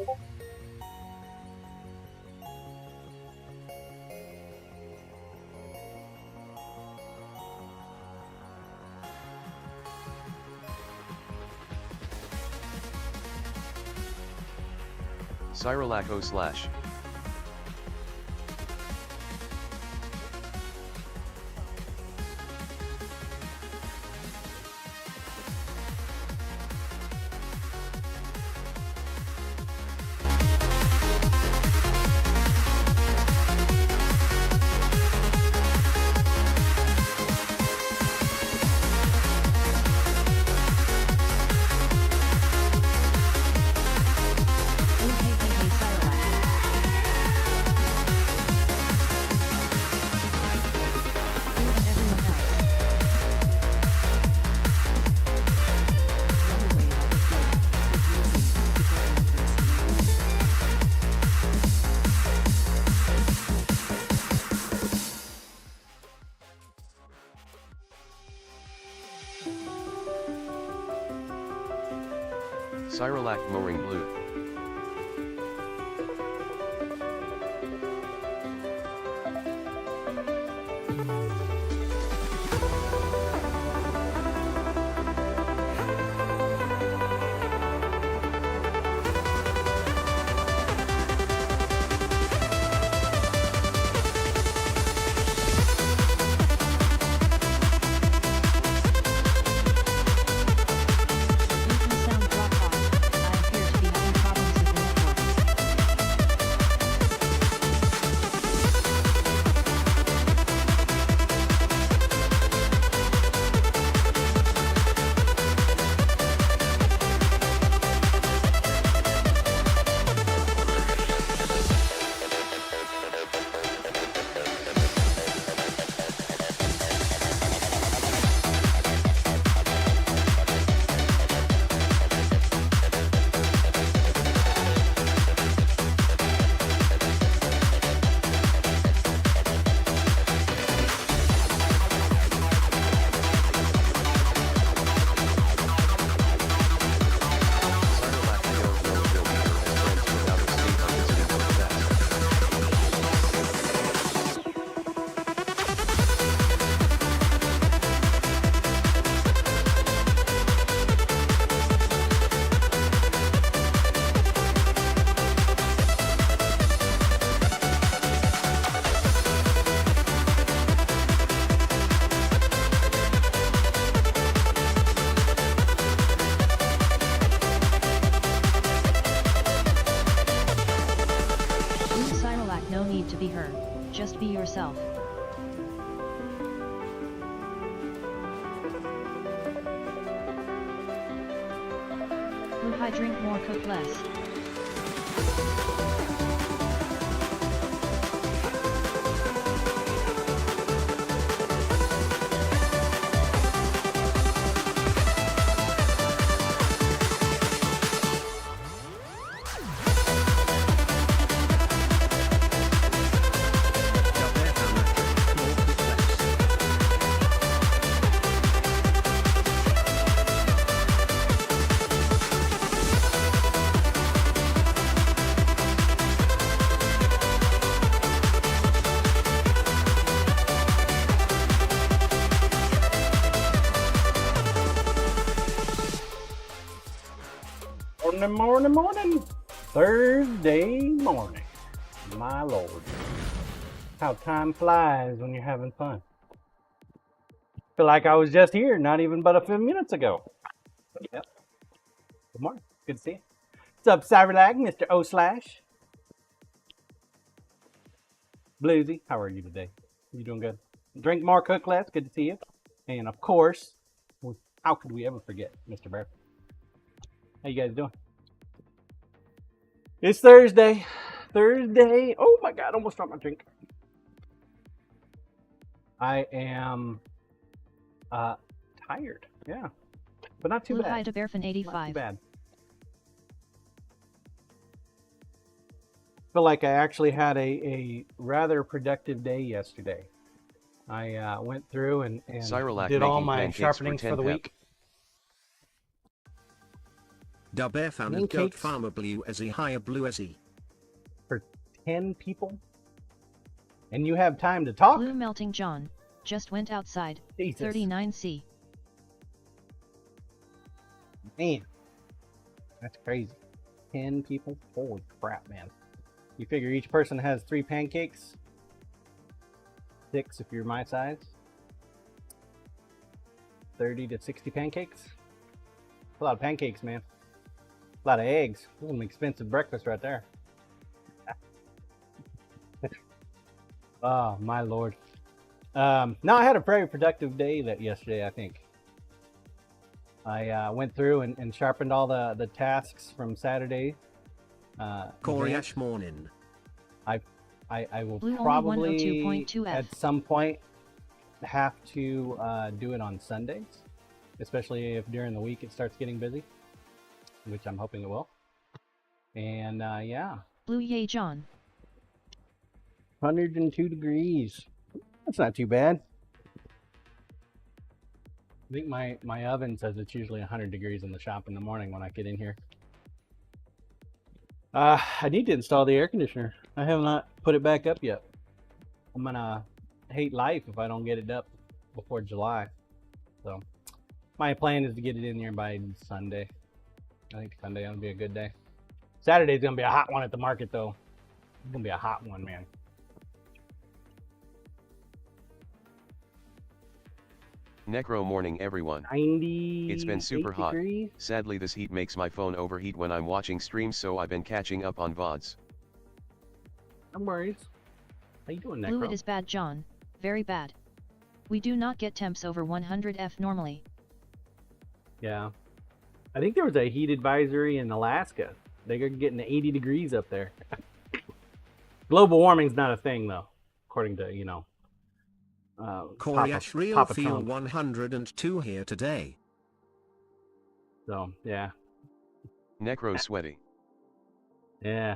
Cyril/. Cyrilac Mooring Blue. No need to be her, just be yourself. Would I drink more, cook less? Morning. Thursday morning. My Lord. How time flies when you're having fun. Feel like I was just here, not even but a few minutes ago. Yep. Good morning. Good to see you. What's up, Cyberlag, Mr. O Slash? Bluesy, how are you today? You doing good? Drink more, cook less. Good to see you. And of course, how could we ever forget Mr. Bear? How you guys doing? It's Thursday. Oh my God, almost dropped my drink. I am tired, yeah, but not too bad. Hi to Bearfin 85. Not too bad. Feel like I actually had a rather productive day yesterday. I went through and did all my sharpenings for the week. Dub Air Fan and Goat Pancakes? Farmer Blue as higher Blue as For 10 people? And you have time to talk? Blue Melting John just went outside. Jesus. 39C. Man. That's crazy. 10 people? Holy crap, man. You figure each person has 3 pancakes? 6 if you're my size. 30 to 60 pancakes? A lot of pancakes, man. A lot of eggs. This is an expensive breakfast right there. Oh, my lord. No, I had a very productive day yesterday, I think. I went through and sharpened all the tasks from Saturday. Corey advanced. Ash Morning. I will Blue only probably 102.2F. at some point have to do it on Sundays, especially if during the week it starts getting busy, which I'm hoping it will. And yeah, Blue Yay John. 102 degrees. That's not too bad. I think my oven says it's usually 100 degrees in the shop in the morning when I get in here. I need to install the air conditioner. I have not put it back up yet. I'm gonna hate life if I don't get it up before July. So my plan is to get it in there by Sunday. I think Sunday will be a good day. Saturday's gonna be a hot one at the market though. It's gonna be a hot one, man. Necro morning everyone. 90. It's been super hot. Degrees. Sadly this heat makes my phone overheat when I'm watching streams, so I've been catching up on VODs. No worries. How you doing, Blue Necro? it is bad John. Very bad. We do not get temps over 100F normally. Yeah. I think there was a heat advisory in Alaska. They're getting 80 degrees up there. Global warming's not a thing though, according to, you know, Corey Ash Real Papa Feel Trump. 102 here today. So yeah. Necro sweaty. Yeah.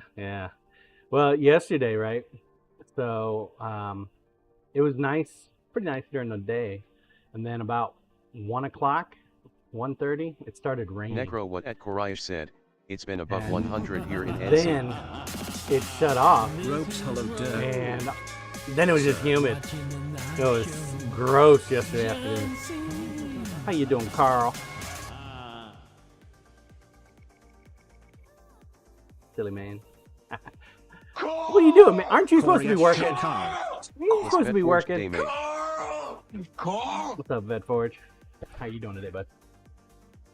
Well, yesterday, right? So it was nice, pretty nice during the day, and then about 1 o'clock, 1:30, it started raining. Necro what at Koraish said, it's been above And 100 here in Edson. Then it shut off, Robes Hello Dirt. and then it was just humid. It was gross yesterday afternoon. How you doing, Carl? Silly man. What are you doing, man? Aren't you supposed to be Corey Ash working? Car. You're supposed to be Sped Forge Day working. mate. What's up, Vedforge? How you doing today, bud?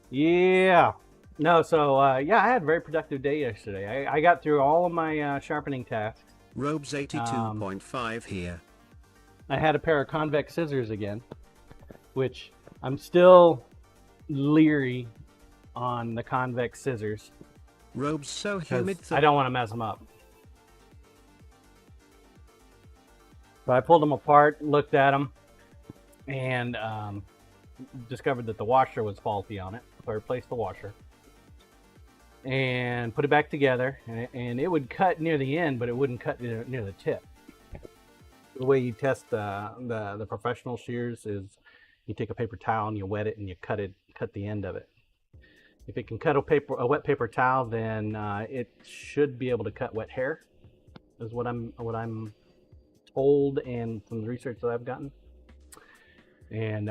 Yeah. No, so yeah, I had a very productive day yesterday. I got through all of my sharpening tasks. Robes 82.5 here. I had a pair of convex scissors again, which I'm still leery on the convex scissors. Robes so 'Cause humid. I don't want to mess them up. So I pulled them apart, looked at them, and discovered that the washer was faulty on it. So I replaced the washer and put it back together, and it would cut near the end, but it wouldn't cut near the tip. The way you test the professional shears is you take a paper towel and you wet it and you cut the end of it. If it can cut a wet paper towel, then it should be able to cut wet hair, is what I'm told, and from the research that I've gotten. And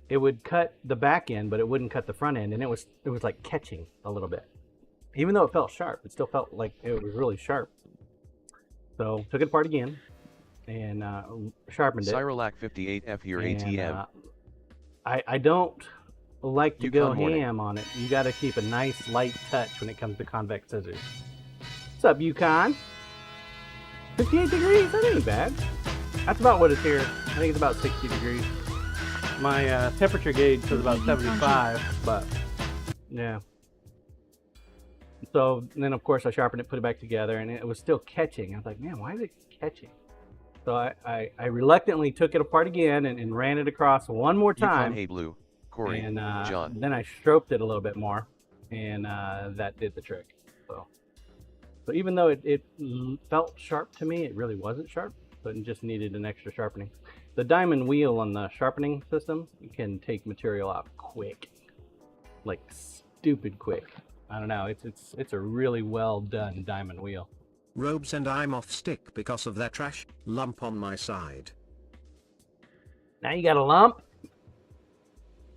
it would cut the back end, but it wouldn't cut the front end, and it was like catching a little bit. Even though it felt sharp, it still felt like it was really sharp. So took it apart again and sharpened it. Cyrilac 58F here ATM. I don't like to Yukon go morning. ham on it. You got to keep a nice light touch when it comes to convex scissors. What's up, Yukon? 58 degrees? That ain't bad. That's about what it's here. I think it's about 60 degrees. My temperature gauge says about 75, but yeah. So then, of course, I sharpened it, put it back together, and it was still catching. I was like, man, why is it catching? So I reluctantly took it apart again and ran it across one more Yukon time. Hey Blue, Corey, And John. then I stroked it a little bit more, and that did the trick. So even though it felt sharp to me, it really wasn't sharp, but it just needed an extra sharpening. The diamond wheel on the sharpening system can take material off quick, like stupid quick. I don't know. It's a really well done diamond wheel. Robes and I'm off stick because of that trash lump on my side. Now you got a lump.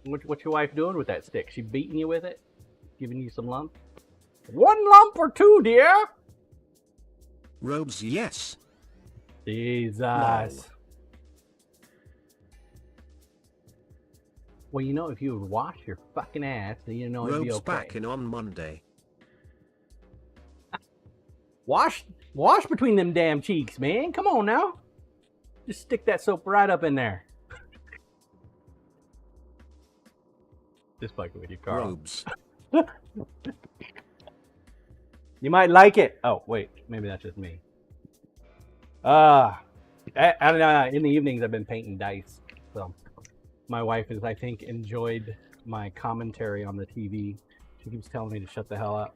What's your wife doing with that stick? She beating you with it? Giving you some lump? One lump or two, dear? Robes, yes. Jesus. Lol. Well, you know, if you would wash your fucking ass, then you know it'd be Robes okay. back in on Monday. Wash between them damn cheeks, man. Come on now. Just stick that soap right up in there. Just fucking with you, Carl. Robes. You might like it. Oh, wait. Maybe that's just me. I don't know. In the evenings, I've been painting dice. So my wife has, I think, enjoyed my commentary on the TV. She keeps telling me to shut the hell up.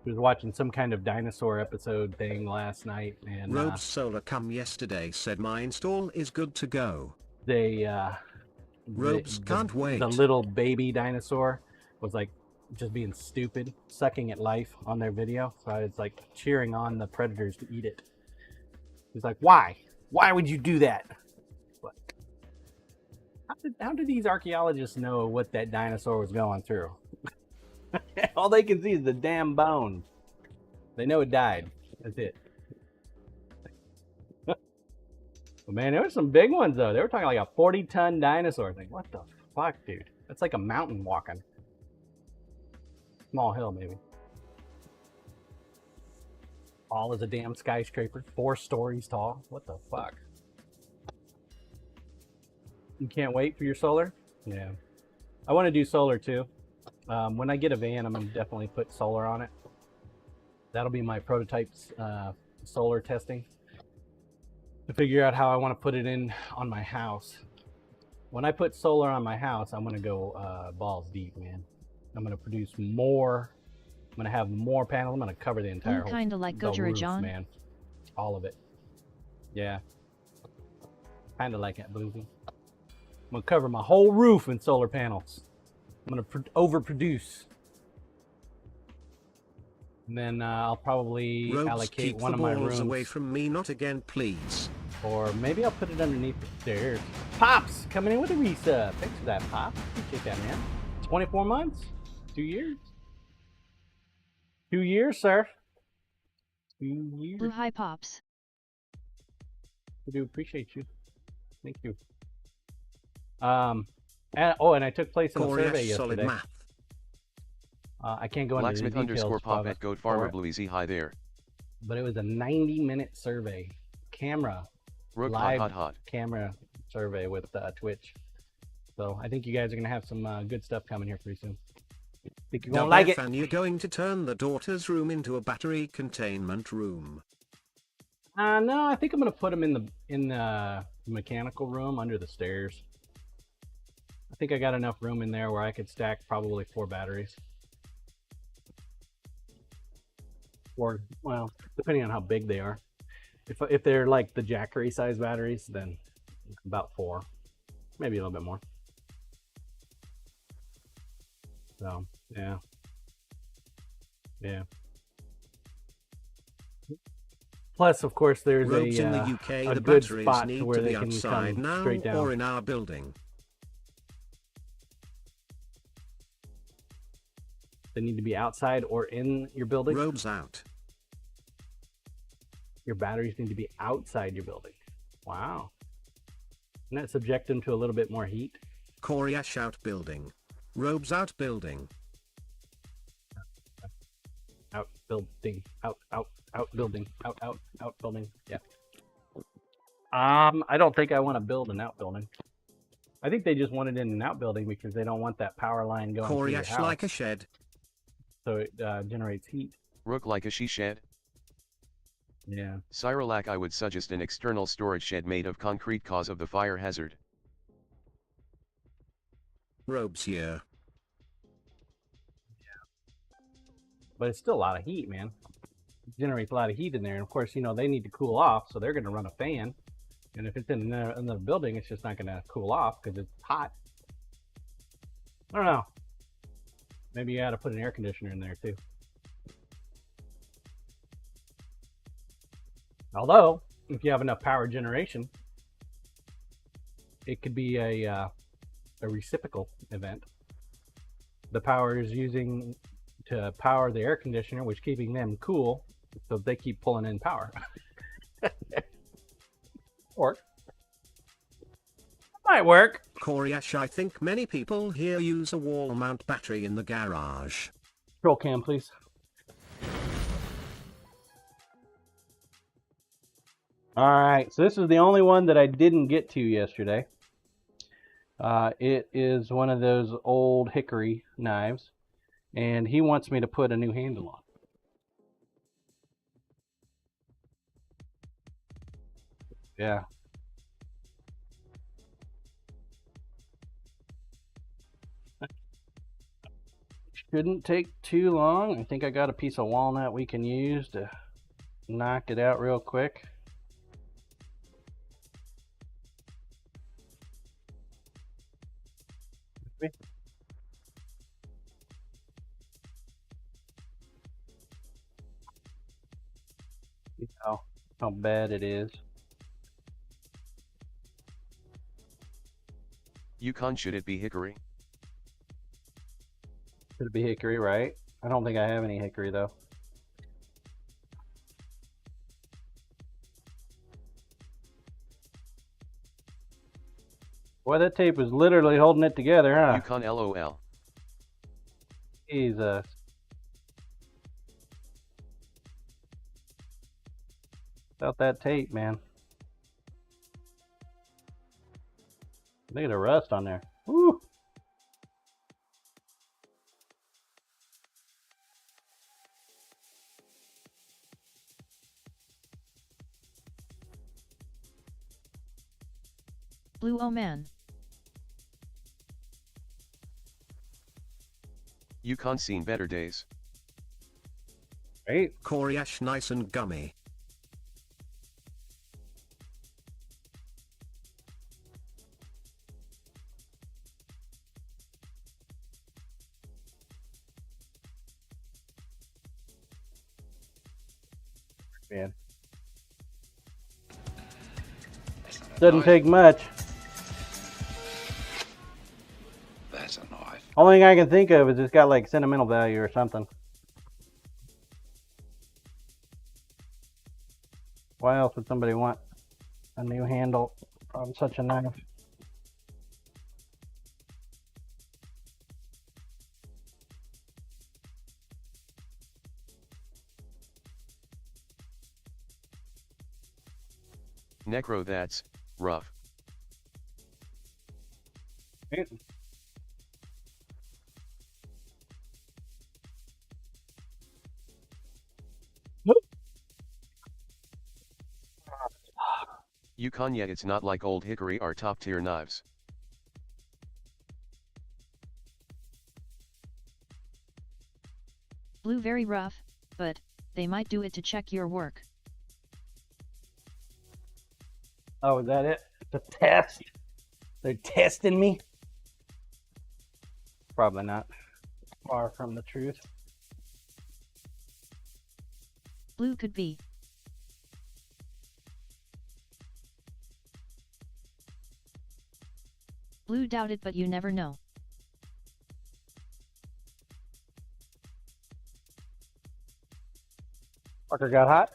She was watching some kind of dinosaur episode thing last night. And Robes Solar come yesterday said my install is good to go. Robes can't wait. The little baby dinosaur was like just being stupid, sucking at life on their video. So I was like cheering on the predators to eat it. He's like, why? Why would you do that? But how did these archaeologists know what that dinosaur was going through? All they can see is the damn bones. They know it died. That's it. But man, there were some big ones though. They were talking like a 40-ton dinosaur. Like, what the fuck, dude? That's like a mountain walking. Small hill, maybe. All is a damn skyscraper, 4 stories tall. What the fuck? You can't wait for your solar? Yeah. I want to do solar too. When I get a van, I'm gonna definitely put solar on it. That'll be my prototype's solar testing. To figure out how I want to put it in on my house. When I put solar on my house, I'm going to go balls deep, man. I'm going to produce more. I'm going to have more panels. I'm going to cover the entire kind of like the Gojira roof, John. man. All of it. Yeah. Kind of like it, Boozy. I'm going to cover my whole roof in solar panels. I'm going to overproduce. And then I'll probably Robes, allocate keep one the of my balls rooms. away from me, not again, please. Or maybe I'll put it underneath the stairs. Pops coming in with a resub. Thanks for that, Pop. Appreciate that, man. 24 months? 2 years? 2 years, sir. 2 years. Blue High Pops. I do appreciate you. Thank you. And I took place in a survey Solid yesterday. math. I can't go into the Blacksmith details. _pop at Goat Farmer for it, Bluesy. Hi there. but it was a 90-minute survey. Camera. Rook Live hot. camera survey with Twitch. So I think you guys are going to have some good stuff coming here pretty soon. Think you're going to like it. And you're going to turn the daughter's room into a battery containment room. No, I think I'm going to put them in the mechanical room under the stairs. I think I got enough room in there where I could stack probably 4 batteries. Or, well, depending on how big they are. If they're like the Jackery size batteries, then about 4. Maybe a little bit more. So, yeah. Yeah. Plus, of course, there's Robes in the a UK, the good batteries spot need to where to they be can outside come now straight down. or in our building. They need to be outside or in your building. Robes out. Your batteries need to be outside your building. Wow. Doesn't that subject them to a little bit more heat? Corey Ash out building. Robes out building. Out building. Out building. Out building. Yeah. I don't think I want to build an outbuilding. I think they just want it in an outbuilding because they don't want that power line going Corey through your Ash house. like a shed. So it generates heat. Rook like a she shed. Yeah. Cyrolac, I would suggest an external storage shed made of concrete cause of the fire hazard. Robes here. But it's still a lot of heat, man. It generates a lot of heat in there. And of course, you know, they need to cool off, so they're going to run a fan. And if it's in another building, it's just not going to cool off because it's hot. I don't know. Maybe you ought to put an air conditioner in there too. Although, if you have enough power generation, it could be a reciprocal event. The power is using to power the air conditioner, which is keeping them cool, so they keep pulling in power. Or might work. Koryash, I think many people here use a wall mount battery in the garage. Roll cam, please. Alright, so this is the only one that I didn't get to yesterday. It is one of those old hickory knives, and he wants me to put a new handle on. Yeah. Shouldn't take too long. I think I got a piece of walnut we can use to knock it out real quick. See how bad it is. Yukon, should it be hickory? Should it be hickory, right? I don't think I have any hickory though. Boy, that tape is literally holding it together, huh? Yukon LOL. Jesus. Without that tape, man. Look at the rust on there. Woo! Blue, oh man. Yukon seen better days. Right? Koryash, nice and gummy. Man. Doesn't take much. That's a knife. Only thing I can think of is it's got like sentimental value or something. Why else would somebody want a new handle on such a knife? Necro, that's rough. Right. Yukon, yet it's not like old hickory or top tier knives. Blue, very rough, but they might do it to check your work. Oh, is that it? It's a test? They're testing me? Probably not. Far from the truth. Blue could be. Blue doubt it, but you never know. Parker got hot?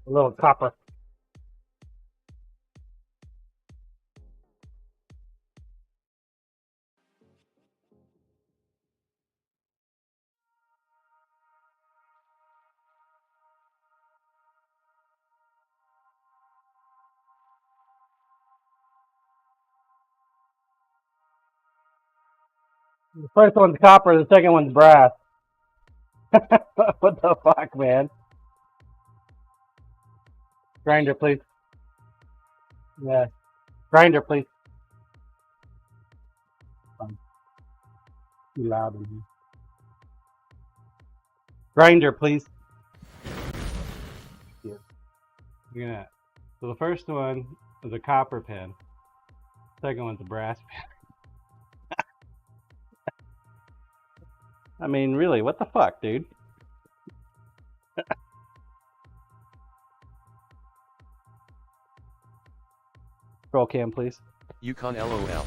A little copper. The first one's copper, the second one's brass. What the fuck, man? Grinder, please. Yeah. Grinder, please. Too loud in here. Grinder, please. Yeah. Yeah. So the first one is a copper pen. Second one's a brass pen. I mean, really, what the fuck, dude? Roll cam, please. Yukon LOL.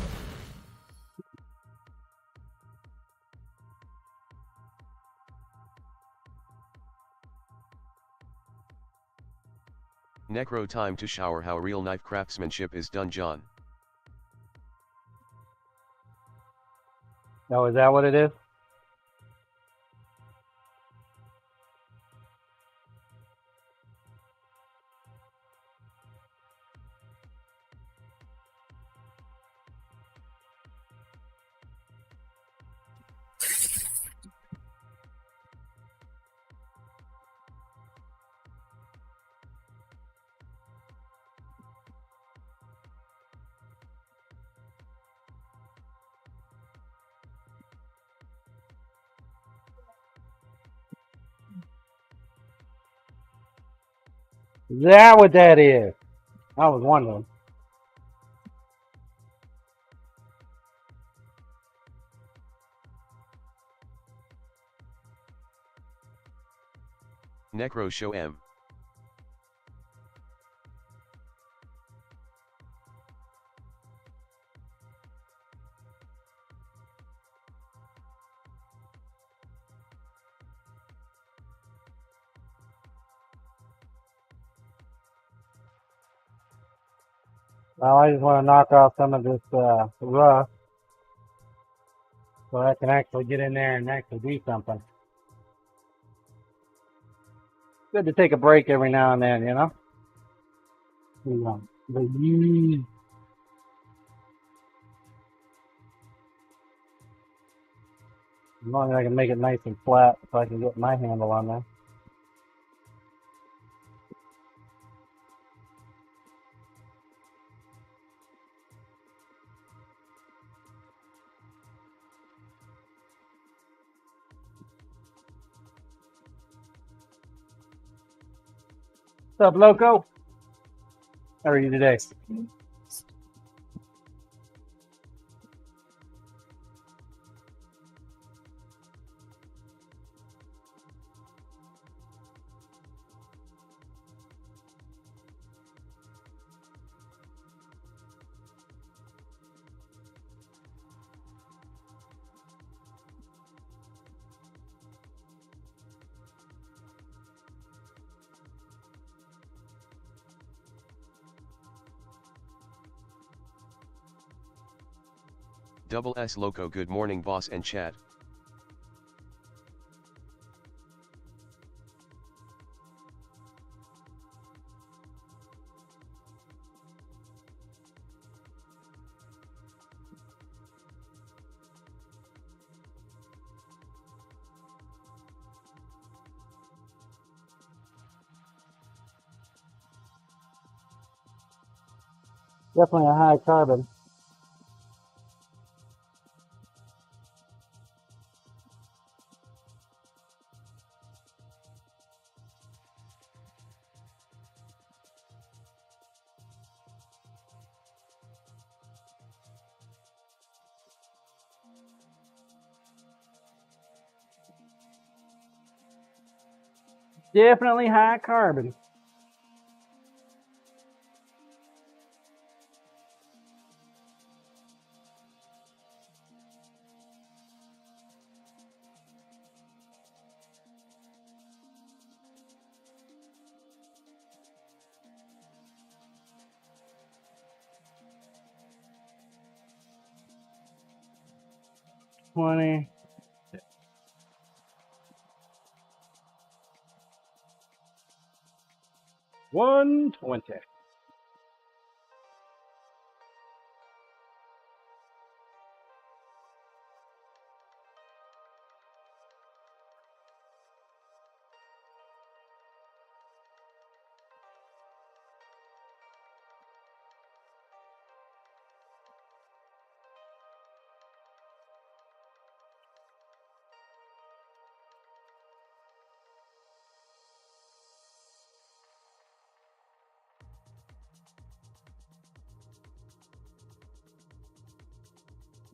Necro time to shower. How real knife craftsmanship is done, John. Oh, is that what it is? Is that what that is? I was wondering. Necro show M. Well, I just want to knock off some of this rust so I can actually get in there and actually do something. Good to take a break every now and then, you know? The use. As long as I can make it nice and flat so I can get my handle on there. What's up, Loco? How are you today? Double S Loco. Good morning, boss and chat. Definitely a high carbon. Definitely high carbon. $20. 120.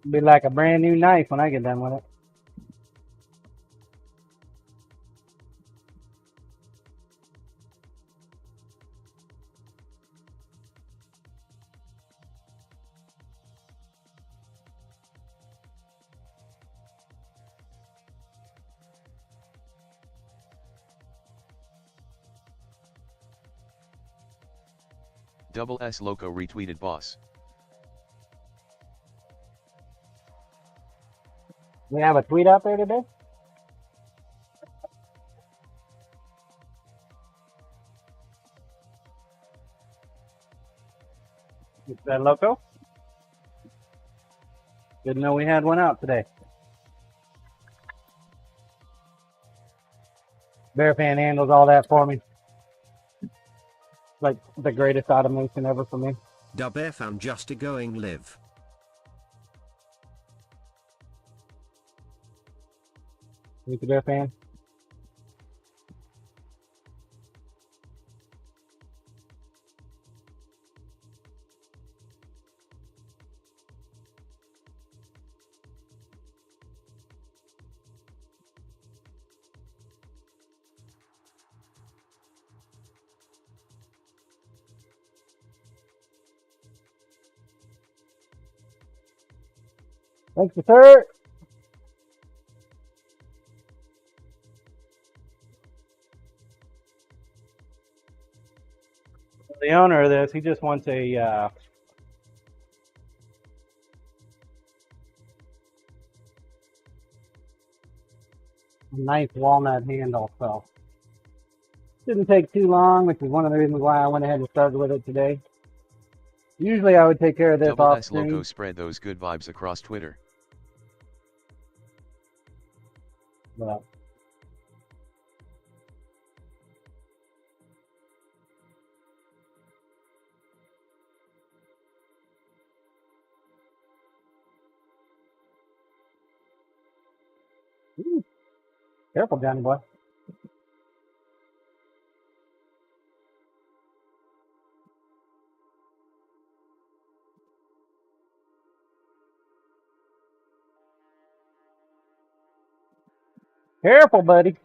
Be like a brand new knife when I get done with it. Double S Loco retweeted boss. We have a tweet out there today. Is that Loco? Didn't know we had one out today. Bear Fan handles all that for me. Like the greatest automation ever for me. Bear Fan just a going live. Thank you, Bear Fan. Thank you, sir. The owner of this, he just wants a nice walnut handle, so didn't take too long, which is one of the reasons why I went ahead and started with it today. Usually I would take care of this Double off S Loco screen. spread those good vibes across Twitter. But ooh, careful, Johnny boy. Careful, buddy.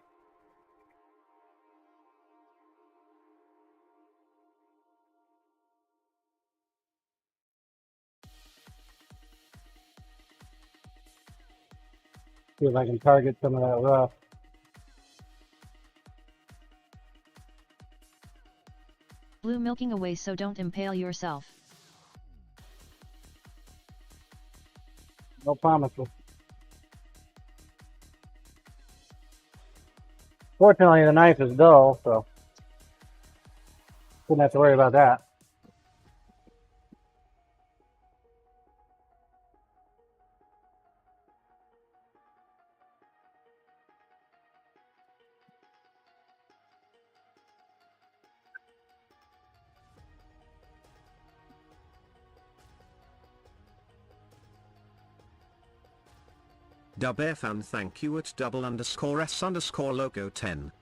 See if I can target some of that rough. Blue milking away so don't impale yourself. No promises. Fortunately, the knife is dull, so wouldn't have to worry about that. Bear Fan thank you at _S_Loco10.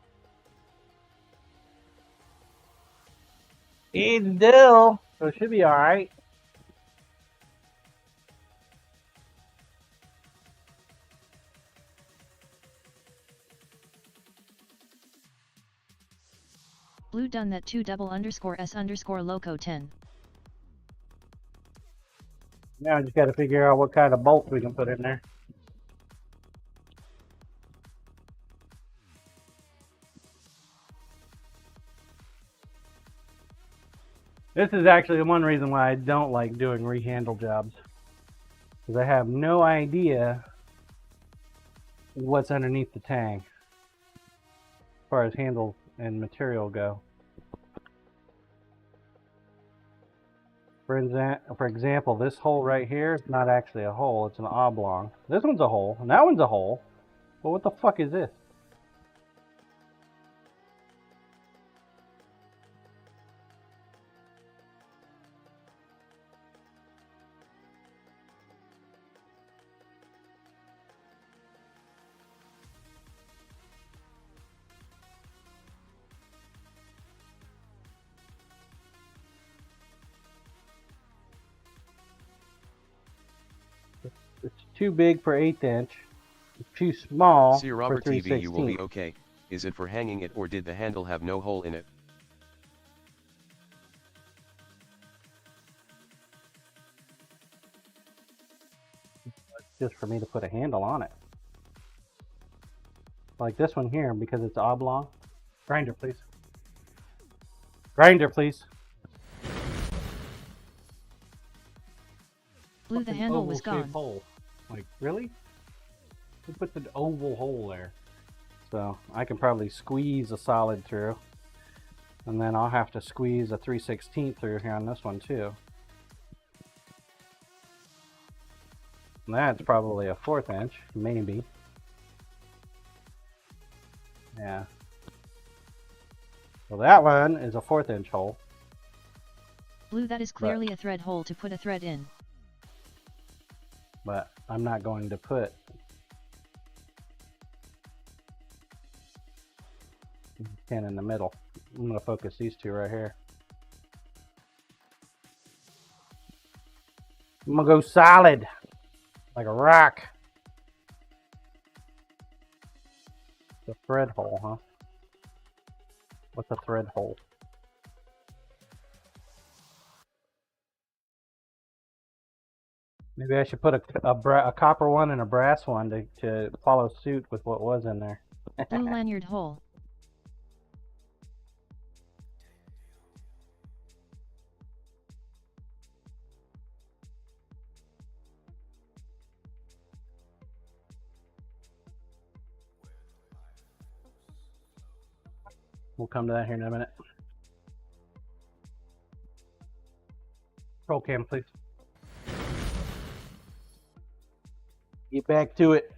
It's dull, so it should be alright. Blue done that 2 _S_Loco10. Now I just got to figure out what kind of bolts we can put in there. This is actually the one reason why I don't like doing rehandle jobs. Because I have no idea what's underneath the tank as far as handles and material go. For example, this hole right here is not actually a hole, it's an oblong. This one's a hole, and that one's a hole. But what the fuck is this? This too big for 1/8 inch, too small See for Robert TV, 3/16. you will be okay. Is it for hanging it, or did the handle have no hole in it? Just for me to put a handle on it. Like this one here, because it's oblong. Grinder, please. Grinder, please. Blue, the Fucking handle was oval-shaped gone. hole. Like, really? Who put the oval hole there? So I can probably squeeze a solid through, and then I'll have to squeeze a 3/16 through here on this one too. And that's probably a 1/4 inch, maybe. Yeah. So that one is a 1/4 inch hole. Blue, that is clearly a thread hole to put a thread in. But I'm not going to put pin in the middle. I'm going to focus these two right here. I'm going to go solid, like a rock. The thread hole, huh? What's a thread hole? Maybe I should put a copper one and a brass one to follow suit with what was in there. Blue lanyard hole. We'll come to that here in a minute. Roll cam, please. Get back to it.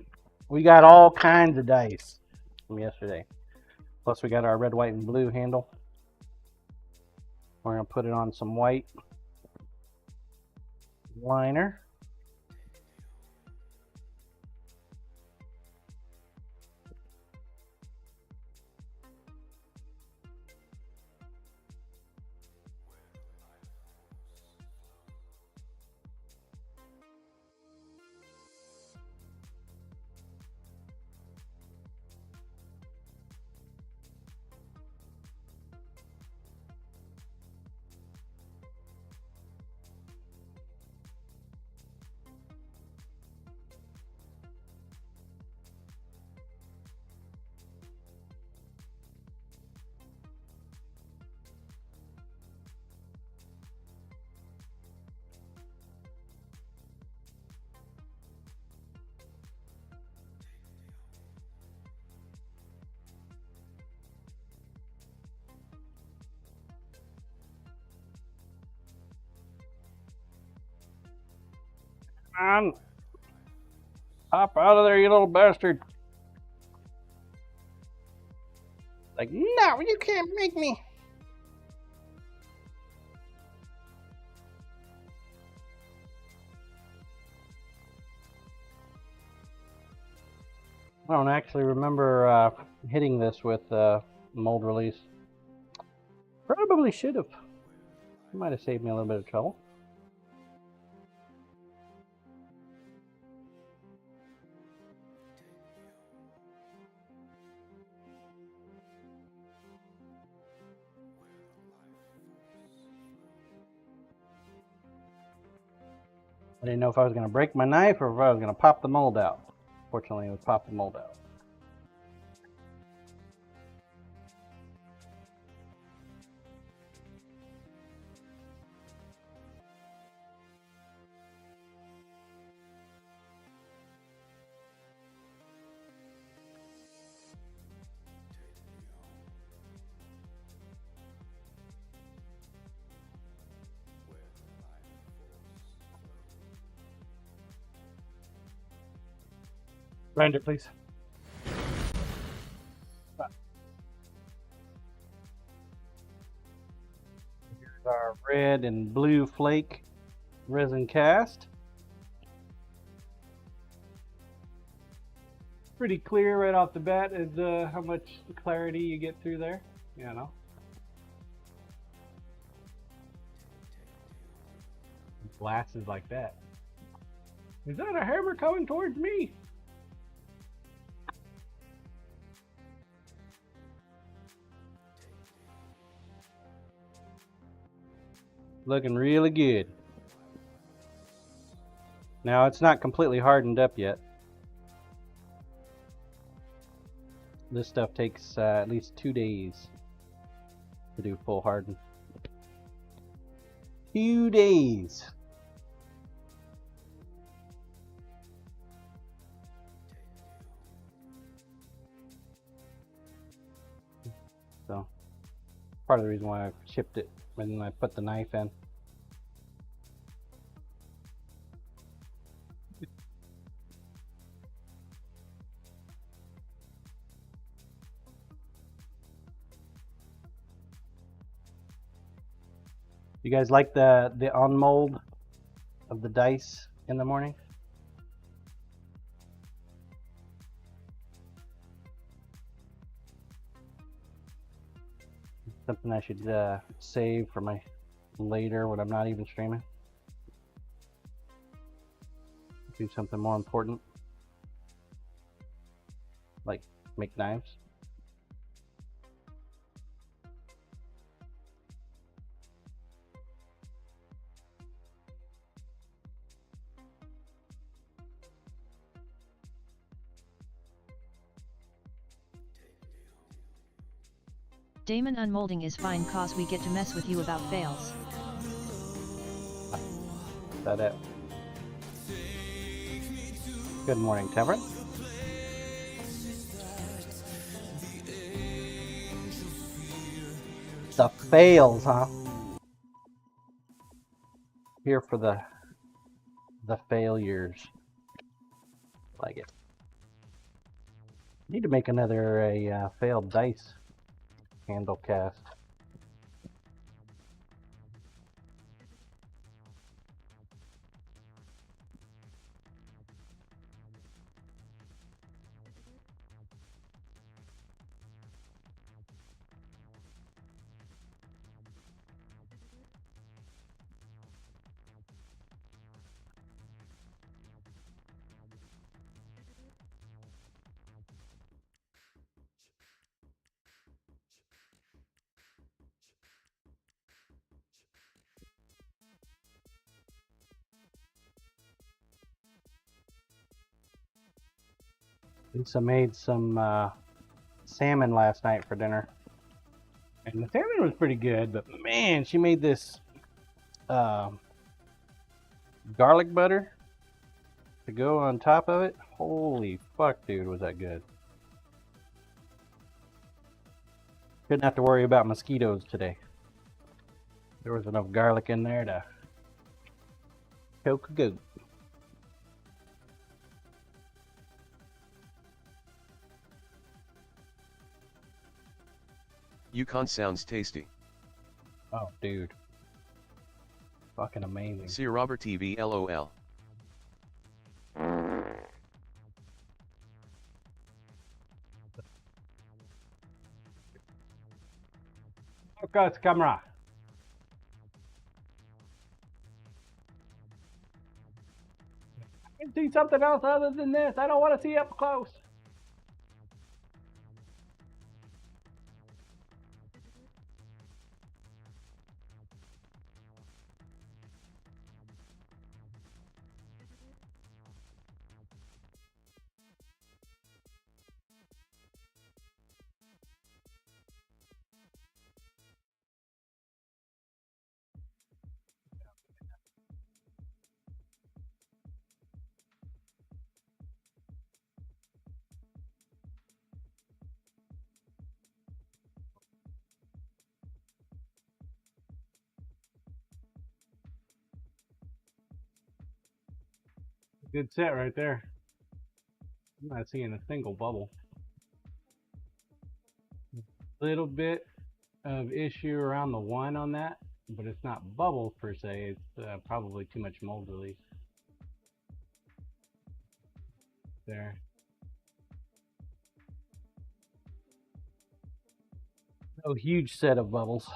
We got all kinds of dice from yesterday. Plus we got our red, white, and blue handle. We're going to put it on some white liner. On. Hop out of there, you little bastard. Like, no, you can't make me. I don't actually remember hitting this with mold release. Probably should have. Might have saved me a little bit of trouble. I didn't know if I was going to break my knife or if I was going to pop the mold out. Fortunately, it would pop the mold out. Grinder, please. Here's our red and blue flake resin cast. Pretty clear right off the bat is how much clarity you get through there. You know. Glasses like that. Is that a hammer coming towards me? Looking really good. Now it's not completely hardened up yet. This stuff takes at least 2 days to do full harden. 2 days. So, part of the reason why I chipped it when I put the knife in. You guys like the unmold of the dice in the morning? Something I should save for my later when I'm not even streaming. Do something more important, like make knives. Damon, unmolding is fine cause we get to mess with you about fails. Is that it? Good morning, Temperance. The fails, huh? Here for the failures. Like it. Need to make another failed dice handle cast. Lisa made some salmon last night for dinner. And the salmon was pretty good, but man, she made this garlic butter to go on top of it. Holy fuck, dude, was that good. Didn't have to worry about mosquitoes today. There was enough garlic in there to choke a goat. Yukon sounds tasty. Oh, dude. Fucking amazing. See Robert TV LOL. Focus, camera. I can see something else other than this. I don't want to see up close. Good set right there. I'm not seeing a single bubble. Little bit of issue around the one on that, but it's not bubbles per se. It's probably too much mold release. There. No huge set of bubbles.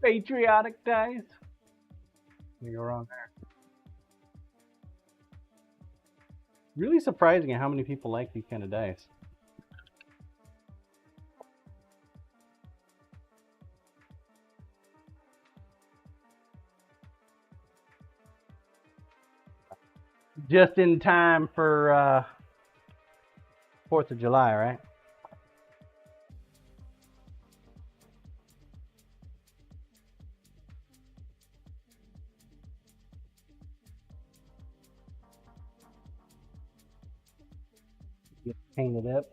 Patriotic dice. You're wrong there. Really surprising how many people like these kind of dice. Just in time for 4th of July, right? Get painted up.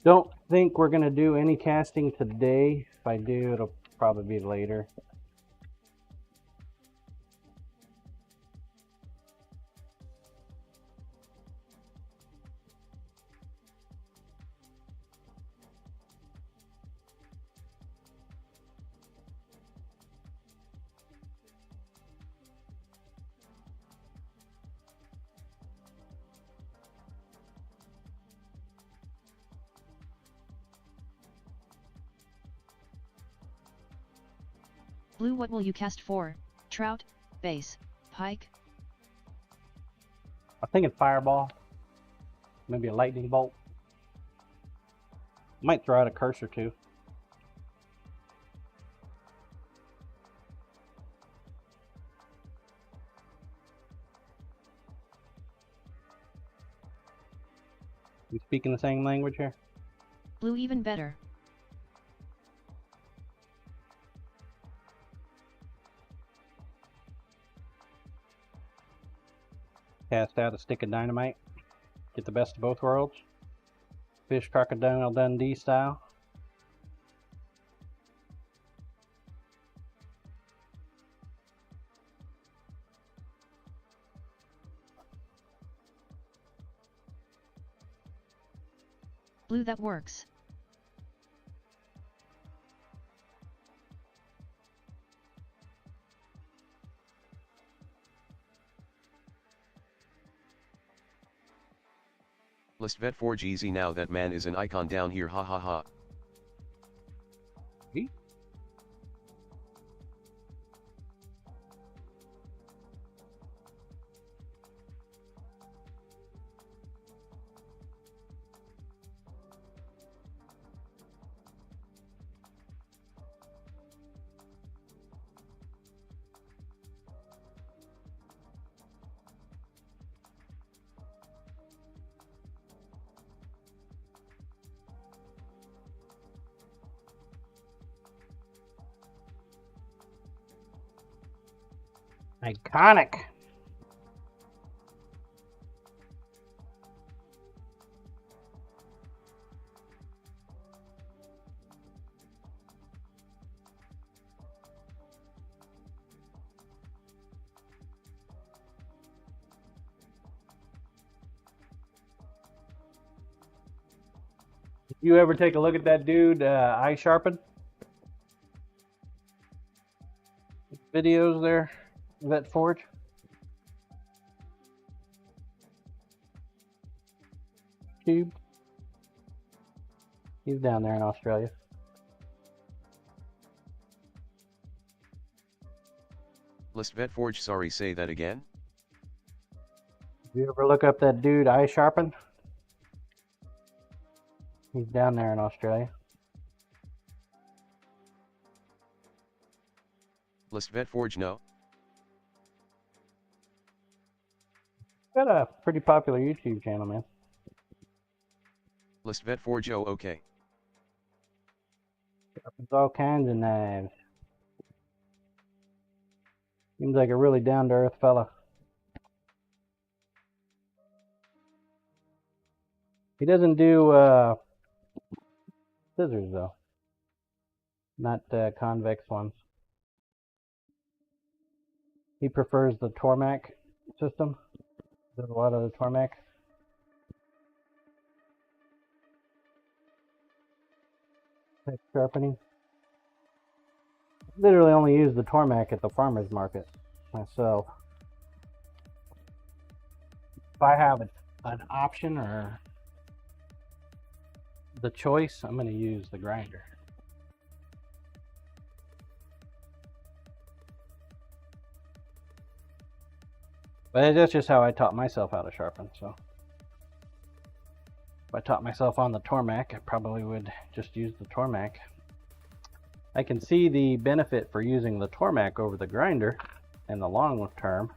Don't think we're going to do any casting today. If I do, it'll probably be later. Blue, what will you cast for? Trout, bass, pike? I'm thinking fireball. Maybe a lightning bolt. Might throw out a curse or two. You speaking the same language here? Blue, even better. Cast out a stick of dynamite. Get the best of both worlds. Fish Crocodile Dundee style. Blue, that works. List vet forge easy now, that man is an icon down here, ha ha ha. See? Iconic. You ever take a look at that dude, Eye Sharpen? Videos there, Vet Forge. Tube. He's down there in Australia. List vet forge, sorry, say that again? You ever look up that dude, Eye Sharpen? He's down there in Australia. List vet forge, no? Got a pretty popular YouTube channel, man. List vet forge, oh okay. Sharpens all kinds of knives. Seems like a really down-to-earth fella. He doesn't do scissors though. Not convex ones. He prefers the Tormac system. Does a lot of the Tormac. Type sharpening. Literally only use the Tormac at the farmer's market myself. If I have an option or the choice, I'm going to use the grinder. But that's just how I taught myself how to sharpen. So if I taught myself on the Tormac, I probably would just use the Tormac. I can see the benefit for using the Tormac over the grinder in the long term,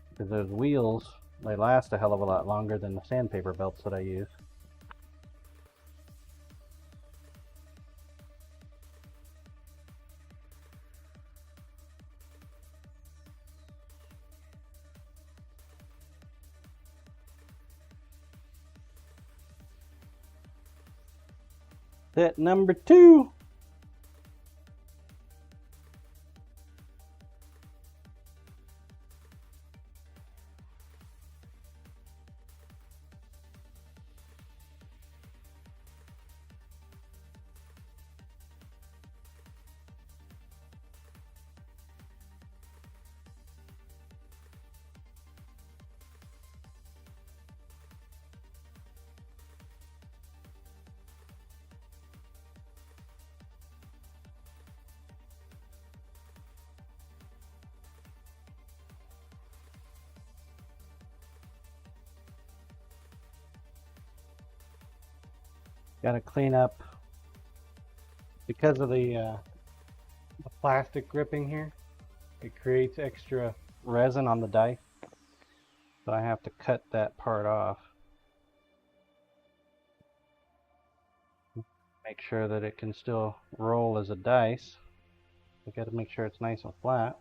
because those wheels, they last a hell of a lot longer than the sandpaper belts that I use. Set number 2. Got to clean up because of the plastic gripping here. It creates extra resin on the dice, so I have to cut that part off. Make sure that it can still roll as a dice. I got to make sure it's nice and flat.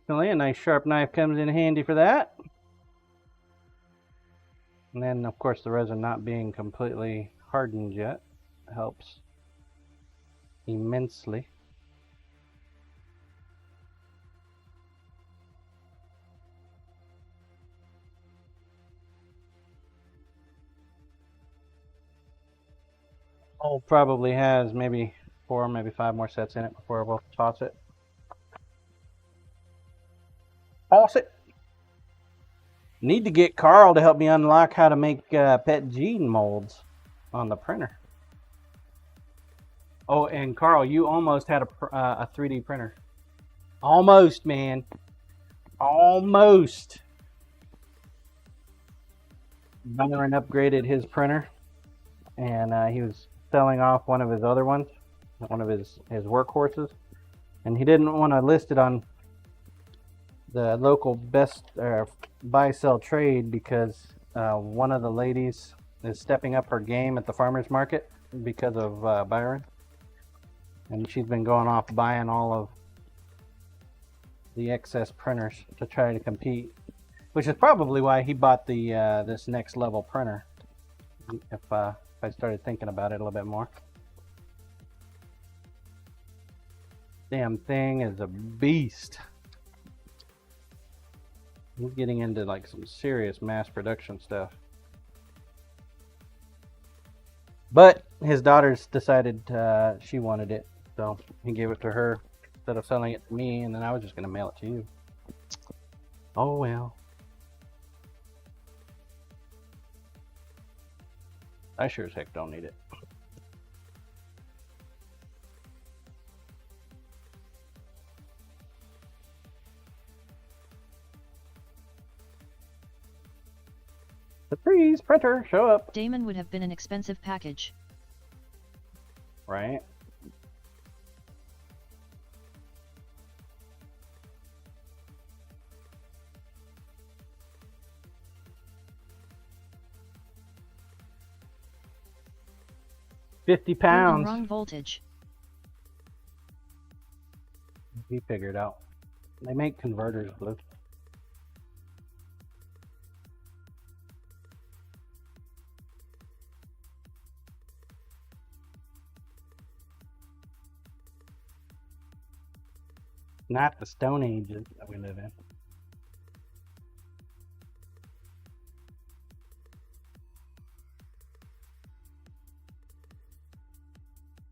A nice sharp knife comes in handy for that. And then of course the resin not being completely hardened yet helps immensely. Oh, probably has maybe 4, maybe 5 more sets in it before we'll toss it. Toss it. Need to get Carl to help me unlock how to make pet gene molds on the printer. Oh, and Carl, you almost had a 3D printer. Almost, man. Almost. Byron upgraded his printer, and he was selling off one of his other ones, one of his workhorses, and he didn't want to list it on the local best buy sell trade because one of the ladies is stepping up her game at the farmers market because of Byron, and she's been going off buying all of the excess printers to try to compete, which is probably why he bought the this next level printer. If I started thinking about it a little bit more. Damn thing is a beast. He's getting into like some serious mass production stuff. But his daughters decided she wanted it, so he gave it to her instead of selling it to me, and then I was just going to mail it to you. Oh well. I sure as heck don't need it. Surprise, printer, show up. Damon would have been an expensive package. Right? £50. Wrong voltage. He figured out. They make converters, Blue. Not the Stone Age that we live in.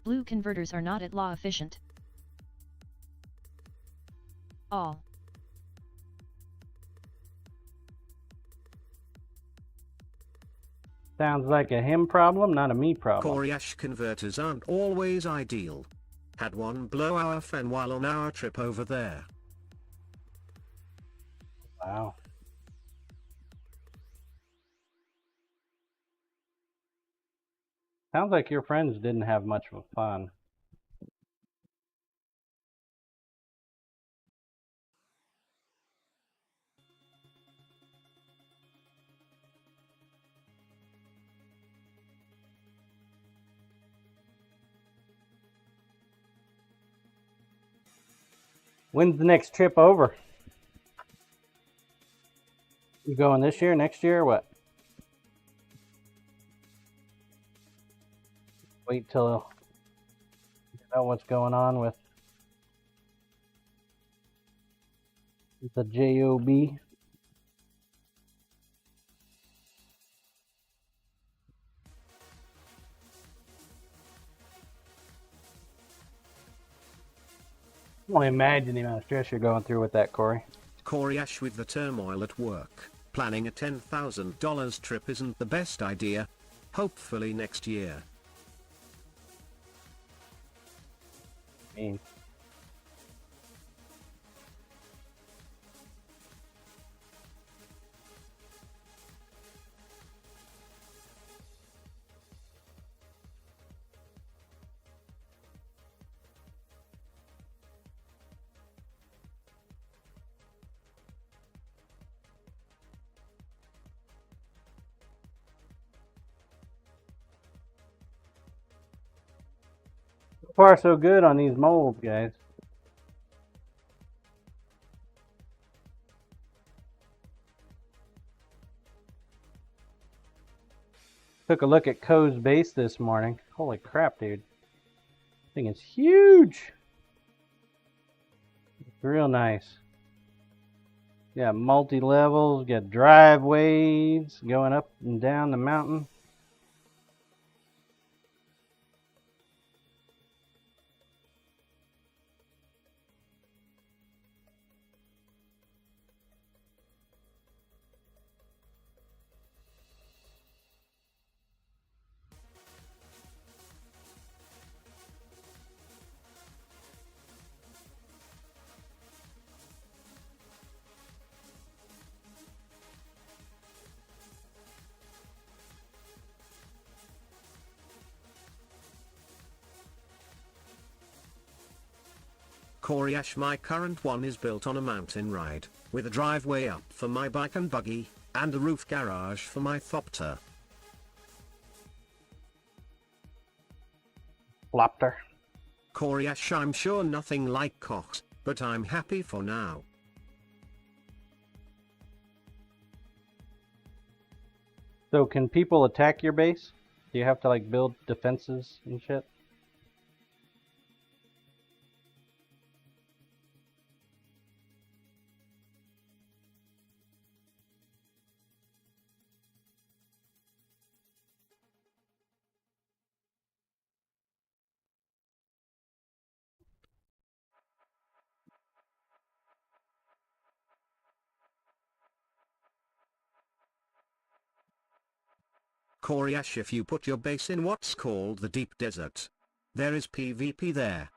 Blue converters are not at law efficient. All. Sounds like a him problem, not a me problem. Coriash converters aren't always ideal. Had one blow our fan while on our trip over there. Wow. Sounds like your friends didn't have much of fun. When's the next trip over? You going this year, next year, or what? Wait till you know what's going on with the JOB. I can only imagine the amount of stress you're going through with that, Corey. Coriash, with the turmoil at work, planning a $10,000 trip isn't the best idea. Hopefully next year. I mean, so far so good on these molds, guys. Took a look at Co's base this morning. Holy crap, dude. This thing is huge. It's real nice. Got multi-levels, got driveways going up and down the mountain. Coriash, my current one is built on a mountain ride, with a driveway up for my bike and buggy, and a roof garage for my thopter. Flopter. Coriash, I'm sure nothing like Cox, but I'm happy for now. So can people attack your base? Do you have to like build defenses and shit? Coriash, if you put your base in what's called the deep desert, there is PvP there.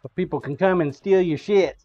So people can come and steal your shit.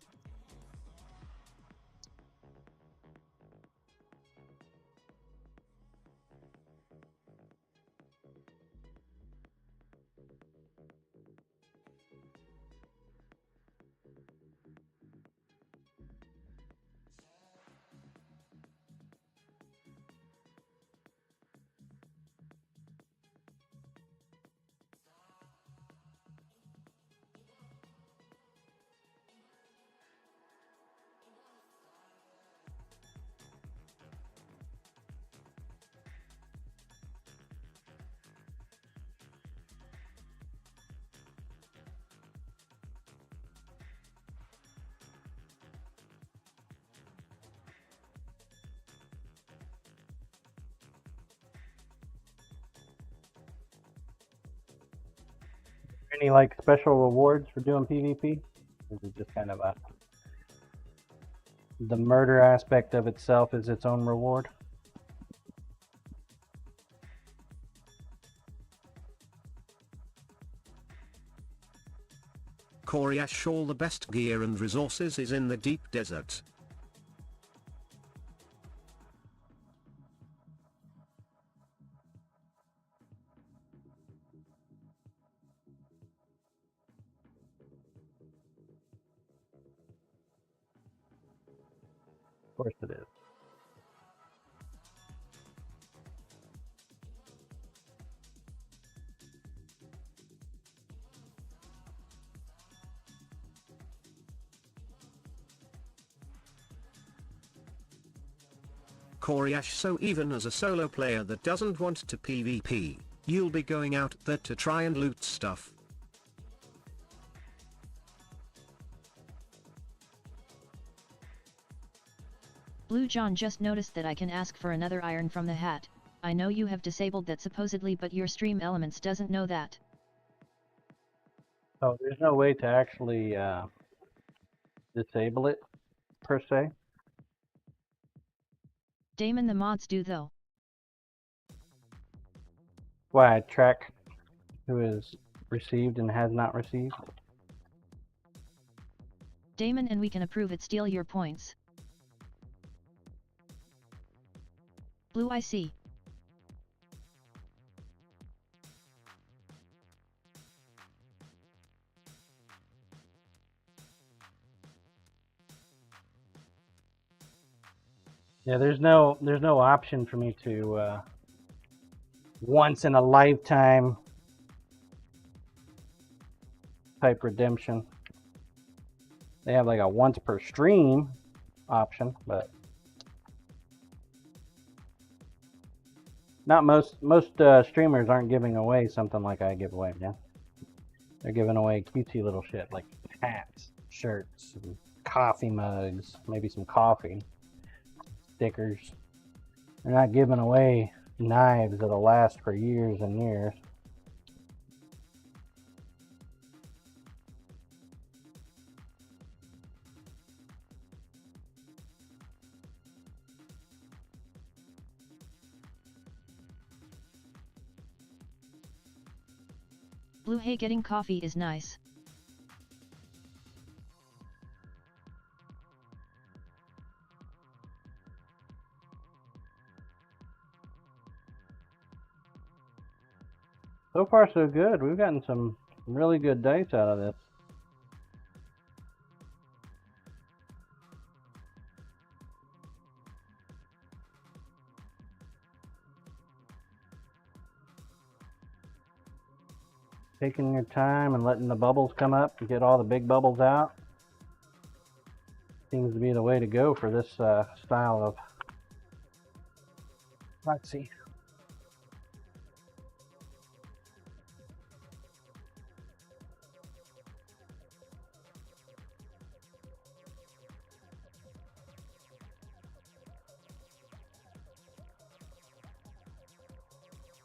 Any like special rewards for doing PvP? Or is it just kind of the murder aspect of itself is its own reward? Corey Ash, all the best gear and resources is in the deep desert. Of course it is. Corey Ash, so even as a solo player that doesn't want to PvP, you'll be going out there to try and loot stuff. Blue John just noticed that I can ask for another iron from the hat. I know you have disabled that supposedly, but your stream elements doesn't know that. Oh, there's no way to actually disable it, per se? Damon, the mods do though. Why, I track who is received and has not received? Damon, and we can approve it, steal your points. Blue, I see. Yeah, there's no option for me to once in a lifetime type redemption. They have like a once per stream option, but not most streamers aren't giving away something like I give away, man. They're giving away cutesy little shit like hats, shirts, and coffee mugs, maybe some coffee, stickers. They're not giving away knives that'll last for years and years. Blue, hey, getting coffee is nice. So far so good. We've gotten some really good dice out of this. Taking your time and letting the bubbles come up and get all the big bubbles out seems to be the way to go for this style of Foxy.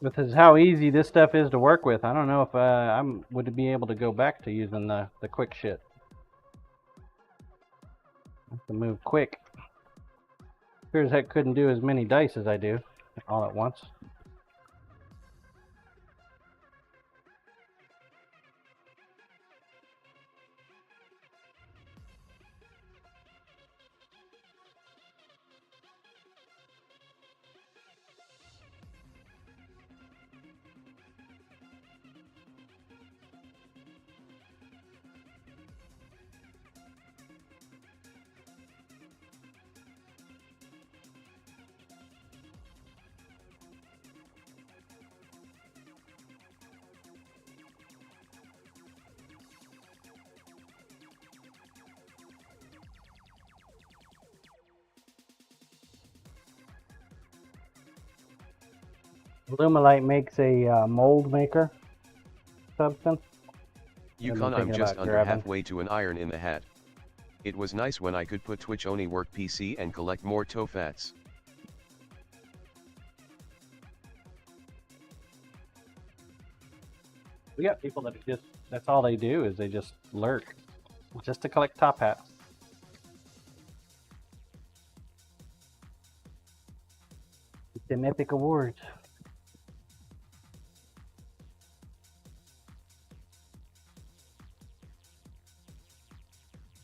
With how easy this stuff is to work with, I don't know if I would be able to go back to using the quick shit. I have to move quick. Sure as heck couldn't do as many dice as I do all at once. Lumelite makes a mold maker substance. Yukon, I'm just under halfway to an iron in the hat. It was nice when I could put Twitch only work PC and collect more tofats. We got people that just, that's all they do is they just lurk. Just to collect top hats. It's an epic awards.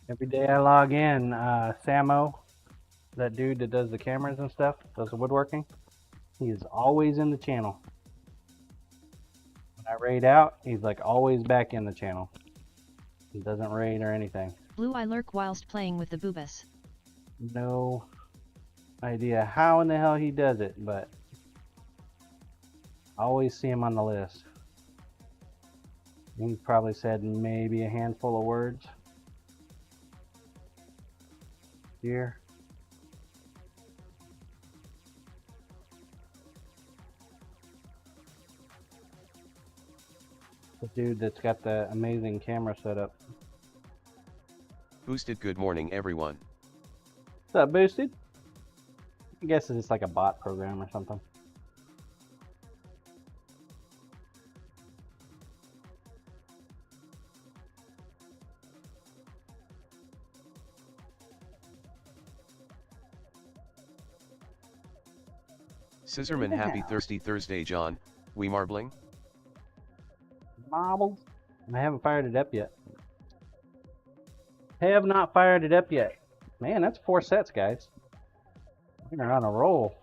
Every day I log in, Samo, that dude that does the cameras and stuff, does the woodworking, he is always in the channel. When I raid out, he's like always back in the channel. He doesn't raid or anything. Blue, I lurk whilst playing with the boobas. No idea how in the hell he does it, but I always see him on the list. He's probably said maybe a handful of words here. The dude that's got the amazing camera setup. Boosted, good morning everyone. What's up, Boosted? I guess it's just like a bot program or something. Scissorman, happy thirsty Thursday, John. We marbling? Marbles? I haven't fired it up yet. Have not fired it up yet. Man, that's 4 sets, guys. We're on a roll.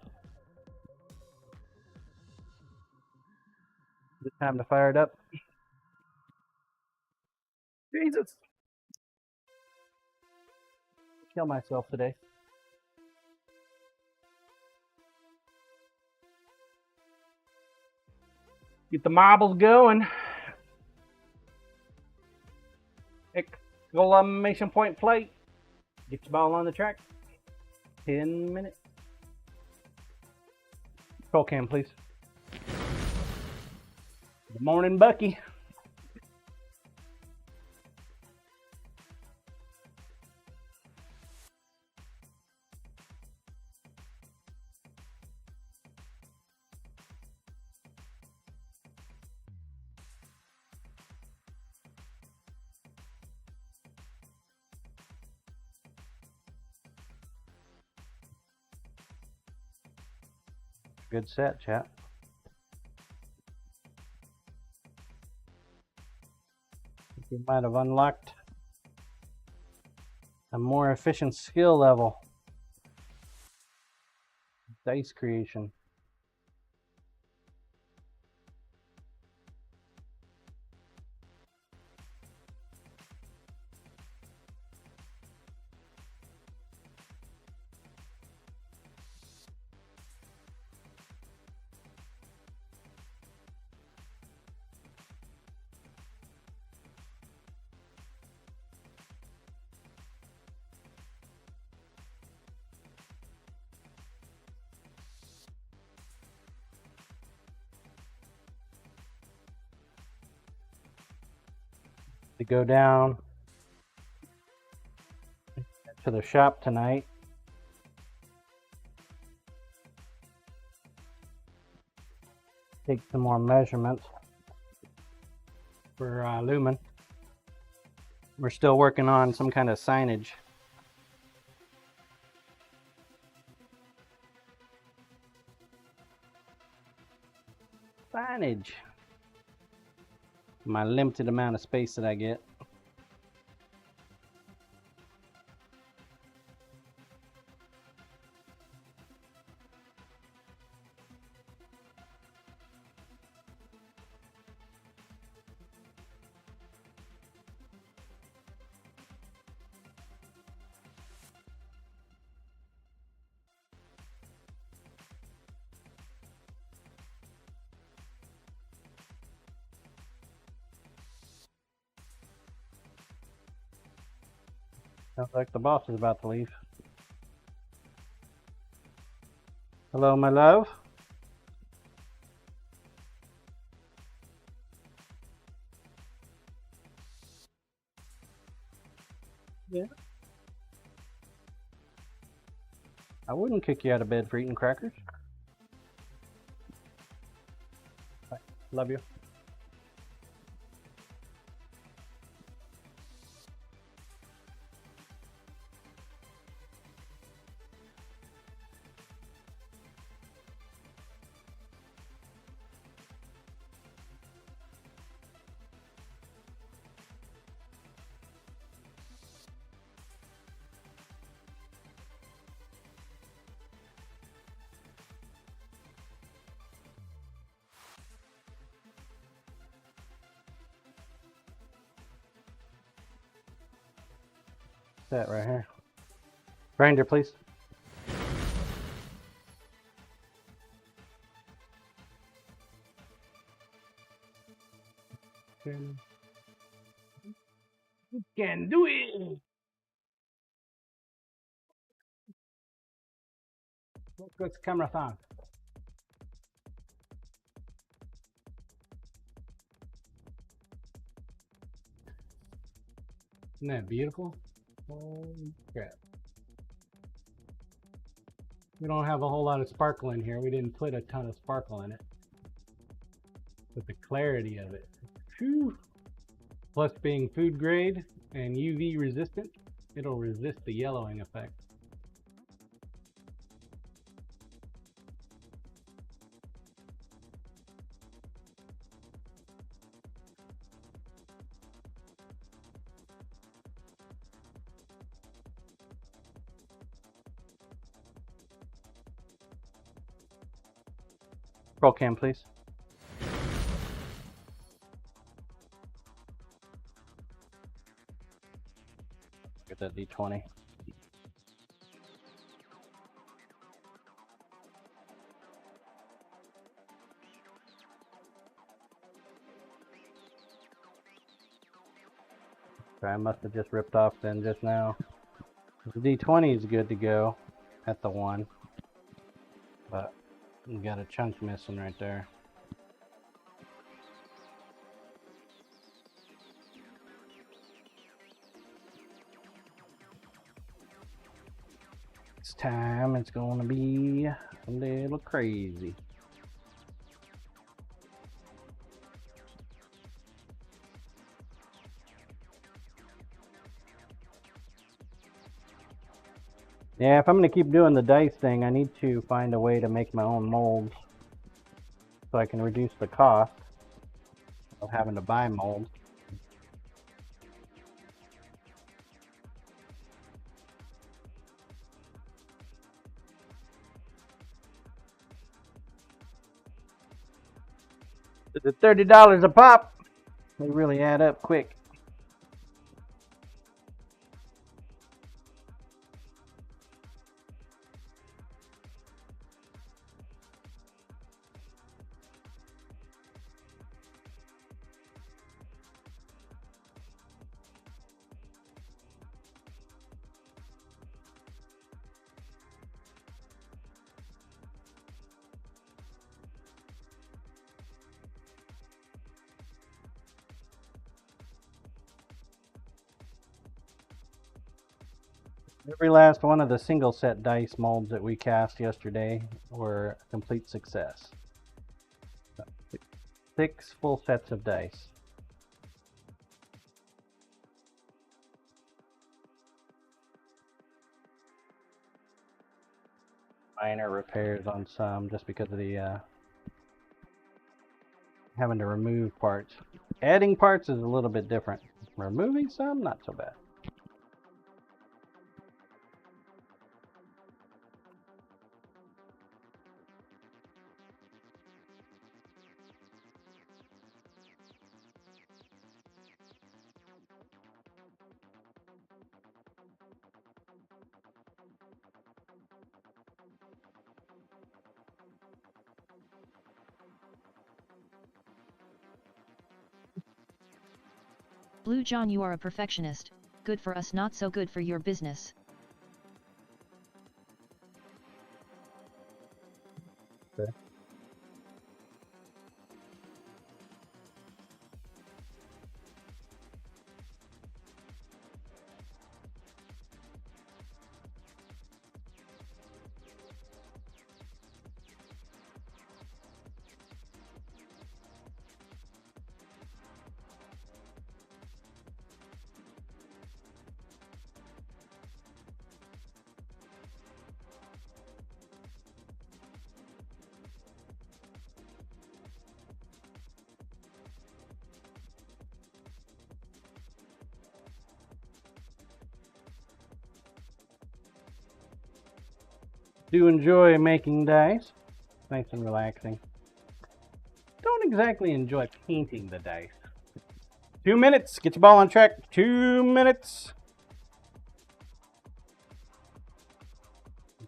Is it time to fire it up? Jesus! Kill myself today. Get the marbles going. Exclamation point plate. Get your ball on the track. 10 minutes. Control cam, please. Good morning, Bucky. Good set, chat. You might have unlocked a more efficient skill level. Dice creation. To go down to the shop tonight. Take some more measurements for lumen. We're still working on some kind of signage. Signage. My limited amount of space that I get. Sounds like the boss is about to leave. Hello, my love. Yeah. I wouldn't kick you out of bed for eating crackers. Bye. Love you. set right here. Grinder, please. You can do it. What's the camera on? Isn't that beautiful? Holy crap. We don't have a whole lot of sparkle in here. We didn't put a ton of sparkle in it. But the clarity of it. Whew. Plus being food grade and UV resistant, it'll resist the yellowing effect. Roll cam, please. Get that D20. I must have just ripped off then just now. The D20 is good to go at the 1, but you got a chunk missing right there. This time it's gonna be a little crazy. Yeah, if I'm going to keep doing the dice thing, I need to find a way to make my own molds so I can reduce the cost of having to buy molds. Is it $30 a pop? They really add up quick. Every last one of the single set dice molds that we cast yesterday were a complete success. 6 full sets of dice. Minor repairs on some just because of the having to remove parts. Adding parts is a little bit different. Removing some, not so bad. Blue John, you are a perfectionist. Good for us, not so good for your business. Okay. Do enjoy making dice. Nice and relaxing. Don't exactly enjoy painting the dice. 2 minutes. Get your ball on track. 2 minutes.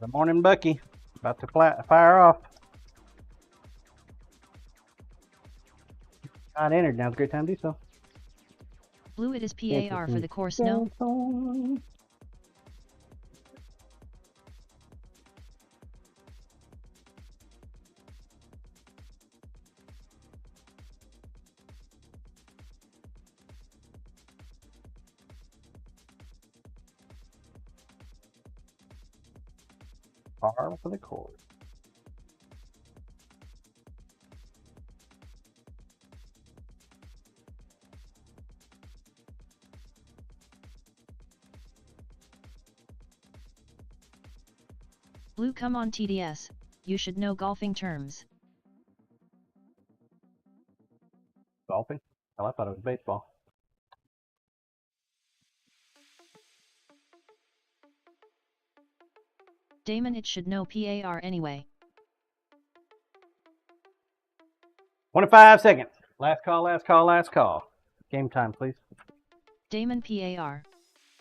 Good morning, Bucky. About to fire off. Not entered. Now's a great time to do so. Blue, it is PAR for the course, no? Par for the course. Blue, come on TDS, you should know golfing terms. Golfing? Oh, I thought it was baseball. Damon, it should know PAR anyway. 25 seconds. Last call, last call, last call. Game time, please. Damon, PAR.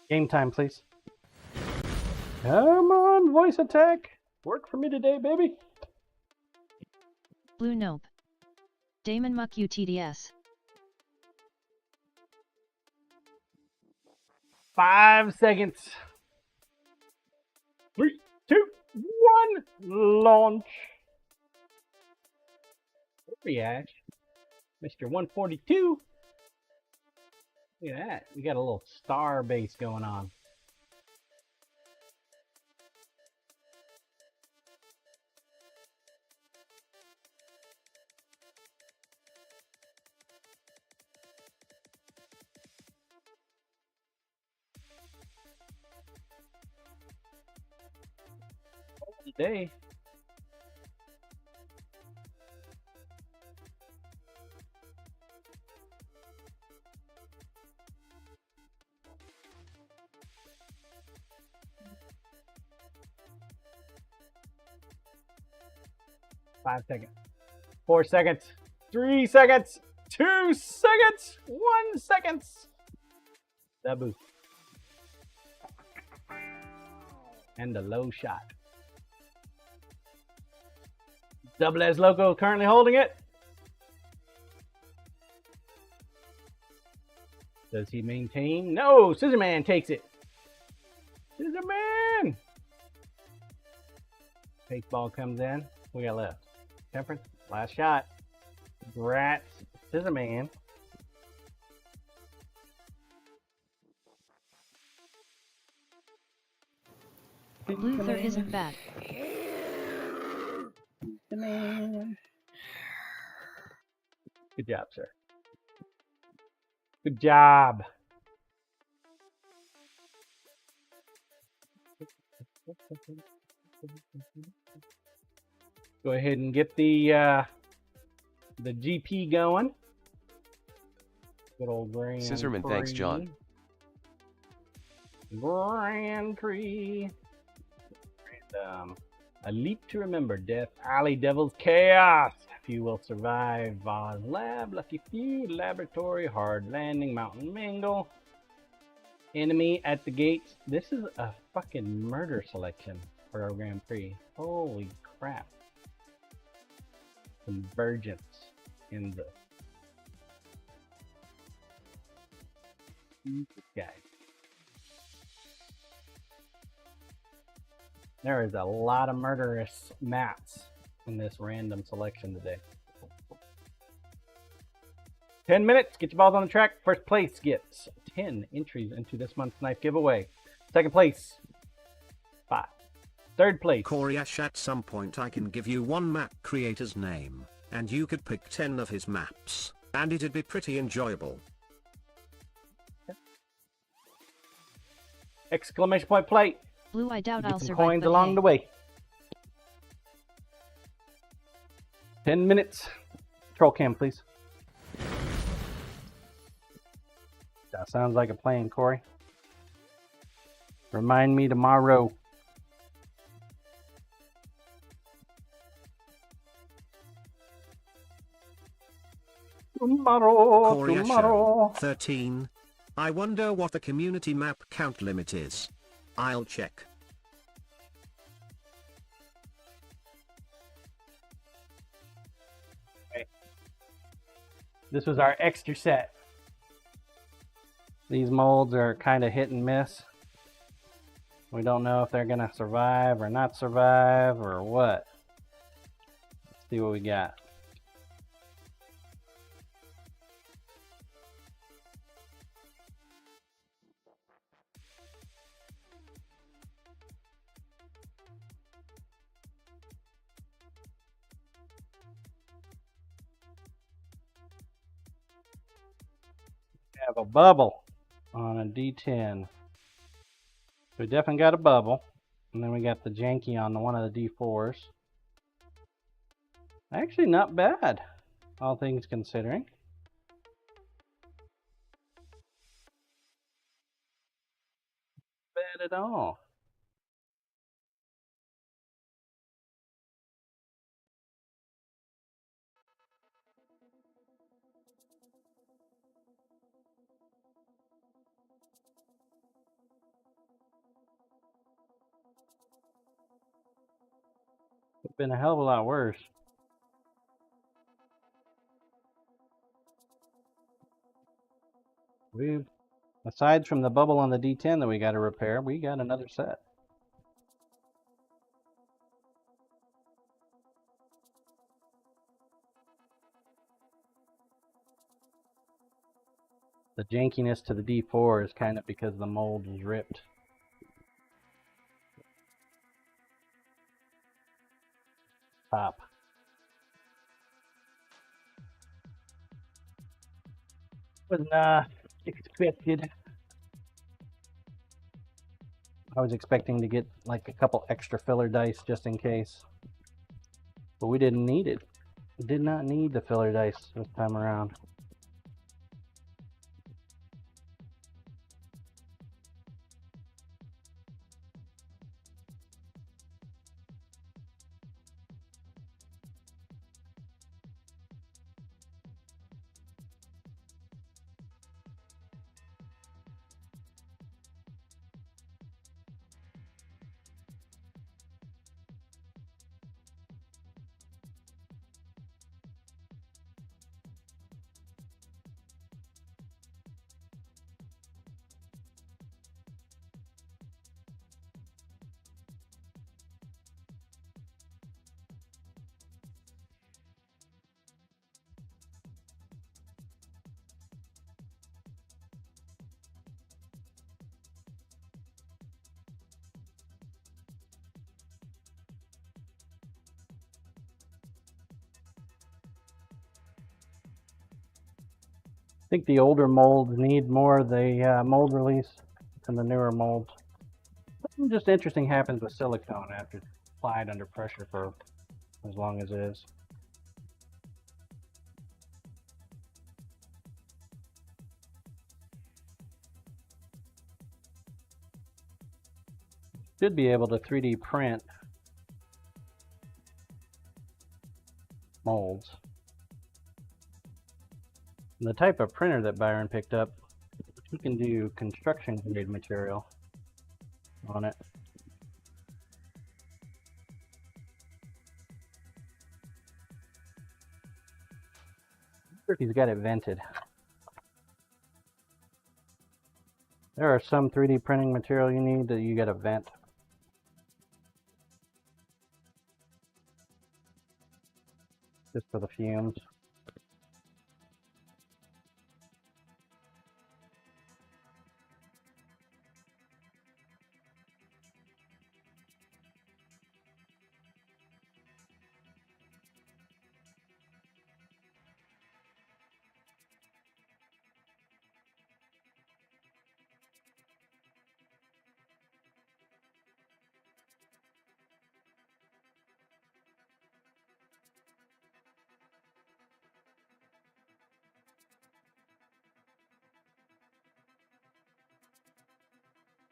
Game time, please. Come on, voice attack. Work for me today, baby. Blue, nope. Damon, muck you TDS. 5 seconds. 3, 2, 1. Launch. Hurry, Ash. Mr. 142. Look at that. We got a little star base going on. Today. Five seconds. 4 seconds. 3 seconds. 2 seconds. 1 second. That boost. And the low shot. Double S Loco currently holding it. Does he maintain? No! Scissorman takes it. Scissorman! Baseball comes in. We got left. Temperance. Last shot. Rats. Scissorman. Luther isn't bad. Good job, sir. Good job. Go ahead and get the GP going. Good old Grand Scissorman, Prix. thanks, John. Grand Prix. And, a leap to remember, Death Alley Devil's Chaos. Few will survive. Voz Lab, Lucky Few, Laboratory, Hard Landing, Mountain Mingle. Enemy at the gates. This is a fucking murder selection for our Grand Prix. Holy crap. Convergence in the Jesus guy. There is a lot of murderous maps in this random selection today. 10 minutes, get your balls on the track. First place gets 10 entries into this month's knife giveaway. Second place, 5. Third place. Corey Ash, at some point I can give you one map creator's name, and you could pick 10 of his maps, and it'd be pretty enjoyable. Exclamation point plate. Blue, I doubt Get I'll some survive, coins but along hey. the way. 10 minutes. Troll cam, please. That sounds like a plan, Corey. Remind me tomorrow. Corey Ash, Tomorrow. 13. I wonder what the community map count limit is. I'll check. This was our extra set. These molds are kind of hit and miss. We don't know if they're going to survive or not survive or what. Let's see what we got. We have a bubble on a D10. We definitely got a bubble. And then we got the janky on one of the D4s. Actually, not bad, all things considering. Bad at all. It's been a hell of a lot worse. Aside from the bubble on the D10 that we got to repair, we got another set. The jankiness to the D4 is kind of because the mold is ripped. Pop. Was not expected. I was expecting to get like a couple extra filler dice just in case. But we didn't need it. We did not need the filler dice this time around. I think the older molds need more of the mold release than the newer molds. Something just interesting happens with silicone after it's applied under pressure for as long as it is. Should be able to 3D print molds. And the type of printer that Byron picked up, he can do construction grade material on it. I'm sure if he's got it vented. There are some 3D printing material you need that you got to vent. Just for the fumes.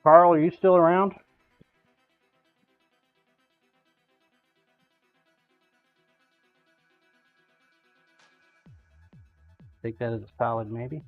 Carl, are you still around? Take that as a solid maybe.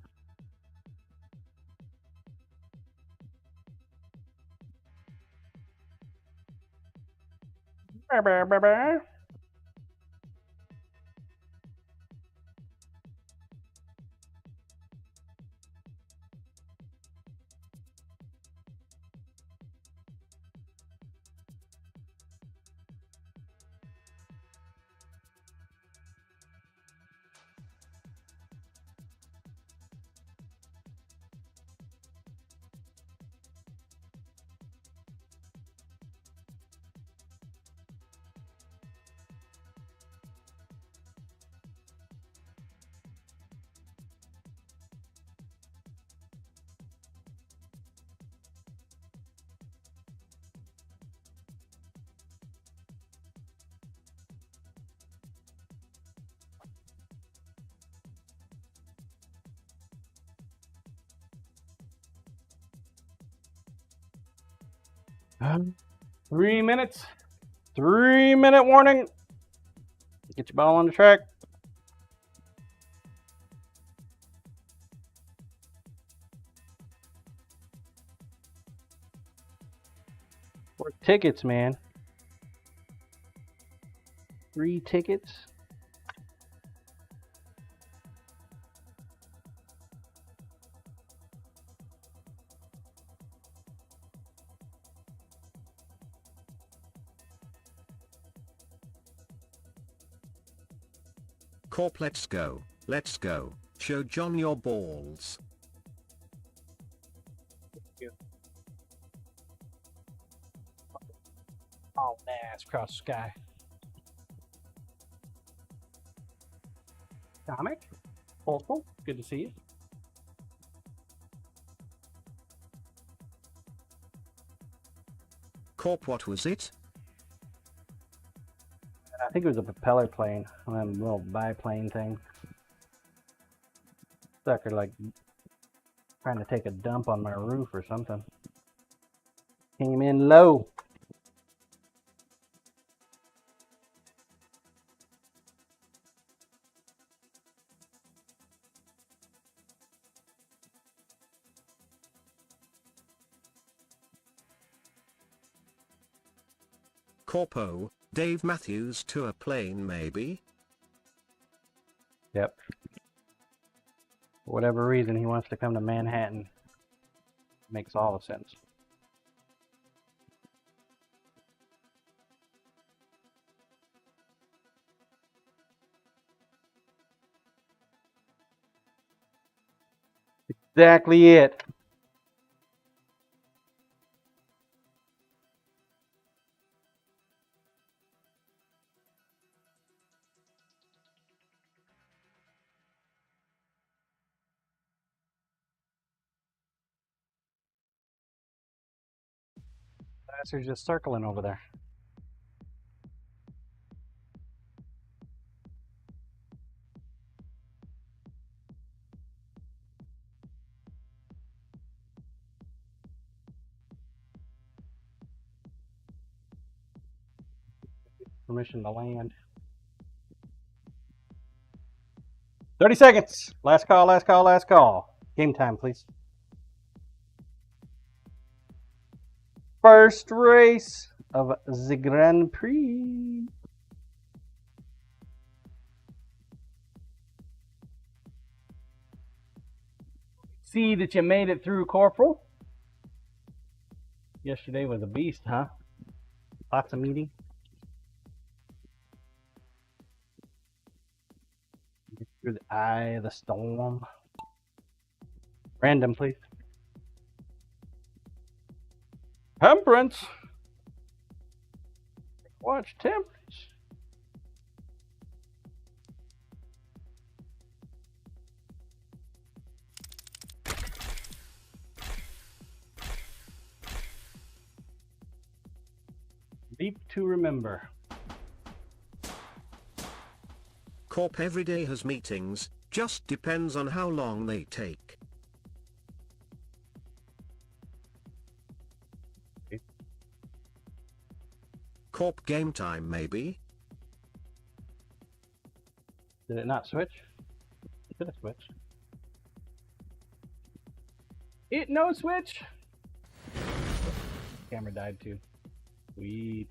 3 minutes. 3-minute warning. Get your ball on the track. Or tickets, man. 3 tickets. Corp, let's go. Let's go. Show John your balls. Oh, nice. Across the sky. Comic. Hopeful. Good to see you. Corp, what was it? I think it was a propeller plane. One of them little biplane things. Sucker like trying to take a dump on my roof or something. Came in low. Corpo, Dave Matthews to a plane maybe? Yep. For whatever reason, he wants to come to Manhattan. Makes all the sense. Exactly it. Bastards just circling over there. Permission to land. 30 seconds. Last call, last call, last call. Game time, please. First race of the Grand Prix. See that you made it through, Corporal. Yesterday was a beast, huh? Lots of meeting. Through the eye of the storm. Random, please. Temperance. Watch Temperance. Deep to remember. Corp, every day has meetings, just depends on how long they take. Okay. Corp, game time maybe? Did it not switch? Did it switch? It no switch. Camera died too. Sweet.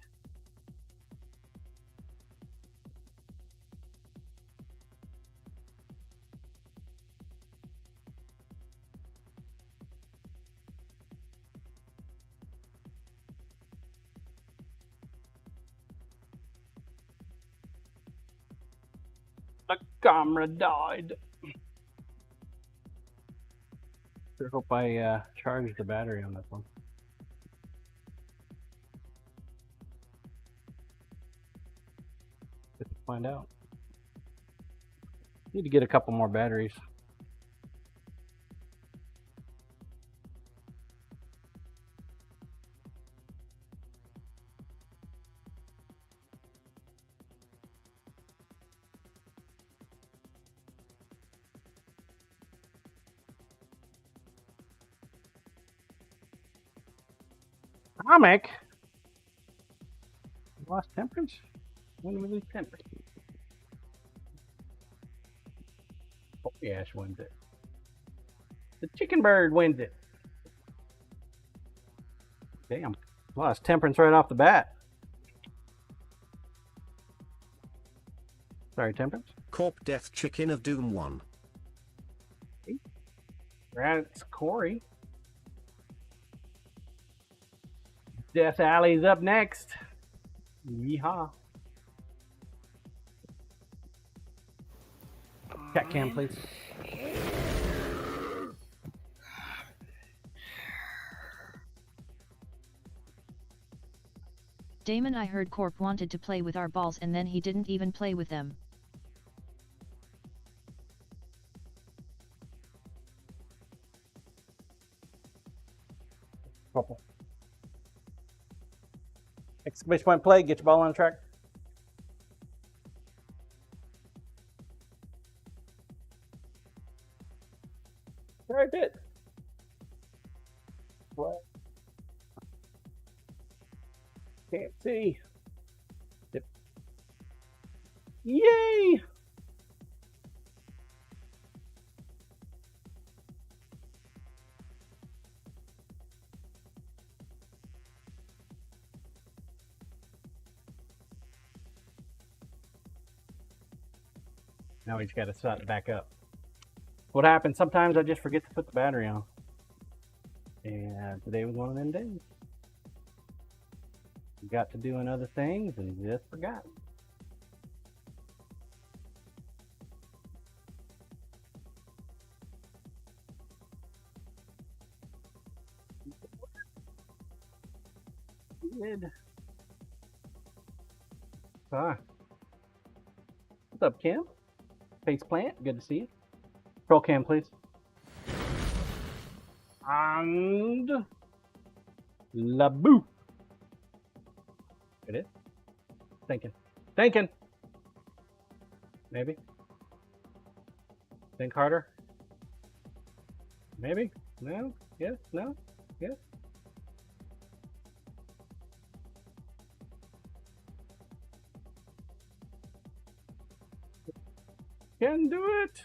The camera died. Sure hope I charged the battery on this one. Let's find out. Need to get a couple more batteries. Comic? Lost temperance? When did we lose temperance? Oh, Ash wins it. The chicken bird wins it. Damn. Lost temperance right off the bat. Sorry, temperance. Corp Death Chicken of Doom 1. That's Corey. Death Alley's up next. Yeehaw. Cat cam, please. Damon, I heard Corp wanted to play with our balls and then he didn't even play with them. Purple. Exclamation point play, get your ball on track. Right bit. What? Can't see. Yep. Yay! Now we just got to set it back up. What happens, sometimes I just forget to put the battery on. And today was one of them days. Got to doing other things and just forgot. Good. What's up, Kim? Face plant, good to see you. Roll cam, please. And la boo. It is. Thinking. Thinking. Maybe. Think harder. Maybe. No. Yes. No. Yes. Can do it.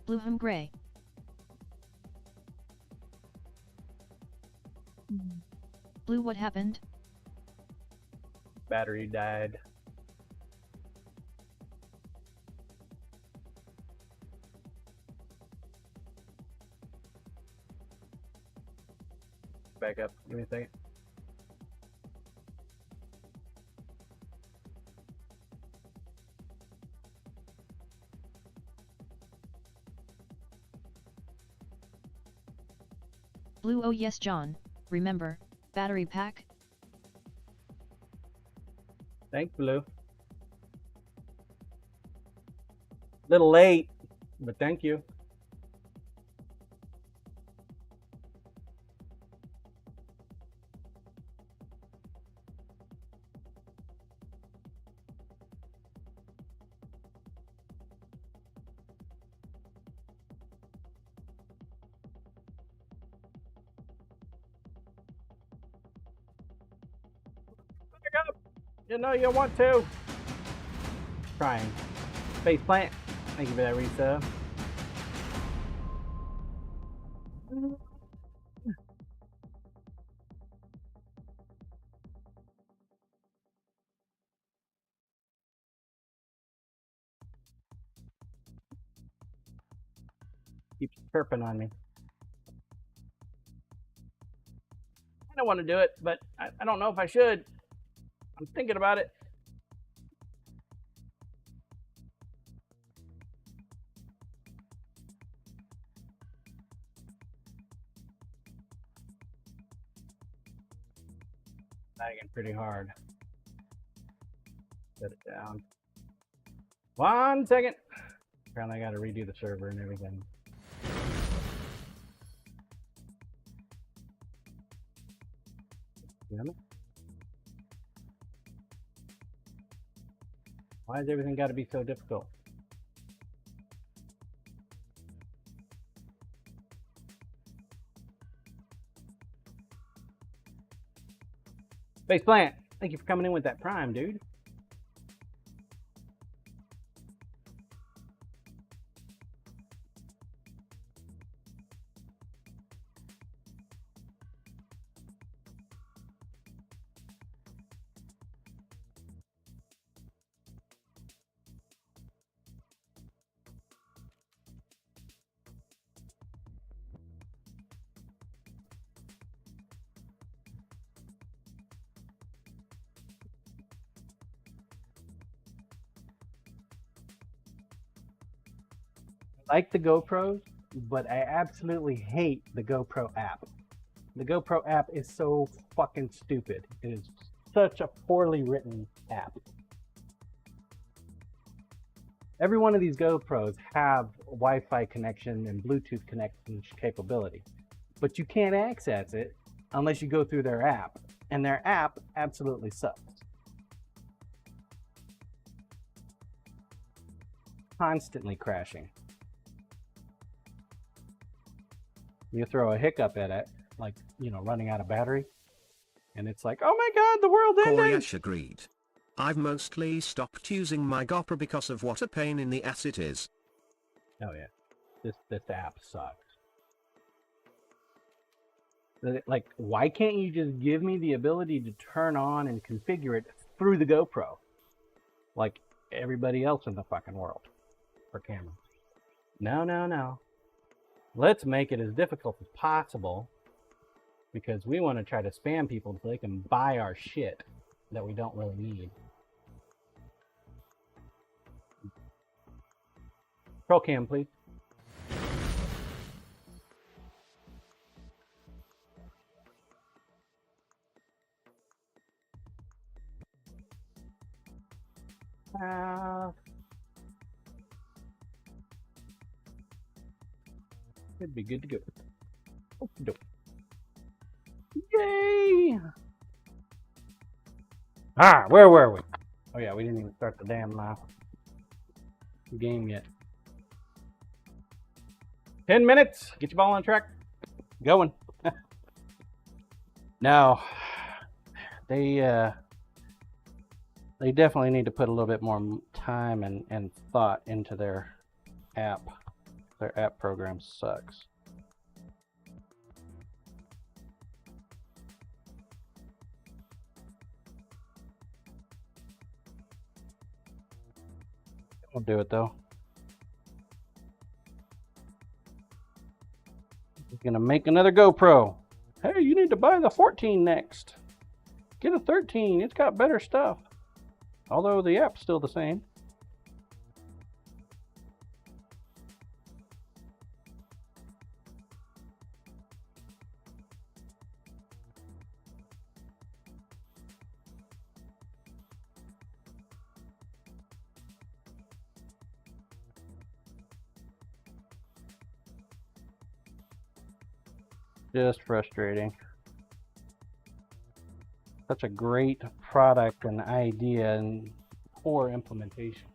Blue him gray. Blue, what happened? Battery died. Back up. Give me a second. Blue, oh yes, John. Remember, battery pack? Thanks, Blue. Little late, but thank you. Back up. You know you want to. Trying. Face plant. Thank you for that resub. Keeps chirping on me. I don't want to do it, but I don't know if I should. I'm thinking about it. Lagging pretty hard. Set it down. 1 second. Apparently I got to redo the server and everything. Damn it. Why has everything got to be so difficult? Space Plant, thank you for coming in with that Prime, dude. Like the GoPros, but I absolutely hate the GoPro app. The GoPro app is so fucking stupid. It is such a poorly written app. Every one of these GoPros have Wi-Fi connection and Bluetooth connection capability, but you can't access it unless you go through their app, and their app absolutely sucks. Constantly crashing. You throw a hiccup at it, like, you know, running out of battery, and it's like, oh my god, the world's ending! Coryash agreed. I've mostly stopped using my GoPro because of what a pain in the ass it is. Oh yeah, this app sucks. Like, why can't you just give me the ability to turn on and configure it through the GoPro, like everybody else in the fucking world for cameras? No. Let's make it as difficult as possible because we want to try to spam people so they can buy our shit that we don't really need. Control cam, please. It'd be good to go. Oh, no. Yay! Ah, where were we? Oh yeah, we didn't even start the damn game yet. 10 minutes. Get your ball on track. Going. No, they definitely need to put a little bit more time and thought into their app. Their app program sucks. I'll do it though. He's gonna make another GoPro. Hey, you need to buy the 14 next. Get a 13. It's got better stuff. Although the app's still the same. Just frustrating. Such a great product and idea and poor implementation.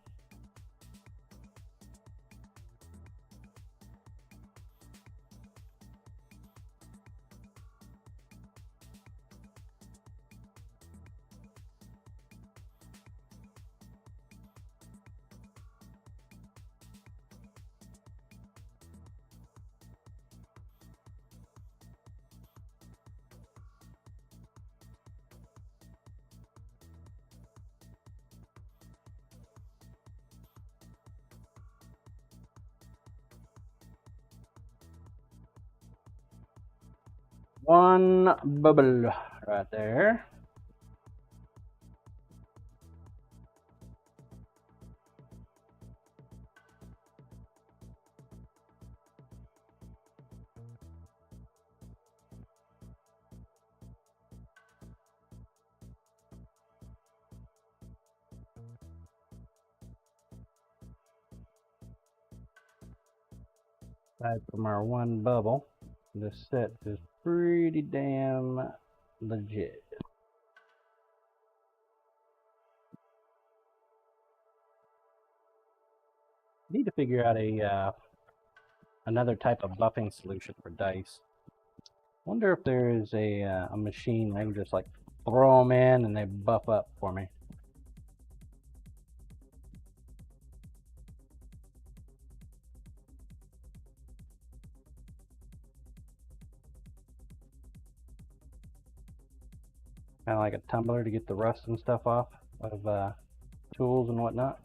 One bubble right there. Aside from our one bubble, this set is pretty damn legit. Need to figure out a another type of buffing solution for dice. Wonder if there is a machine I can just like throw them in and they buff up for me. Kind of like a tumbler to get the rust and stuff off of tools and whatnot.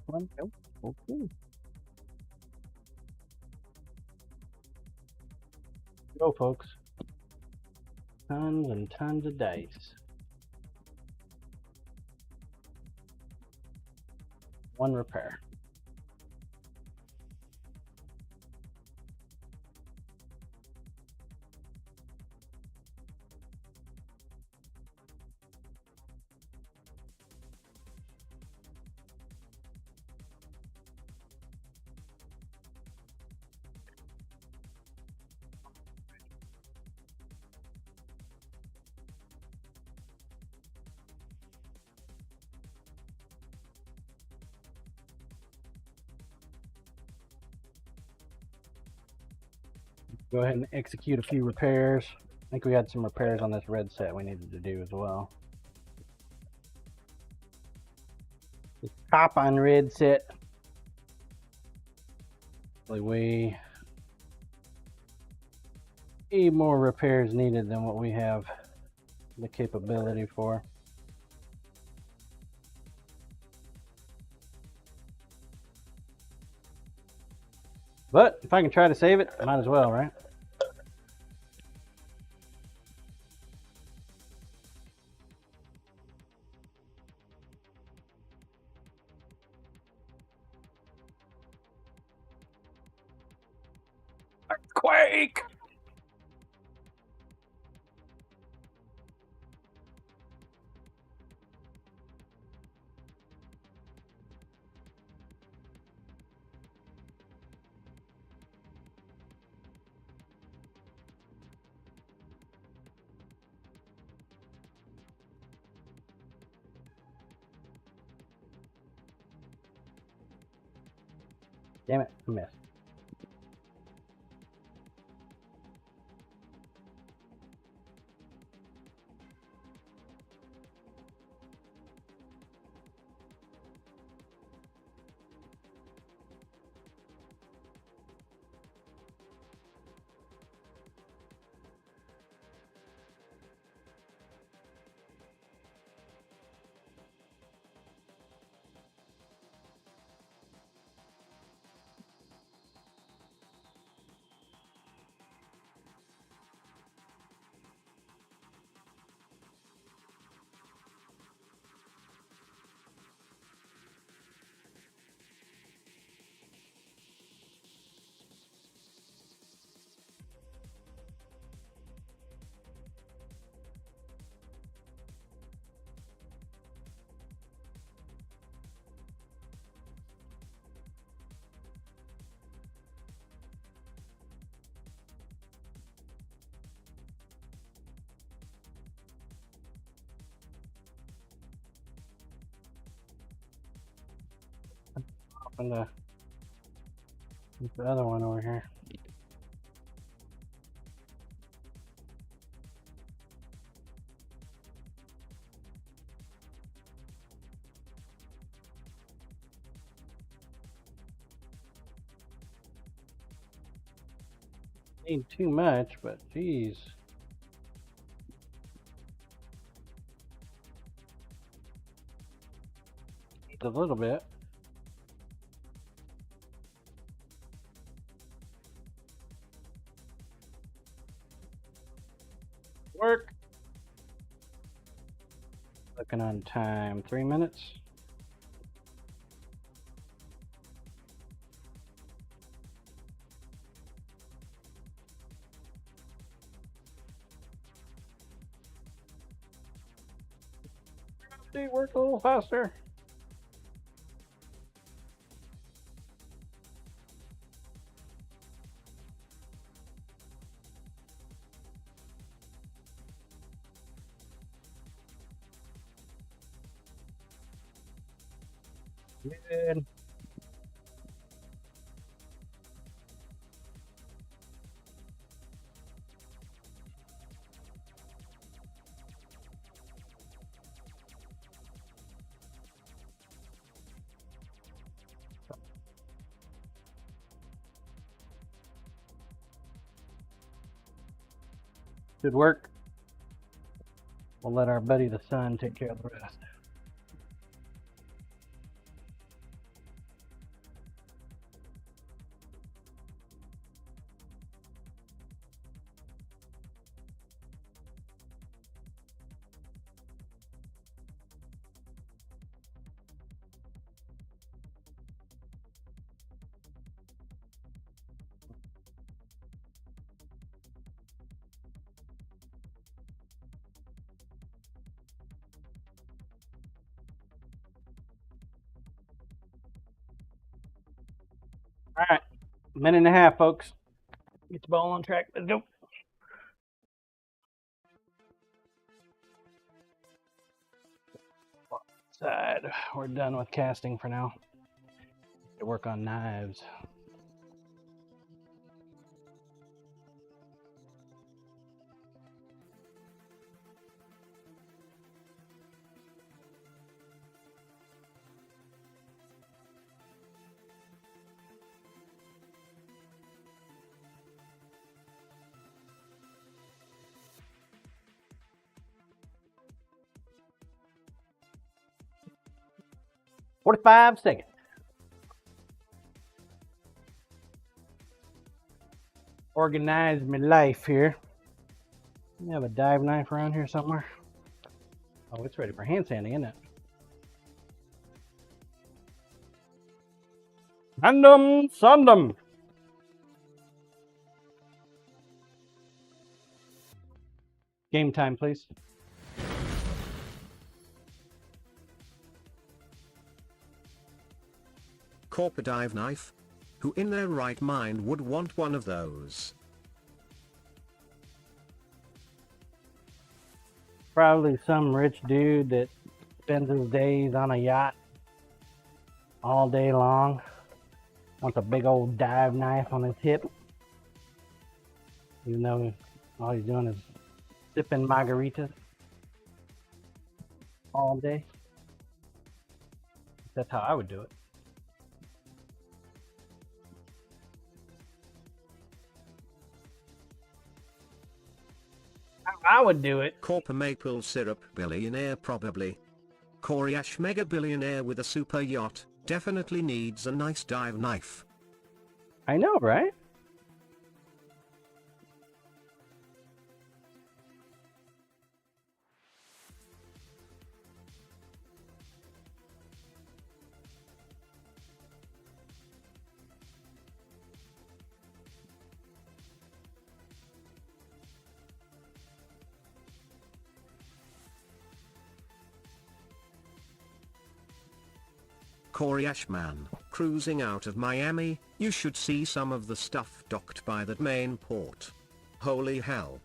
One, nope. Okay. Go, folks. Tons and tons of dice. One repair. Go ahead and execute a few repairs. I think we had some repairs on this red set we needed to do as well. The top on red set. We need more repairs needed than what we have the capability for. But if I can try to save it, I might as well, right? Quake! Damn it, I missed. And the other one over here. Ain't too much, but geez. A little bit. Work. Looking on time, 3 minutes. Work a little faster. Good. Should work. We'll let our buddy the sun take care of the rest. All right, minute and a half, folks. Get the ball on track. Let's go. Side. We're done with casting for now. To work on knives. "45 seconds. Organize my life here. We have a dive knife around here somewhere. Oh, it's ready for hand sanding, isn't it? Random sandem. Game time, please. Corp a dive knife? Who in their right mind would want one of those? Probably some rich dude that spends his days on a yacht all day long. Wants a big old dive knife on his hip. Even though all he's doing is sipping margaritas all day. That's how I would do it. I would do it. Corp a maple syrup billionaire probably. Koryash mega billionaire with a super yacht, definitely needs a nice dive knife. I know, right? Koryash man, cruising out of Miami, you should see some of the stuff docked by that main port. Holy hell.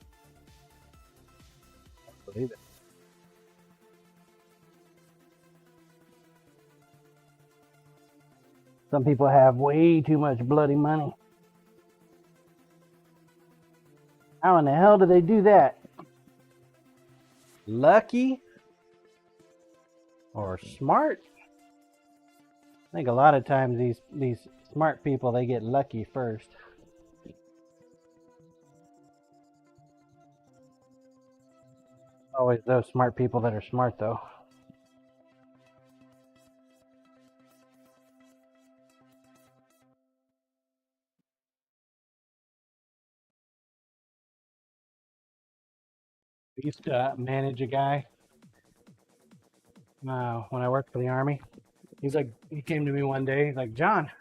Believe it. Some people have way too much bloody money. How in the hell do they do that? Lucky? Or smart? I think a lot of times these smart people, they get lucky first. Always those smart people that are smart though. I used to manage a guy when I worked for the Army. He came to me one day, he's like, "John,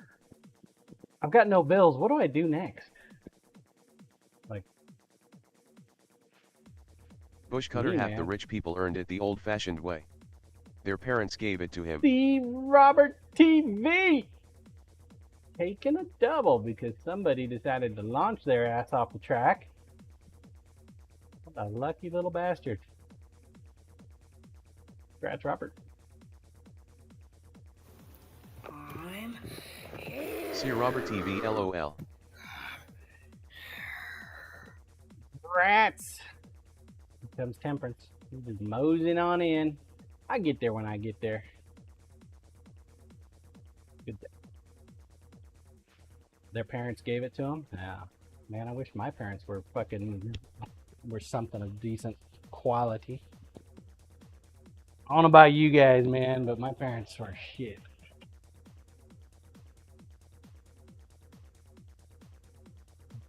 I've got no bills. What do I do next?" Like, Bushcutter, half the rich people earned it the old-fashioned way. Their parents gave it to him. Steve Robert TV! Taking a double because somebody decided to launch their ass off the track. What a lucky little bastard. Congrats, Robert. See Robert TV LOL. Rats! Here comes Temperance. He's just moseying on in. I get there when I get there. Good day. Their parents gave it to them? Yeah. Man, I wish my parents were fucking were something of decent quality. I don't know about you guys, man, but my parents were shit.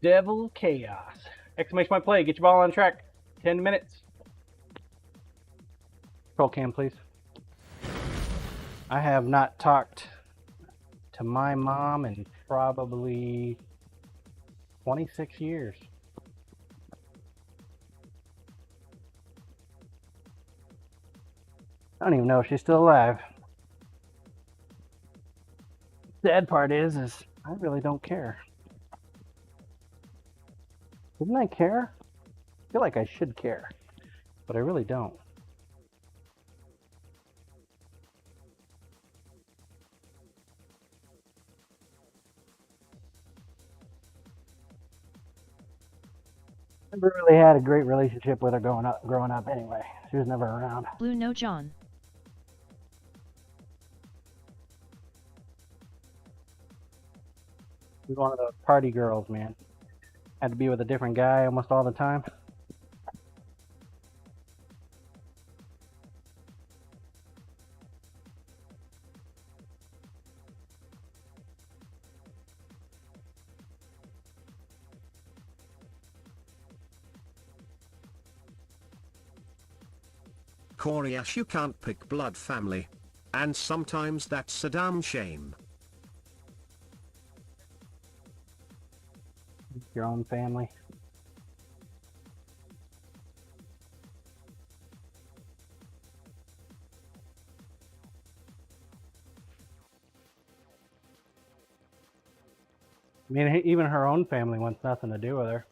Devil Chaos. Exclamation point play. Get your ball on track. 10 minutes. Roll cam, please. I have not talked to my mom in probably 26 years. I don't even know if she's still alive. Sad part is I really don't care. Shouldn't I care? I feel like I should care, but I really don't. Never really had a great relationship with her growing up anyway. She was never around. Blue no John. She was one of those party girls, man. Had to be with a different guy almost all the time. Coriash, you can't pick blood family. And sometimes that's a damn shame. Your own family. I mean, even her own family wants nothing to do with her.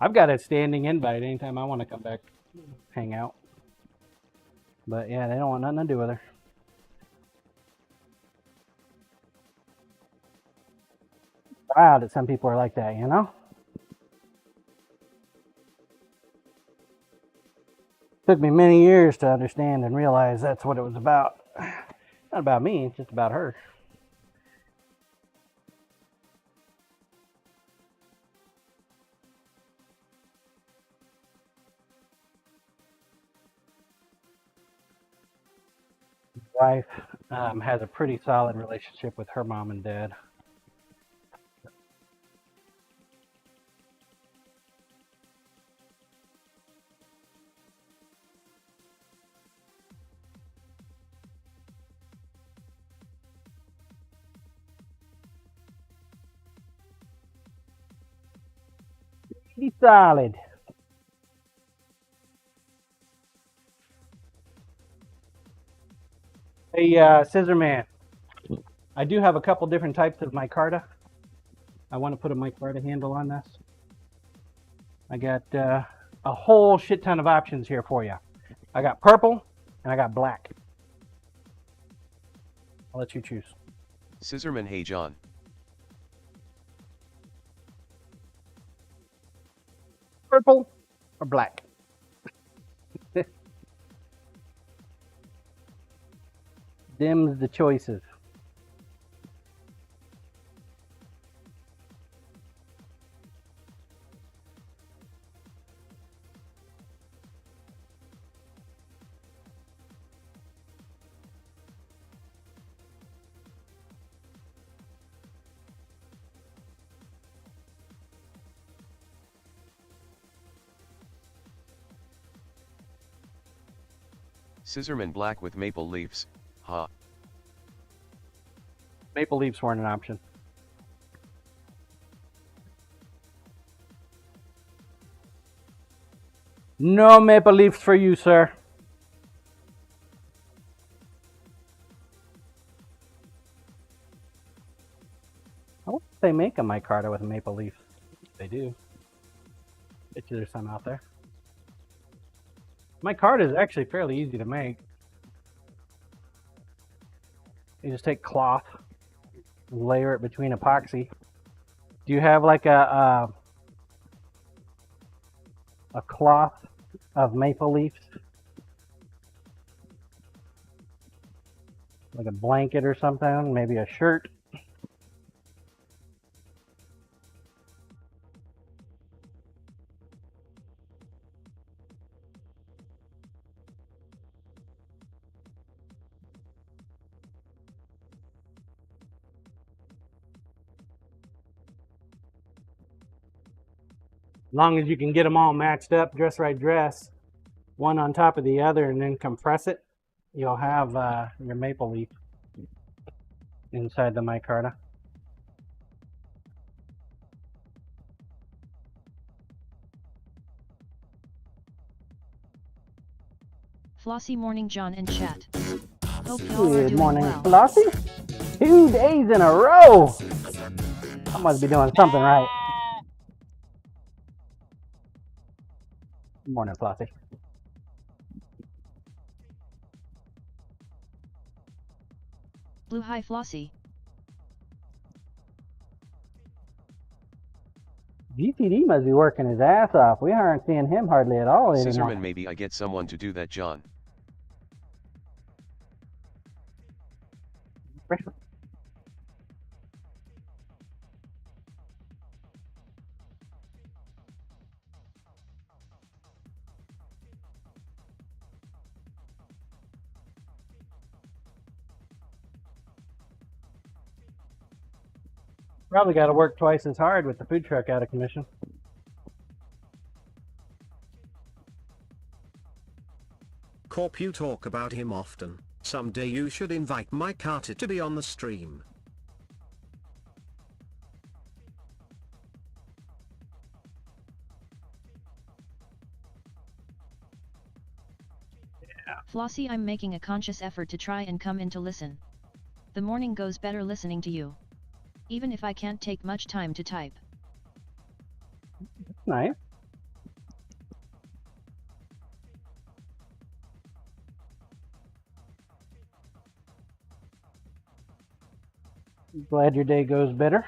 I've got a standing invite anytime I want to come back, hang out. But yeah, they don't want nothing to do with her. Proud that some people are like that, you know? Took me many years to understand and realize that's what it was about. Not about me, it's just about her. Wife has a pretty solid relationship with her mom and dad. Pretty solid. Hey, Scissor Man, I do have a couple different types of micarta. I want to put a micarta handle on this. I got a whole shit ton of options here for you. I got purple and I got black. I'll let you choose. Scissorman, hey John. Purple or black? Dims the choices. Scissorman black with maple leaves, ha. Maple leaves weren't an option. No maple leaves for you, sir. I wonder if they make a micarta with a maple leaf. They do. Bet you there's some out there. Micarta is actually fairly easy to make. You just take cloth, layer it between epoxy. Do you have like a cloth of maple leaves? Like a blanket or something, maybe a shirt? long as you can get them all matched up, dress right dress, one on top of the other, and then compress it, you'll have your maple leaf inside the micarta. Flossy morning, John and chat. Hope y'all are Good doing morning, well. Flossie. 2 days in a row. I must be doing something right. Good morning, Flossie. Blue hi Flossie. GTD must be working his ass off. We aren't seeing him hardly at all anymore. Scissorman, maybe I get someone to do that, John. Probably got to work twice as hard with the food truck out of commission. Corp, you talk about him often. Someday you should invite my Carter to be on the stream. Flossie, I'm making a conscious effort to try and come in to listen. The morning goes better listening to you. Even if I can't take much time to type. Nice. Glad your day goes better.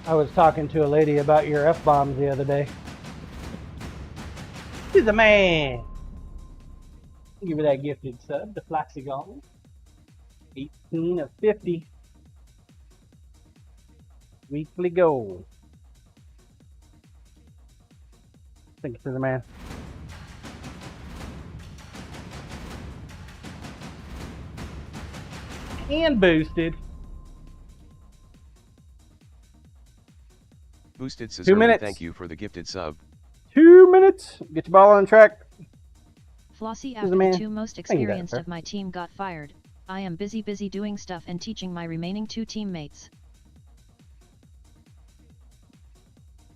I was talking to a lady about your F-bombs the other day. She's the man. Give her that gifted sub, the Flaxigone. 18 of 50. Weekly goal. Thank you for the man. And boosted. Boosted Scissorman, 2 minutes. thank you for the gifted sub. 2 minutes. Get your ball on track. Flossie, Who's after the man? the two most Thank you, experienced Jennifer. of my team got fired, I am busy doing stuff and teaching my remaining two teammates.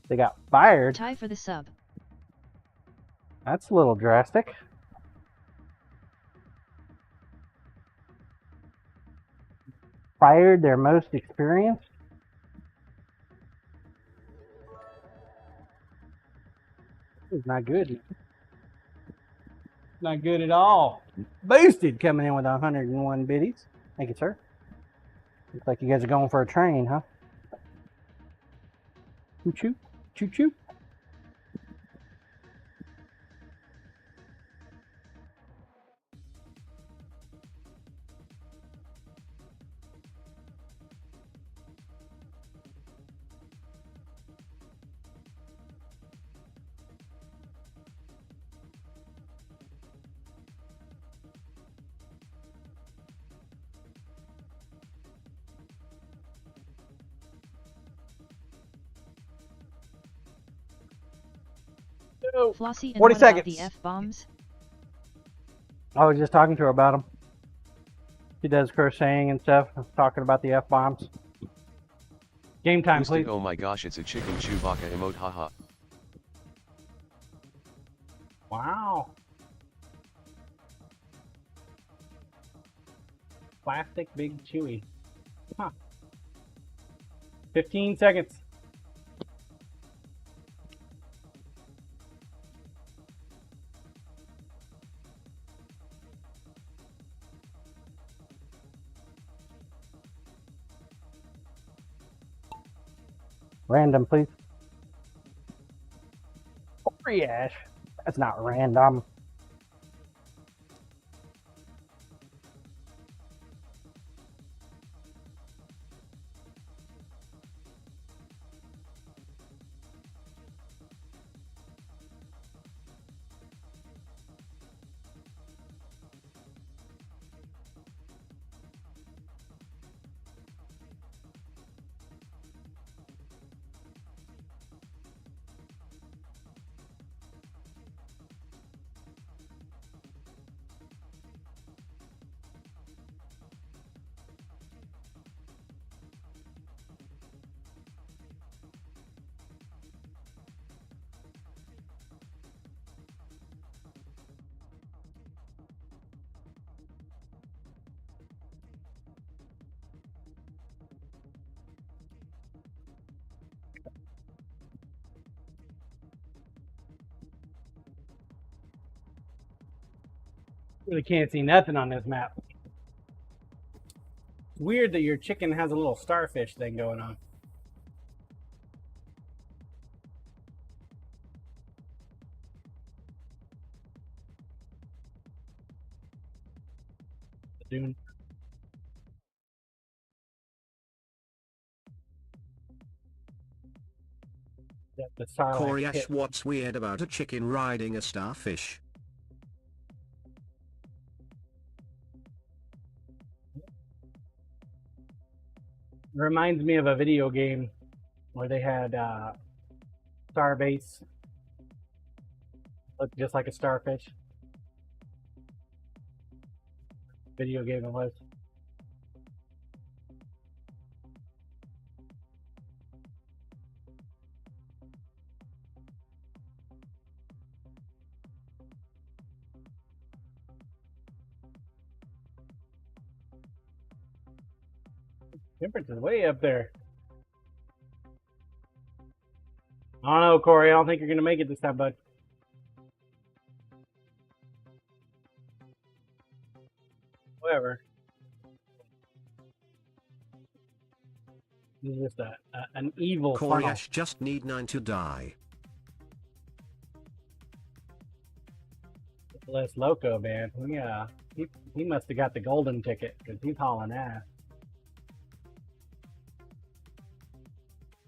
They got fired. Tie for the sub. That's a little drastic. Fired their most experienced? This is not good. Not good at all. Boosted coming in with 101 biddies. Thank you, sir. Looks like you guys are going for a train, huh? Choo-choo. Choo-choo. Flossie, and 40 what about seconds. the F-bombs? I was just talking to her about them. She does crocheting and stuff. Talking about the F-bombs. Game time, Boosted, please. oh my gosh, it's a chicken Chewbacca emote, haha. Wow. Plastic Big Chewy. Huh. 15 seconds. Random, please. Corey Ash. That's not random. Really can't see nothing on this map. It's weird that your chicken has a little starfish thing going on. The dune. The Corey Ash, what's weird about a chicken riding a starfish? Reminds me of a video game where they had Starbase looked just like a starfish. Video game it was. Temperance is way up there. I don't know, Corey. I don't think you're going to make it this time, bud. Whatever. This is just an evil Corey funnel. Ash just need 9 to die. Less Loco, man. Yeah, he must have got the golden ticket because he's hauling ass.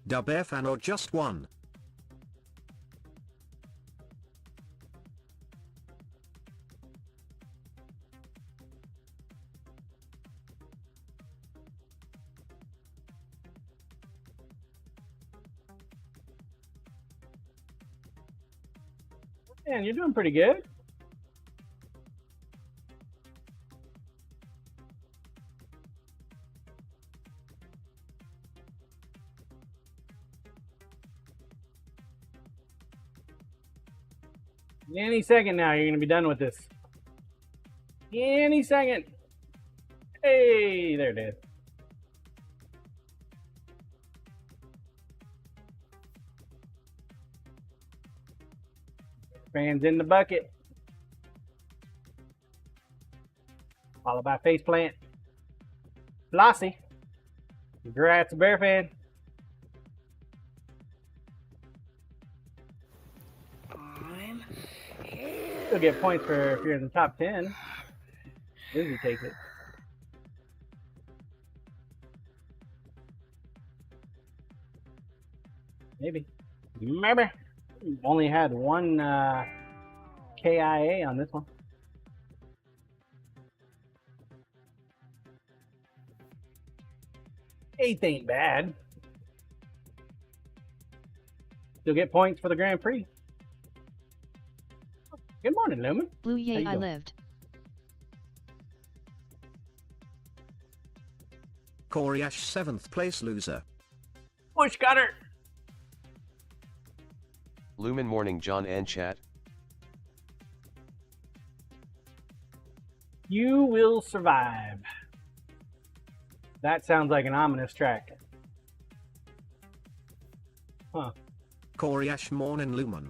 Dub Fan or just one? Man, you're doing pretty good. Any second now, you're going to be done with this. Any second. Hey, there it is. Fans in the bucket. Followed by faceplant. Flossie. Congrats, Bear fan. Still get points for if you're in the top 10. Lizzie takes it. Maybe. Maybe. Only had one KIA on this one. Eighth ain't bad. Still get points for the Grand Prix. Good morning, Lumen. Blue yay, I lived. Corey Ash 7th place loser. Push cutter. Lumen morning John and chat. You will survive. That sounds like an ominous track. Huh. Corey Ash morning Lumen.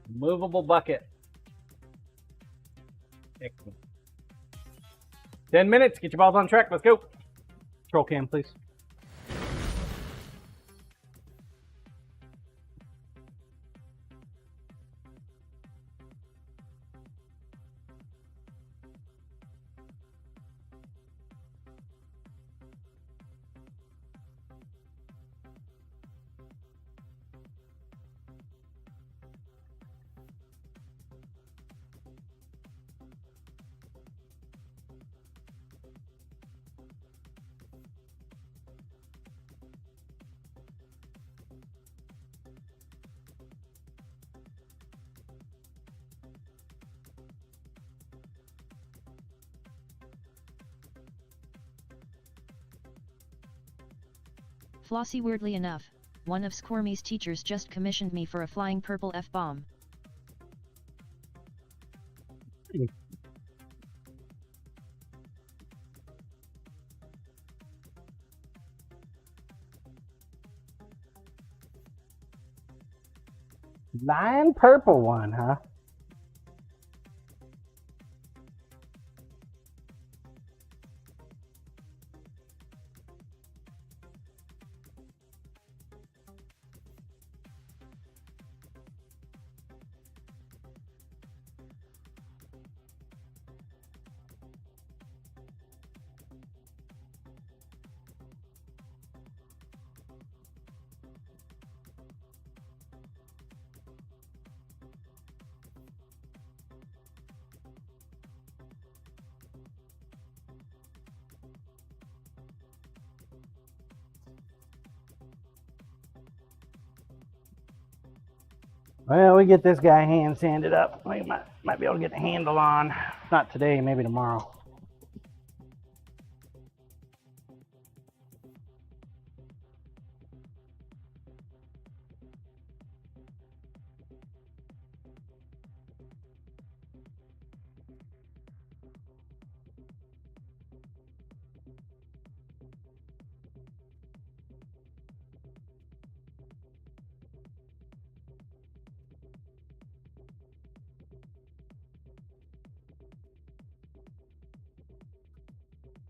Movable bucket. Excellent. 10 minutes. Get your balls on track. Let's go. Control cam, please. Flossie, weirdly enough, one of Squirmy's teachers just commissioned me for a flying purple F-bomb. Flying purple one, huh? Well, we get this guy hand sanded up. We might be able to get the handle on. Not today, maybe tomorrow.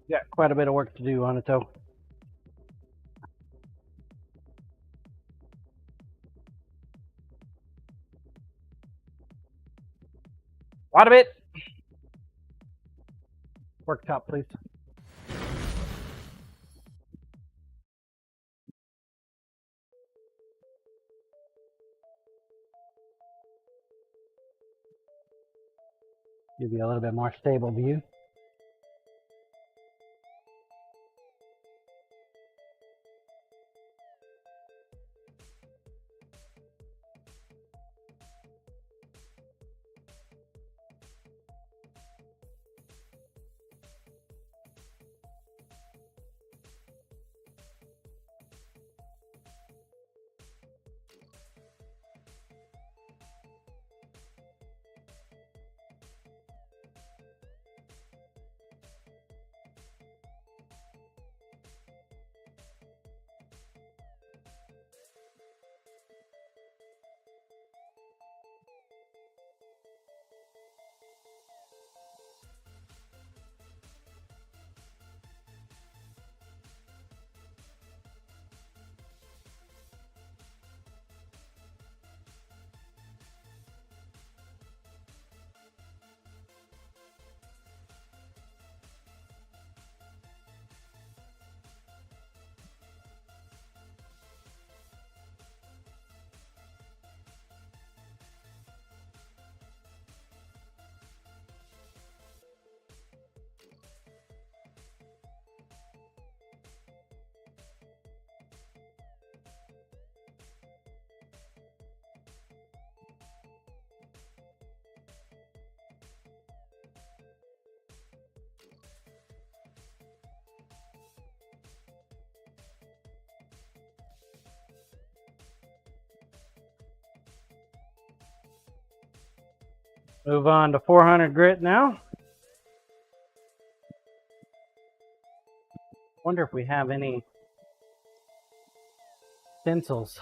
Got quite a bit of work to do on it, though. Lot of it. Worktop, please. Give you a little bit more stable view. Move on to 400 grit now. Wonder if we have any stencils.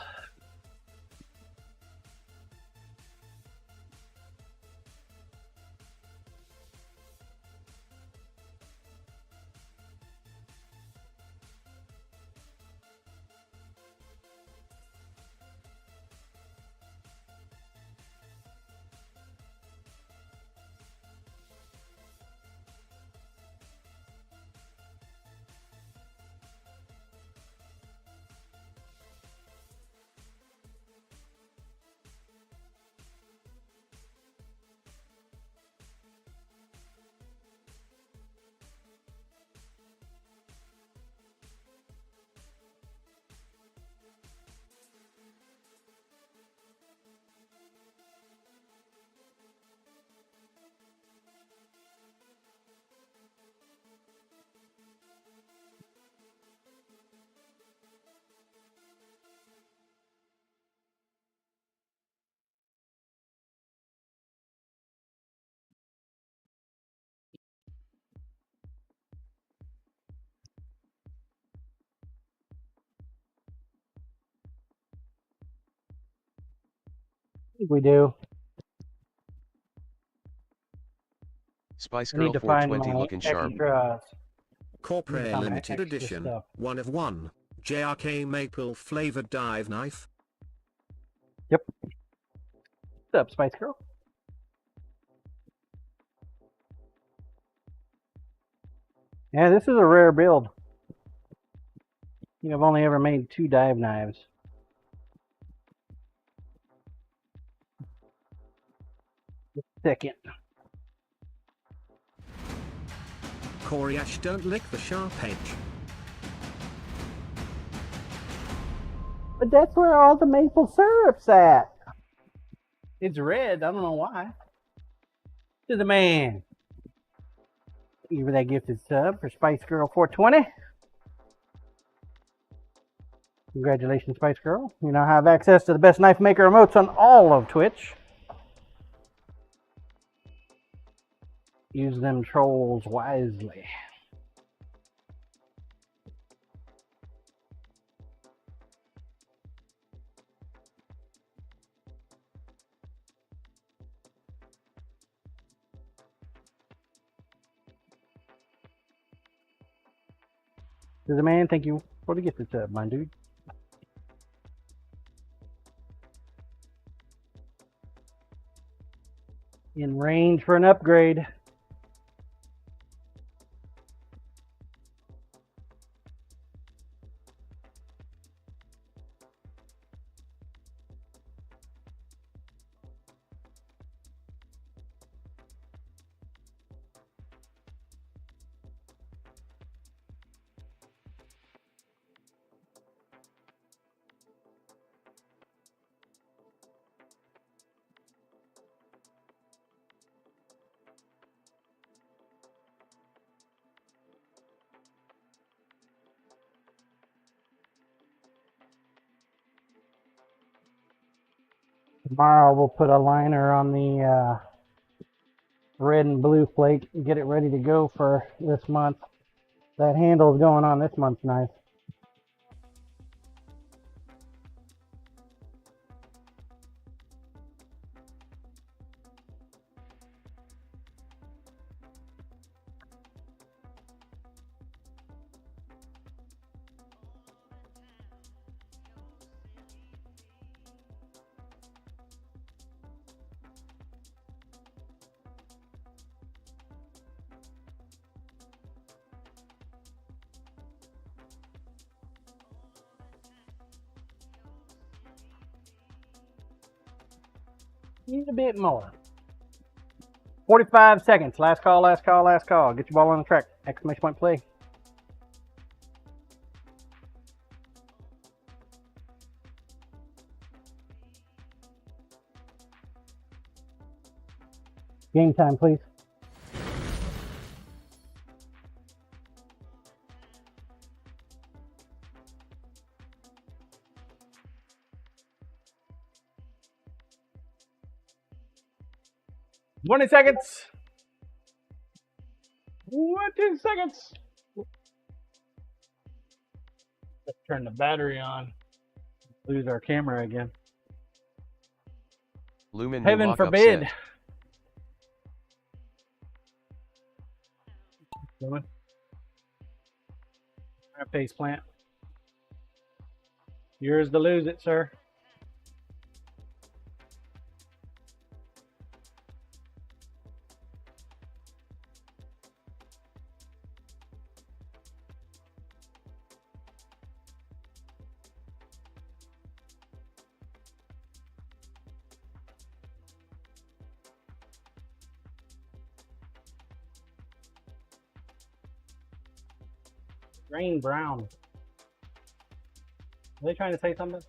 think we do. Spice I need Girl to find 420 my looking sharp. extras. Corpre Some limited extra edition, stuff. 1 of 1, JRK maple flavored dive knife. Yep. What's up, Spice Girl? Yeah, this is a rare build. I think I've only ever made 2 dive knives. Second. Coriash, don't lick the sharp edge. But that's where all the maple syrup's at. It's red. I don't know why. To the man. Thank you for that gifted sub for Spice Girl 420. Congratulations, Spice Girl. You now have access to the best knife maker emotes on all of Twitch. Use them trolls wisely. To the man, thank you for the gifted sub, my dude. In range for an upgrade. Tomorrow we'll put a liner on the red and blue flake and get it ready to go for this month. That handle's going on this month's knife. Need a bit more. 45 seconds. Last call, last call, last call. Get your ball on the track. Exclamation point play. Game time, please. $20 seconds. 20 seconds. Let's turn the battery on. Lose our camera again. Lumen Heaven New forbid. Upset. Going. Face plant. Yours to lose it, sir. Rain brown. Are they trying to say something?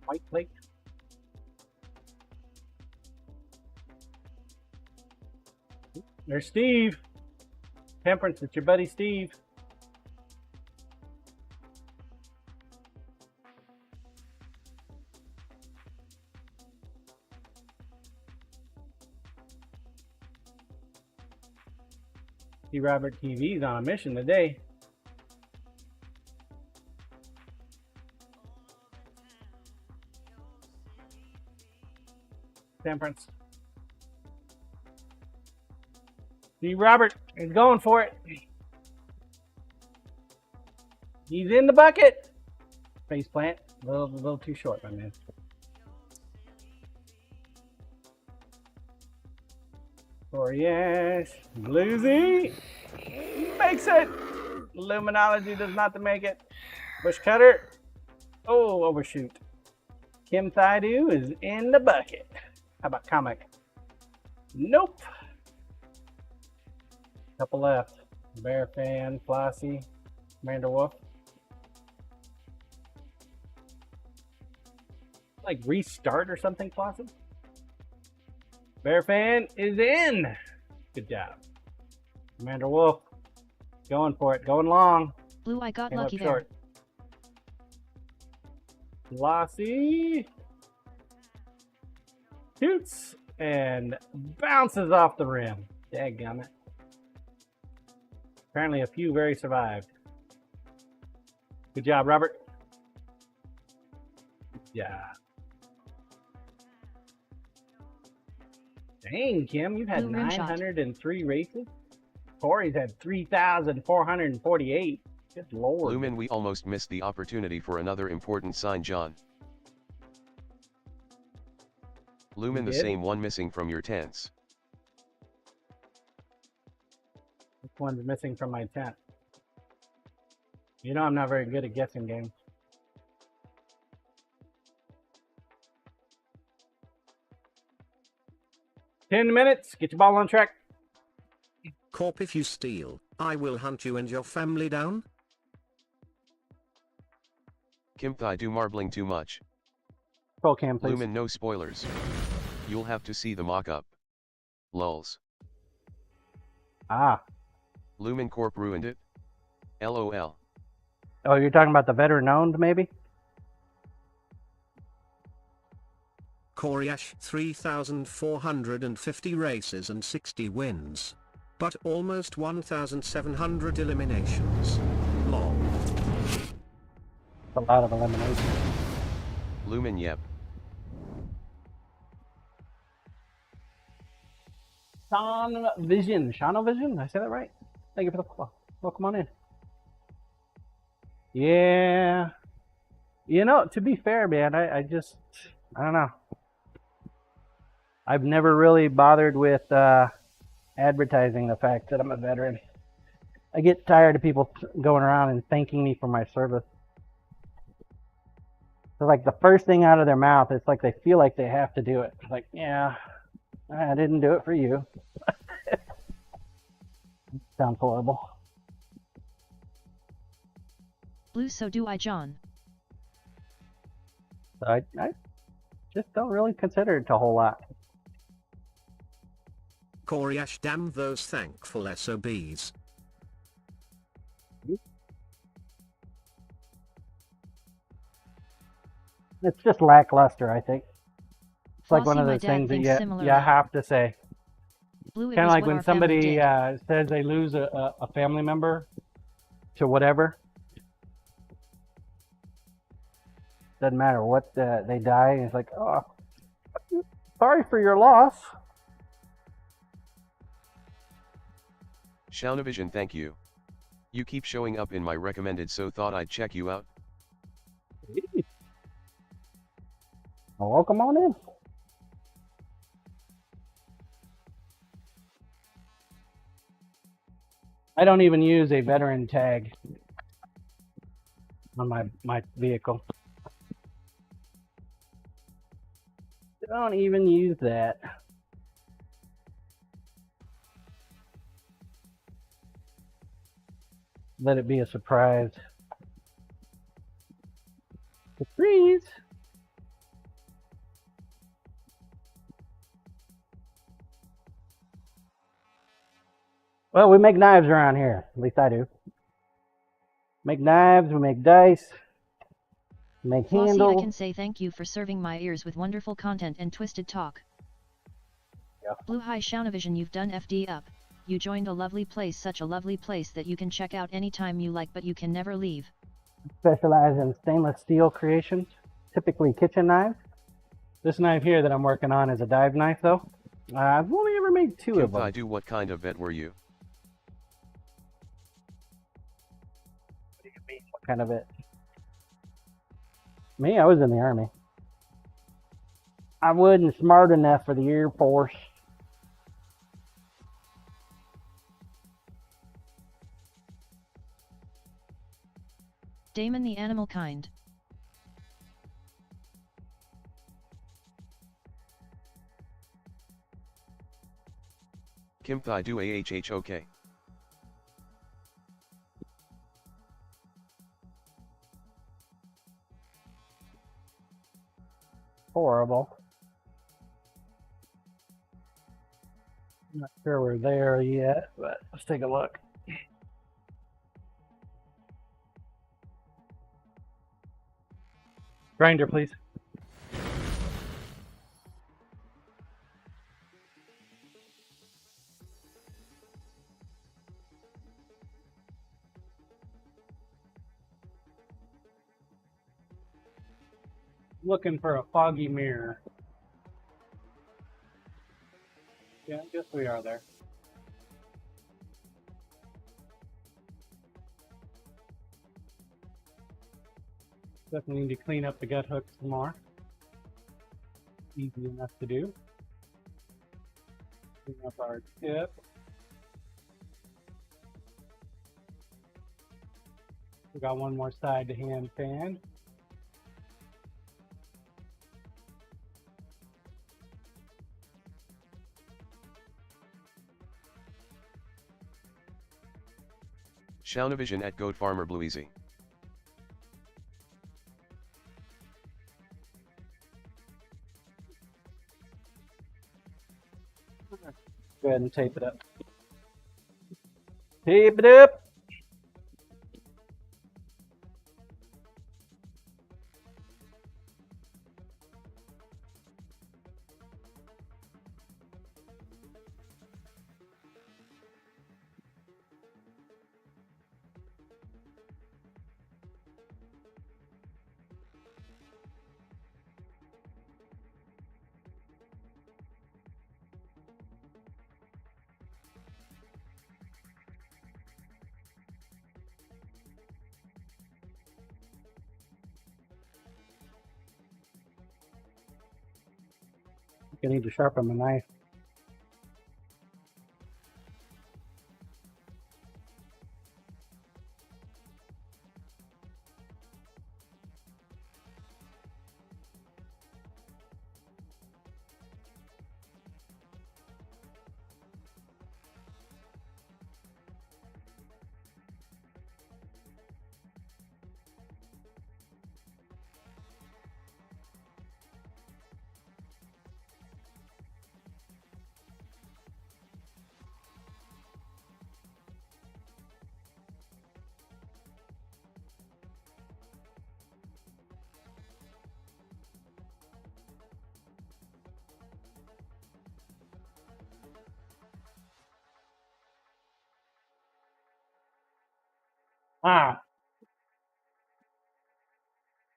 White plate. There's Steve. Temperance, it's your buddy Steve. See, Robert TV's on a mission today. Temperance. See, Robert is going for it. He's in the bucket. Face plant. A little too short, my man. Yes, Bluesy makes it. Luminology does not make it. Bush cutter. Oh, overshoot. Kim Thaidu is in the bucket. How about comic? Nope. Couple left. Bear Fan, Flossie, Commander Wolf. Like restart or something, Flossie? Bear Fan is in. Good job. Commander Wolf. Going for it. Going long. Blue, I got Came lucky up there. short. Flossie. Shoots and bounces off the rim. Dadgummit. Apparently a few very survived. Good job, Robert. Yeah. Dang, Kim, you've had Blue rim shot. 903 races. Corey's had 3,448. Good lord. Lumen, we almost missed the opportunity for another important sign, John. Lumen, the same one missing from your tents. Which one's missing from my tent? You know I'm not very good at guessing games. Ten minutes. Get your ball on track. Corp, if you steal, I will hunt you and your family down. Kim Thaidu marbling too much. Roll cam, please. Lumen, no spoilers. You'll have to see the mock-up. Lulz. Ah. Lumen Corp ruined it. LOL. Oh, you're talking about the veteran owned, maybe? Koryash 3,450 races and 60 wins. But almost 1,700 eliminations. Lol. A lot of elimination. Lumen, yep. Sean Vision. Sean Vision? Did I say that right? Thank you for the call. Well, come on in. Yeah. You know, to be fair, man, I don't know. I've never really bothered with advertising the fact that I'm a veteran. I get tired of people going around and thanking me for my service. So like the first thing out of their mouth, it's like they feel like they have to do it. It's like, yeah, I didn't do it for you. Sounds horrible. Blue, so do I, John. So I just don't really consider it a whole lot. Koryash, damn those thankful SOBs. It's just lackluster, I think. It's like Flossie, one of my those dad things that thinks you similarly. have to say. Blue, it Kind of was like what when our family somebody did. says they lose a family member to whatever. Doesn't matter what they die. It's like, oh, sorry for your loss. Shaunavision, thank you. You keep showing up in my recommended, so thought I'd check you out. Well, welcome on in. I don't even use a veteran tag on my vehicle. Don't even use that. Let it be a surprise. Surprise! Well, we make knives around here. At least I do. Make knives, we make dice, we make Flossie, handles. I can say thank you for serving my ears with wonderful content and twisted talk. Yeah. Blue, hi Shaunavision, you've done FD up. You joined a lovely place, such a lovely place that you can check out anytime you like, but you can never leave. Specialize in stainless steel creations, typically kitchen knives. This knife here that I'm working on is a dive knife, though. I've only ever made two of them. I do. What kind of vet were you? What do you mean, what kind of vet? Me, I was in the Army. I wasn't smart enough for the Air Force. Damon the animal kind. I do AHH okay. Horrible. I'm not sure we're there yet, but let's take a look. Grinder, please. Looking for a foggy mirror. Yeah, I guess we are there. Definitely need to clean up the gut hooks some more. Easy enough to do. Clean up our tip. We got one more side to hand fan. Shaunavision at Goat Farmer Blueasy. Go ahead and tape it up. Tape it up! I need to sharpen my knife.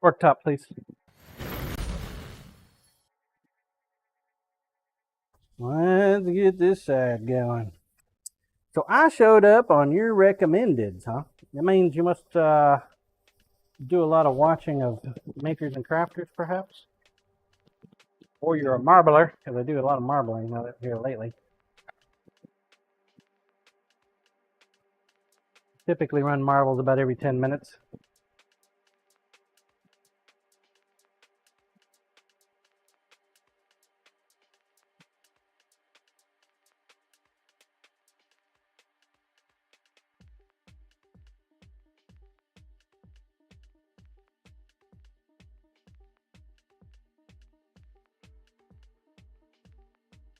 Fork top, please. Let's get this side going. So I showed up on your recommendeds, huh? That means you must do a lot of watching of makers and crafters, perhaps? Or you're a marbler, because I do a lot of marbling here lately. Typically run marbles about every 10 minutes.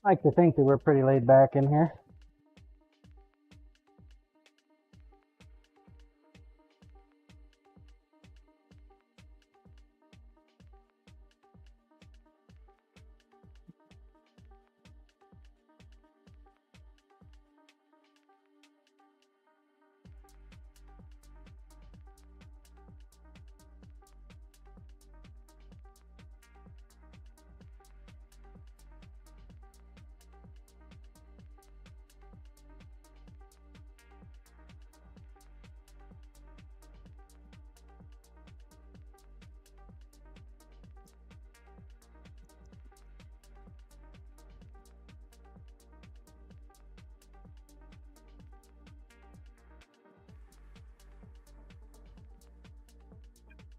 I like to think that we're pretty laid back in here.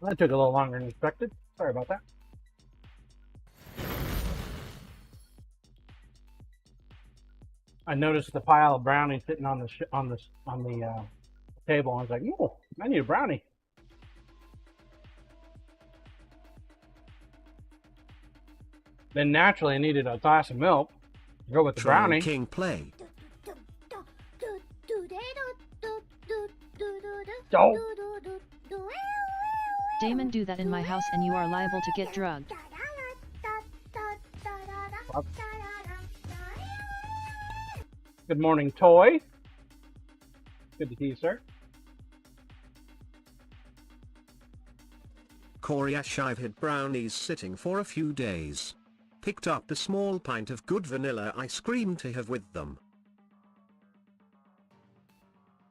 That took a little longer than expected. Sorry about that. I noticed the pile of brownies sitting on the table. I was like, "Oh, I need a brownie." Then naturally, I needed a glass of milk to go with the Troll brownie. King play. Oh. Damon, do that in my house and you are liable to get drugged. Good morning, Toy. Good to see you, sir. Coriash, I've had brownies sitting for a few days. Picked up a small pint of good vanilla ice cream to have with them.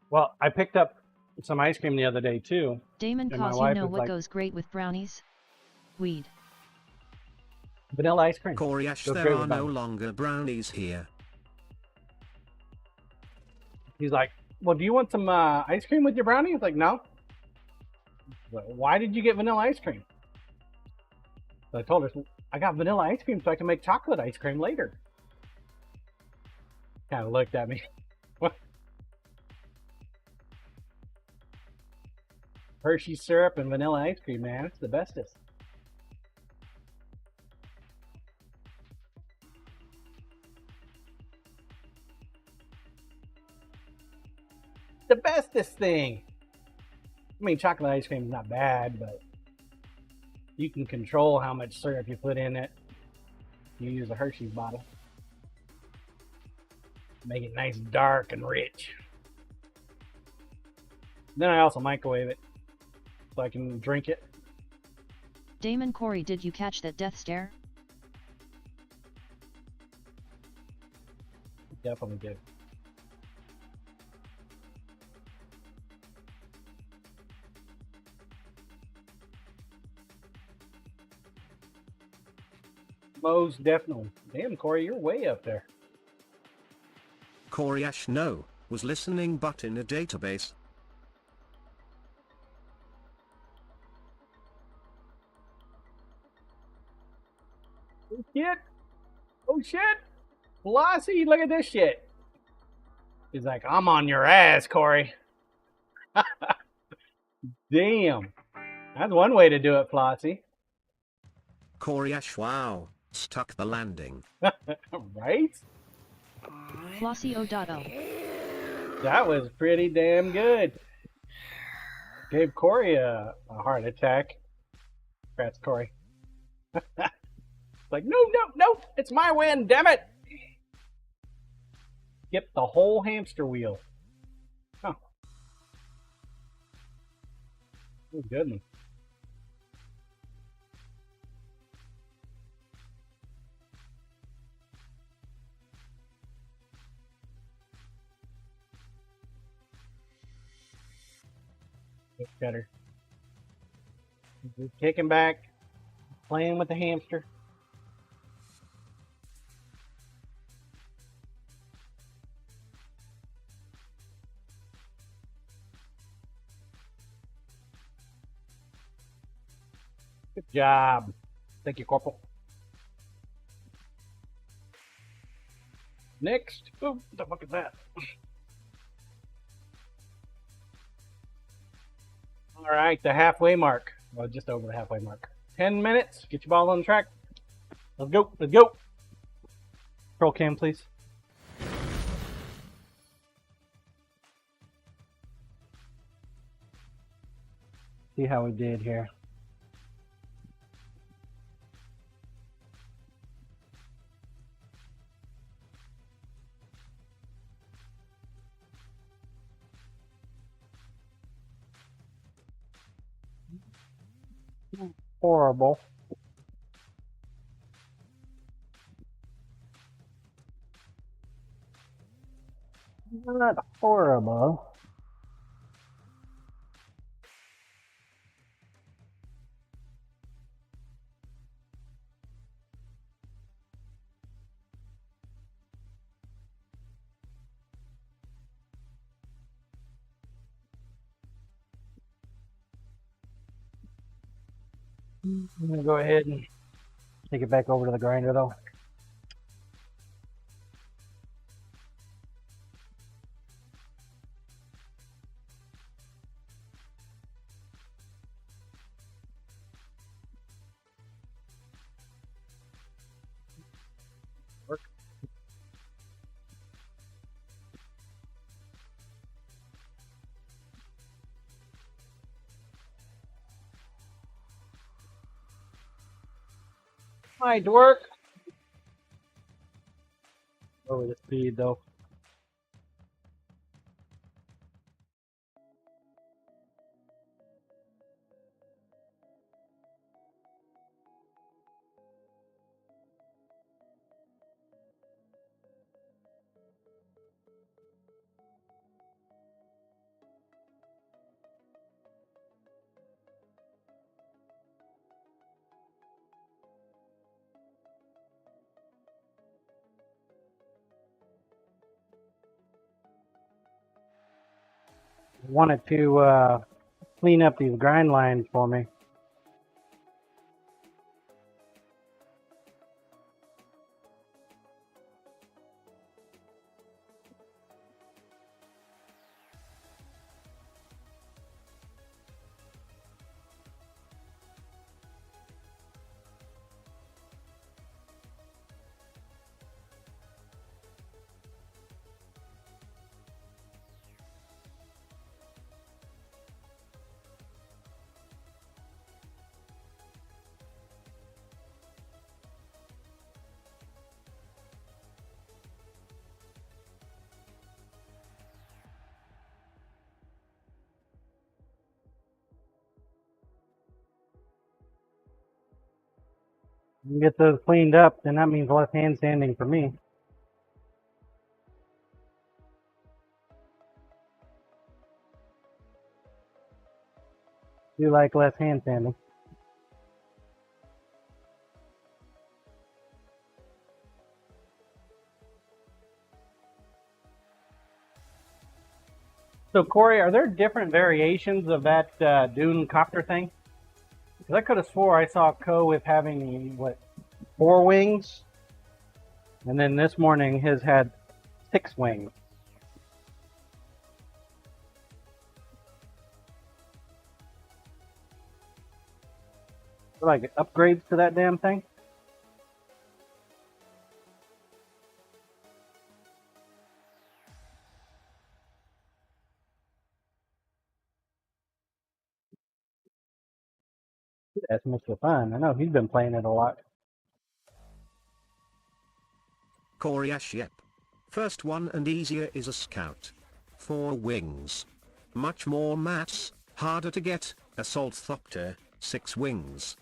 Well, I picked up some ice cream the other day too. Damon, and my cause you wife know was what like, goes great with brownies? Weed. Vanilla ice cream. Coriash, Goes there great are with no brownies. longer brownies here. He's like, well, do you want some ice cream with your brownie? He's like, no. Like, why did you get vanilla ice cream? So I told her, I got vanilla ice cream so I can make chocolate ice cream later. Kind of looked at me. What? Hershey syrup and vanilla ice cream, man. It's the bestest. The bestest thing. I mean, chocolate ice cream is not bad, but you can control how much syrup you put in it. You use a Hershey's bottle. Make it nice, dark, and rich. Then I also microwave it so I can drink it. Damon, Corey, did you catch that death stare? Definitely did. Most definitely. Damn, Corey, you're way up there. Coriash, no, was listening but in a database. Oh shit! Oh shit! Flossie, look at this shit. He's like, I'm on your ass, Corey. Damn. That's one way to do it, Flossie. Coriash, wow, stuck the landing. Right? Flossie O.O. That was pretty damn good. Gave Corey a heart attack. Congrats, Corey. Like, no, it's my win, damn it! Skip the whole hamster wheel. Huh. Oh, goodness. Look at her. Just kicking back, playing with the hamster. Good job. Thank you, Corporal. Next. Oh, what the fuck is that? All right, the halfway mark. Well, just over the halfway mark. 10 minutes. Get your ball on the track. Let's go. Let's go. Roll cam, please. See how we did here. Horrible. Not horrible. I'm gonna go ahead and take it back over to the grinder though. Work. Might work. Over the speed though. Wanted to clean up these grind lines for me. Get those cleaned up, then that means less hand sanding for me. Do like less hand sanding. So Corey, are there different variations of that dune copter thing? Because I could have swore I saw Co with having, what, 4 wings? And then this morning his had 6 wings. Like upgrades to that damn thing? That's Mr. Fun. I know he's been playing it a lot. Corey Ash, yep. First one and easier is a scout. 4 wings. Much more mats, harder to get, assault thopter, 6 wings.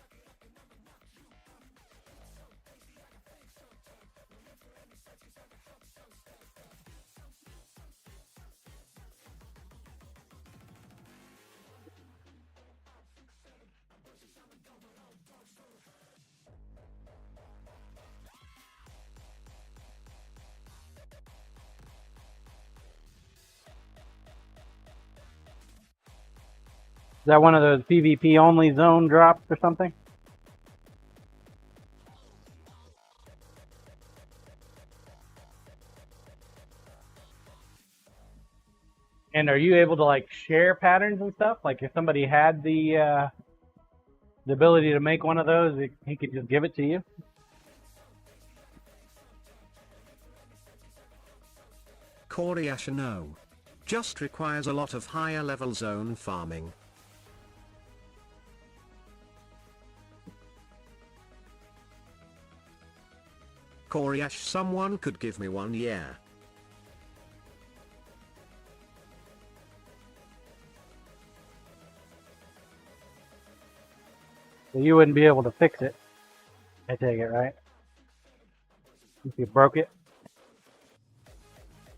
Is that one of those PvP only zone drops or something? And are you able to like share patterns and stuff? Like if somebody had the ability to make one of those, he could just give it to you? Corey Ash, no. Just requires a lot of higher level zone farming. Corey Ash, someone could give me one, yeah. So you wouldn't be able to fix it, I take it, right? If you broke it.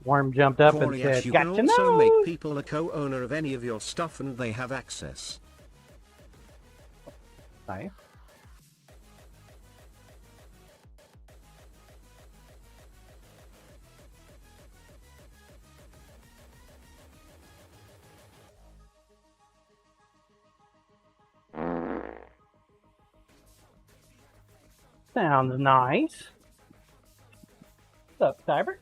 Worm jumped up Corey and Ash, said, you "Gotcha, can also no!" make people a co-owner of any of your stuff and they have access. Nice. Sounds nice. What's up, Cyber?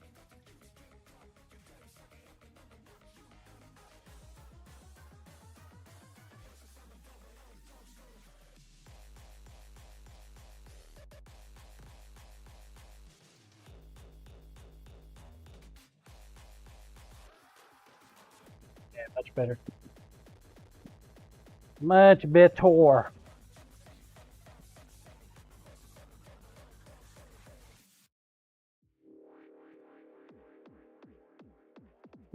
Yeah, much better. Much better.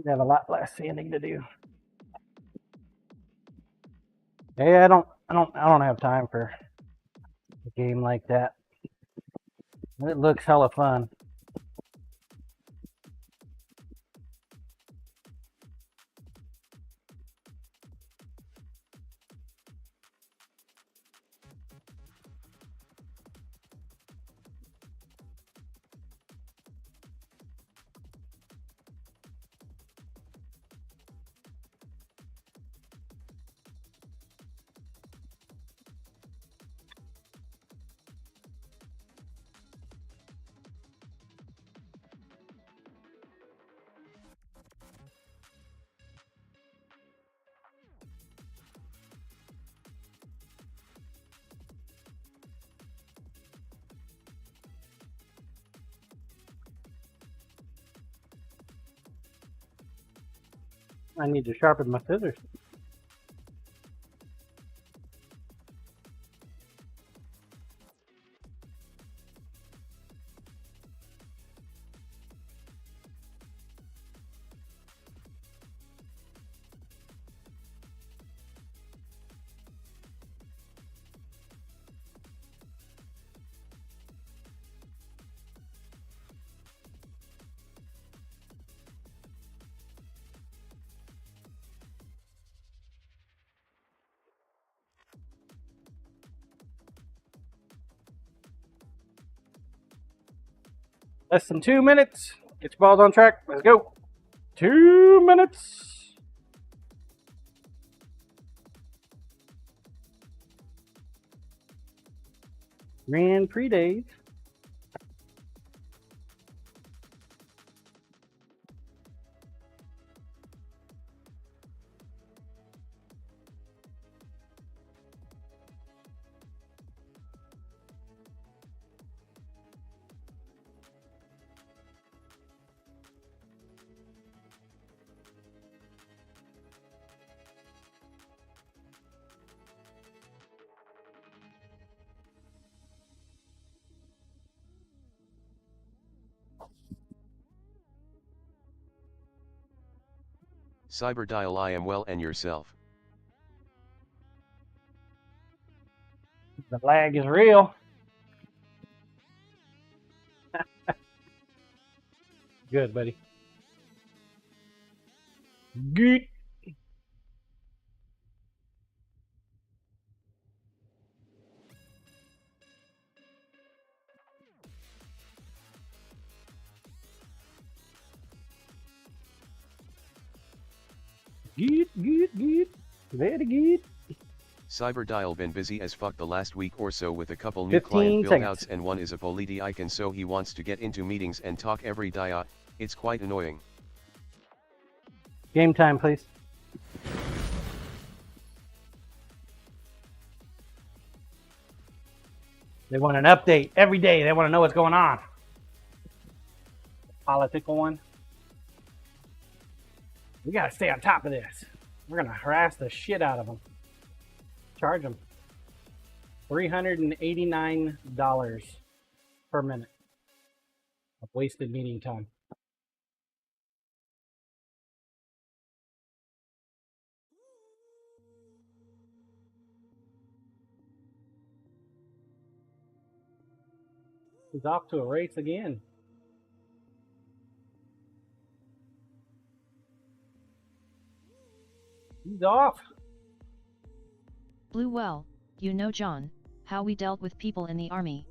You have a lot less sanding to do. Hey, I don't have time for a game like that. It looks hella fun. I need to sharpen my scissors. Less than 2 minutes. Get your balls on track. Let's go. 2 minutes. Grand Prix days. Cyber Dial, I am well, and yourself? The lag is real. Good, buddy. Good. Good. Very good. Cyber Dial been busy as fuck the last week or so with a couple new 15 client seconds. build-outs, and one is a Polity icon, so he wants to get into meetings and talk every day. It's quite annoying. Game time, please. They want an update every day. They want to know what's going on. Political one. We got to stay on top of this. We're going to harass the shit out of them. Charge them $389 per minute of wasted meeting time. He's off to a race again. He's off. Blue, well, you know, John, how we dealt with people in the army.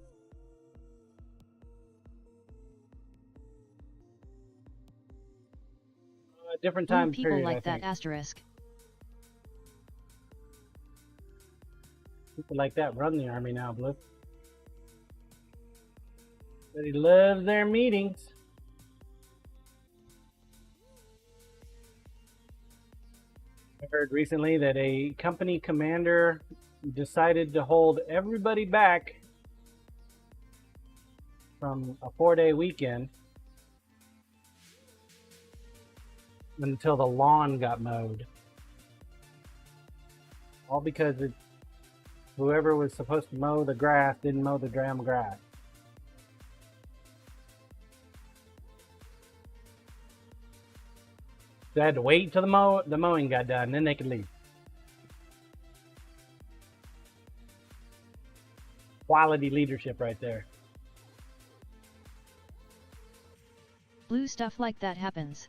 Different Blue, time people period, like I that think. asterisk. People like that run the army now, Blue. But he loves their meetings. I heard recently that a company commander decided to hold everybody back from a 4-day weekend until the lawn got mowed. All because whoever was supposed to mow the grass didn't mow the damn grass. They had to wait until the mowing got done, and then they could leave. Quality leadership right there. Blue, stuff like that happens.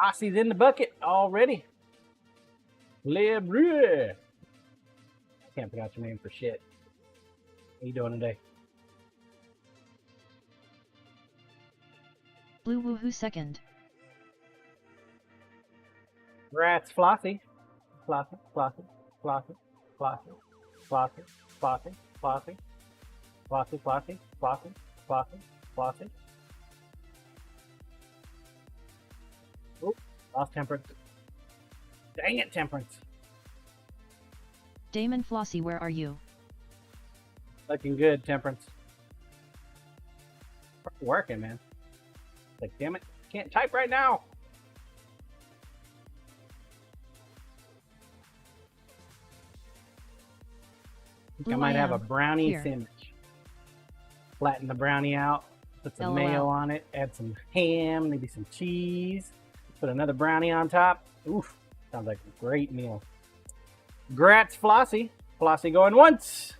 Aussie's in the bucket already. Le Bleu. I can't pronounce your name for shit. How you doing today? Blue woohoo second. Rats Flossie. Flossie, Flossie, Flossie, Flossie, Flossie, Flossie, Flossie, Flossie, Flossie, Flossie, Flossie, Flossie. Oop, lost Temperance. Dang it, Temperance. Damon Flossie, where are you? Looking good, Temperance. Working, man. Like, damn it, can't type right now. I think I might have a brownie sandwich. Flatten the brownie out, put some mayo on it, add some ham, maybe some cheese, put another brownie on top. Oof, sounds like a great meal. Grats, Flossie. Flossie going once.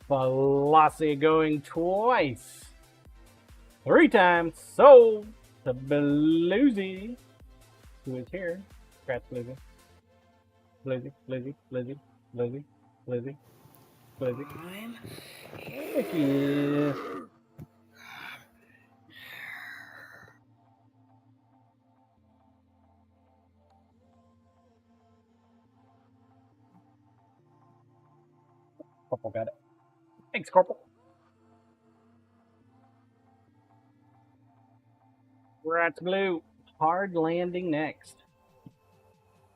Flossie going twice. 3 times. Sold to Bluesy, who is here. Grats, Bluesy. Bluesy, Bluesy, Bluesy, Bluesy, Bluesy. Bluesy. Heck yeah. Corporal got it. Thanks, Corporal. Rats Blue. Hard landing next.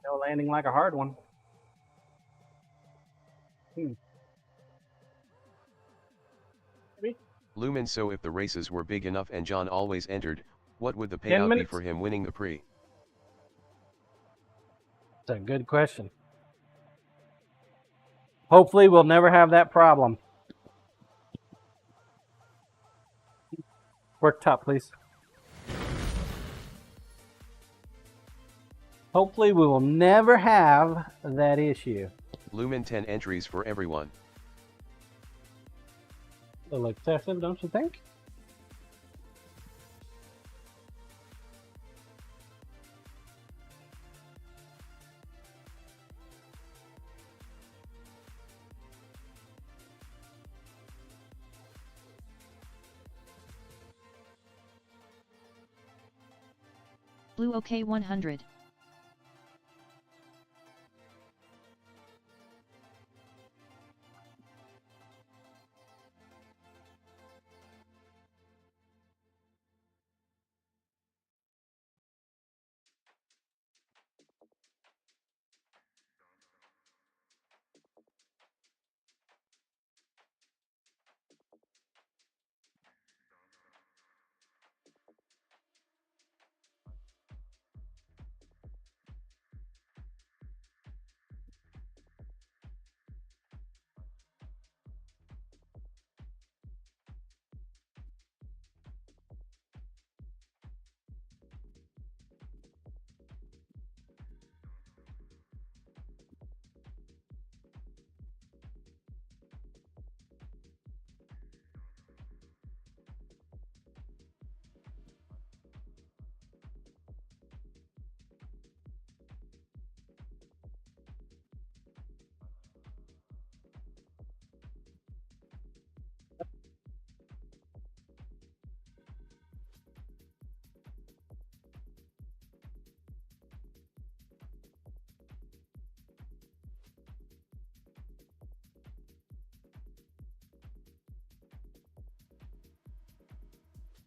No landing like a hard one. Lumen, so if the races were big enough and John always entered, what would the payout be for him winning the Prix? That's a good question. Hopefully we'll never have that problem. Work top, please. Hopefully we will never have that issue. Lumen 10 entries for everyone. A little excessive, don't you think? Blue OK 100.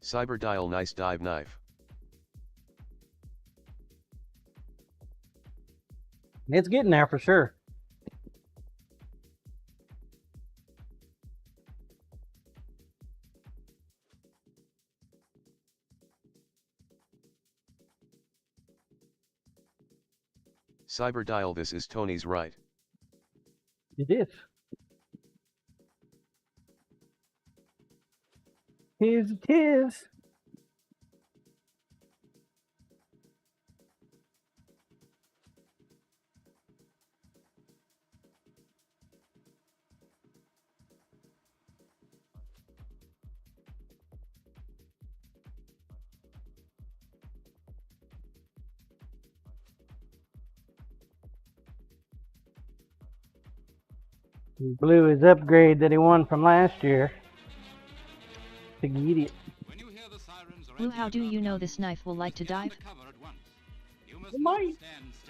Cyberdial nice dive knife. It's getting there for sure. Cyberdial, this is Tony's right. It is. Tis. Blue his upgrade that he won from last year. To get it. Blue, how do you know this knife will like to dive? It might.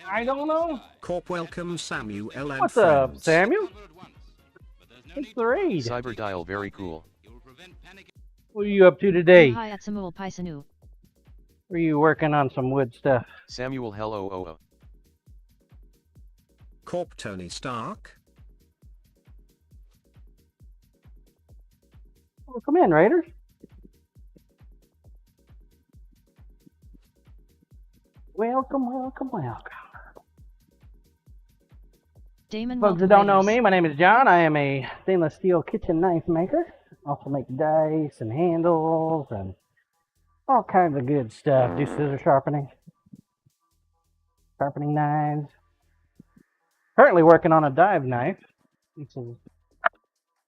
I don't know. Corp welcome Samuel and What's friends. up, Samuel? It's the raid. Cyberdial, very cool. What are you up to today? Hi at Samuel Paisanu. Are you working on some wood stuff? Samuel, hello. Corp Tony Stark. Well, come in, Raiders. Welcome. Damon, Folks that welcome, don't know Raiders. me, my name is John. I am a stainless steel kitchen knife maker. Also make dice and handles and all kinds of good stuff. Do scissor sharpening knives. Currently working on a dive knife. This is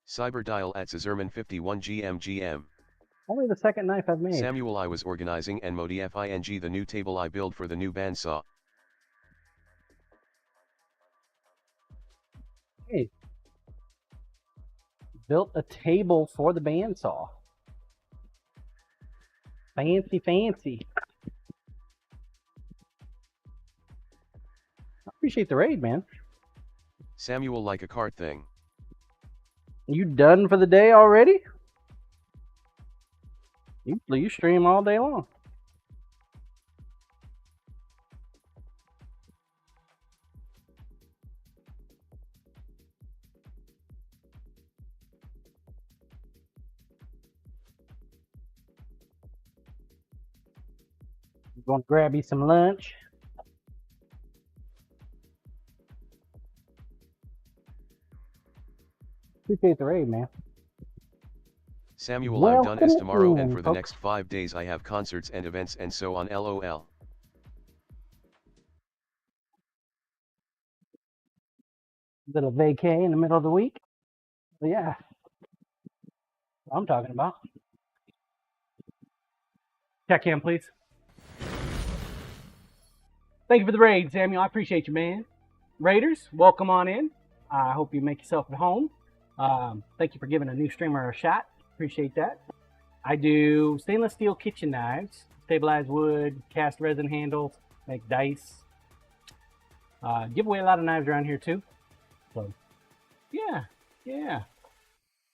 Cyberdial at Scissorman 51 GM. only the second knife I've made. Samuel, I was organizing and modifying the new table I build for the new bandsaw. Hey. Built a table for the bandsaw. Fancy. I appreciate the raid, man. Samuel, like a cart thing. You done for the day already? You stream all day long. You going to grab you some lunch? Appreciate the raid, man. Samuel, I'm done as tomorrow, and for the folks. next 5 days I have concerts and events and so on, lol. Little vacay in the middle of the week. But yeah, that's what I'm talking about. Check in, please. Thank you for the raid, Samuel. I appreciate you, man. Raiders, welcome on in. I hope you make yourself at home. Thank you for giving a new streamer a shot. Appreciate that. I do stainless steel kitchen knives, stabilized wood, cast resin handles, make dice. Give away a lot of knives around here too. So, yeah.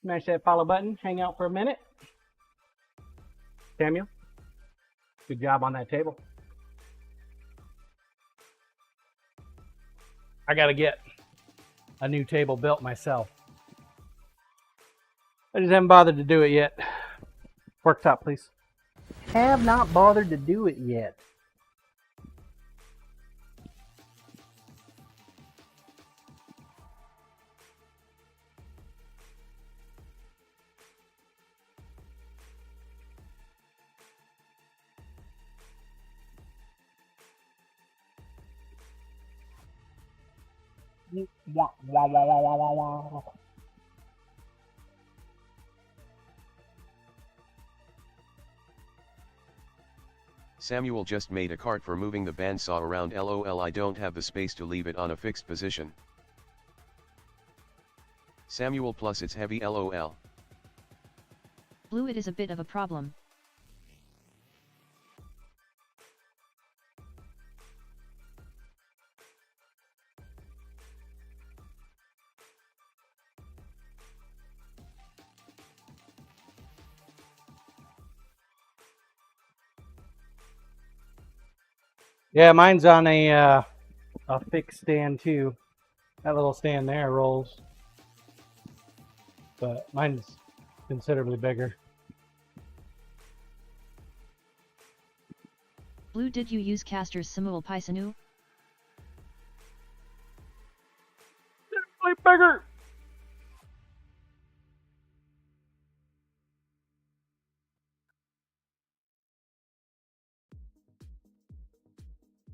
Smash that follow button. Hang out for a minute. Samuel, good job on that table. I gotta get a new table built myself. I just haven't bothered to do it yet. Worktop, please. Have not bothered to do it yet. Wah, wah, wah, wah, wah, wah, wah. Samuel just made a cart for moving the bandsaw around, lol. I don't have the space to leave it on a fixed position. Samuel, plus it's heavy, lol. Blue, it is a bit of a problem. Yeah, mine's on a fixed stand too. That little stand there rolls, but mine's considerably bigger. Blue, did you use casters Samuel Paisanu? Way bigger.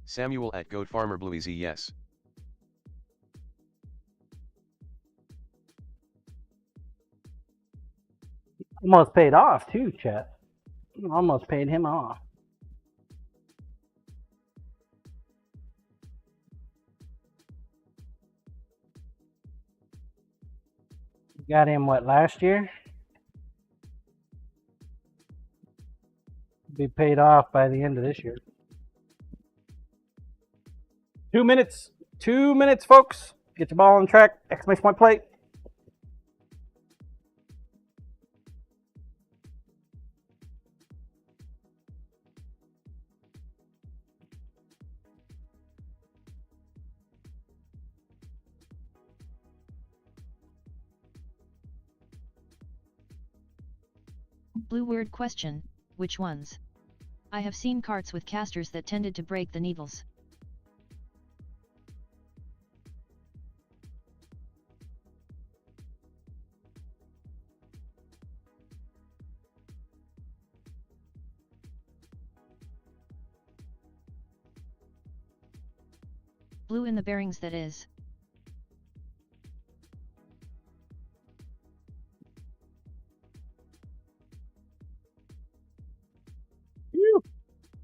Samuel at Goat Farmer Blueezy, yes. Almost paid off too, Chet. Almost paid him off. Got him what, last year? Be paid off by the end of this year. 2 minutes. 2 minutes, folks. Get your ball on track. Exclamation point plate. Blue, weird question, which ones? I have seen carts with casters that tended to break the needles. Blue, in the bearings, that is.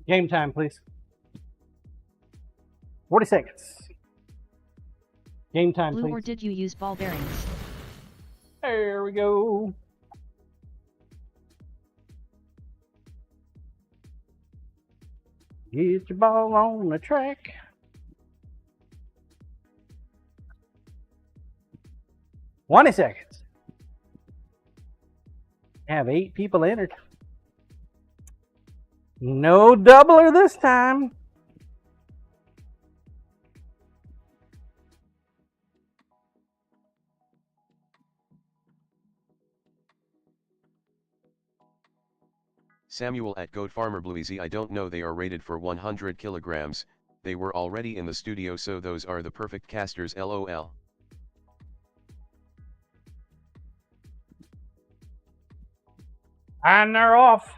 Game time, please. 40 seconds. Game time, Blue, please. or did you use ball bearings? There we go. Get your ball on the track. $20 seconds. Have 8 people entered. No doubler this time. Samuel at Goat Farmer Blueezy, I don't know, they are rated for 100 kilograms, they were already in the studio, so those are the perfect casters, lol. And they're off.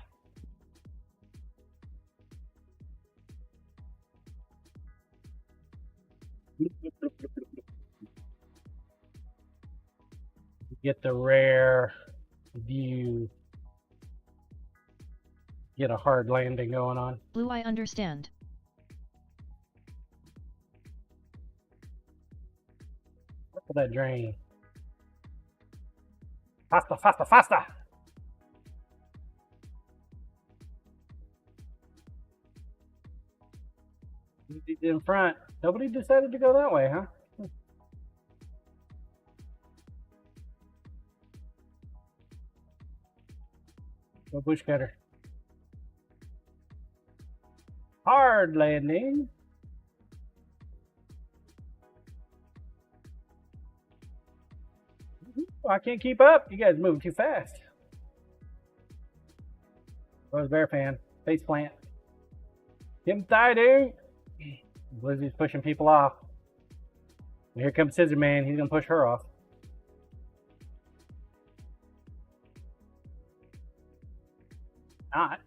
Get the rare view. Get a hard landing going on. Blue, I understand. Look at that drain. Faster, faster, faster! In front. Nobody decided to go that way, huh? Go bush cutter. Hard landing. Oh, I can't keep up. You guys are moving too fast. Rose Bear fan. Face plant. Tim Thigh, dude. Lizzie's pushing people off. And here comes Scissor Man. He's going to push her off. Not.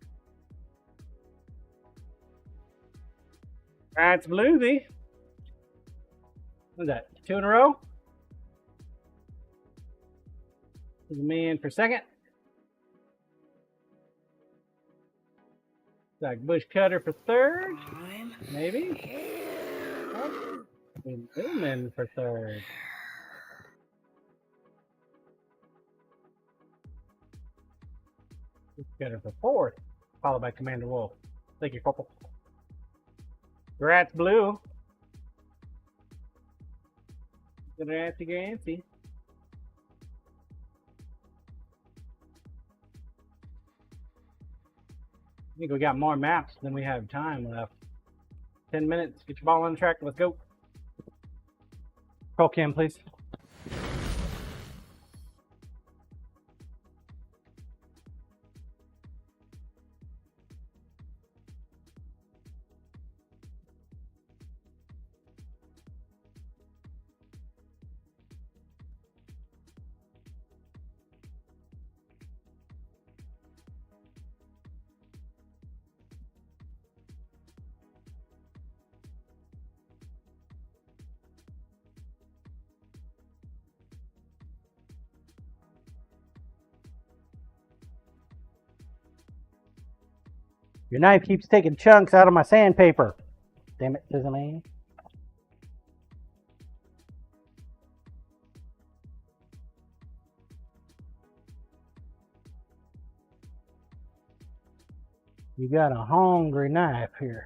That's Bluesy. What's that? 2 in a row? Scissor Man for second. Like bush cutter for third. Maybe. Oh, and Billman for third. Bush cutter for fourth. Followed by Commander Wolf. Thank you, Corporal. Congrats, Blue. Congrats, Grancy. I think we got more maps than we have time left. 10 minutes. Get your ball on the track. Let's go. Roll cam, please. Your knife keeps taking chunks out of my sandpaper. Damn it, Susan Ann. You got a hungry knife here.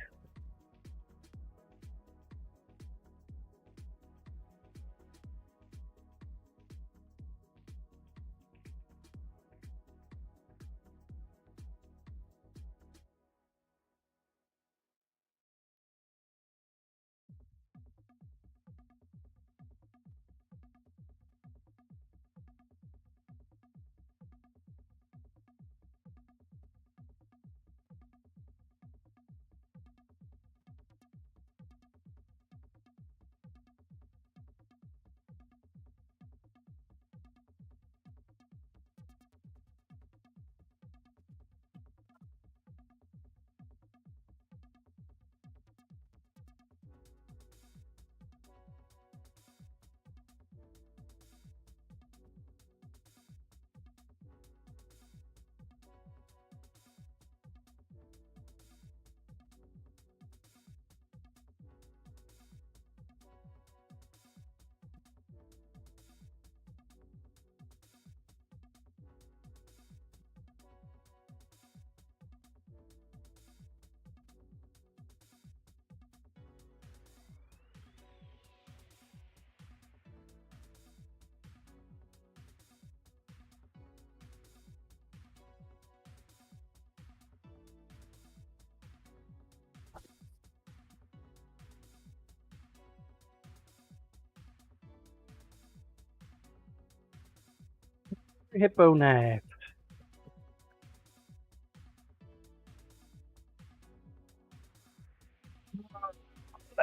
Hippo knife.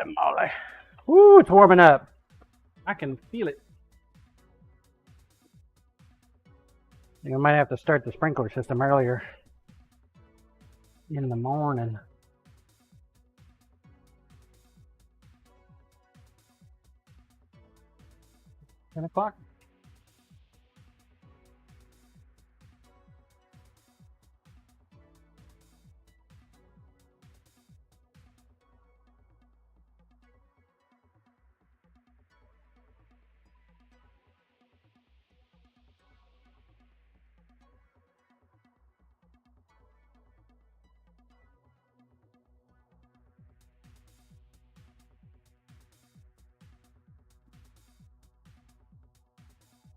Molly. Woo, it's warming up. I can feel it. I think I might have to start the sprinkler system earlier in the morning. 10 o'clock.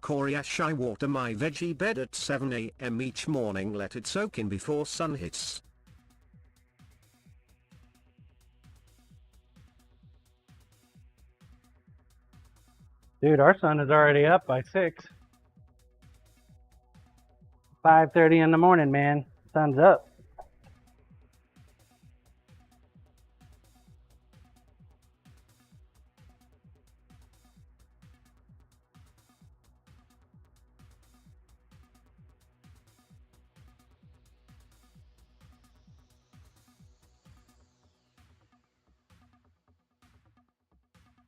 Coriash, I water my veggie bed at 7 AM each morning, let it soak in before sun hits. Dude, our sun is already up by 6. 5:30 in the morning, man. Sun's up.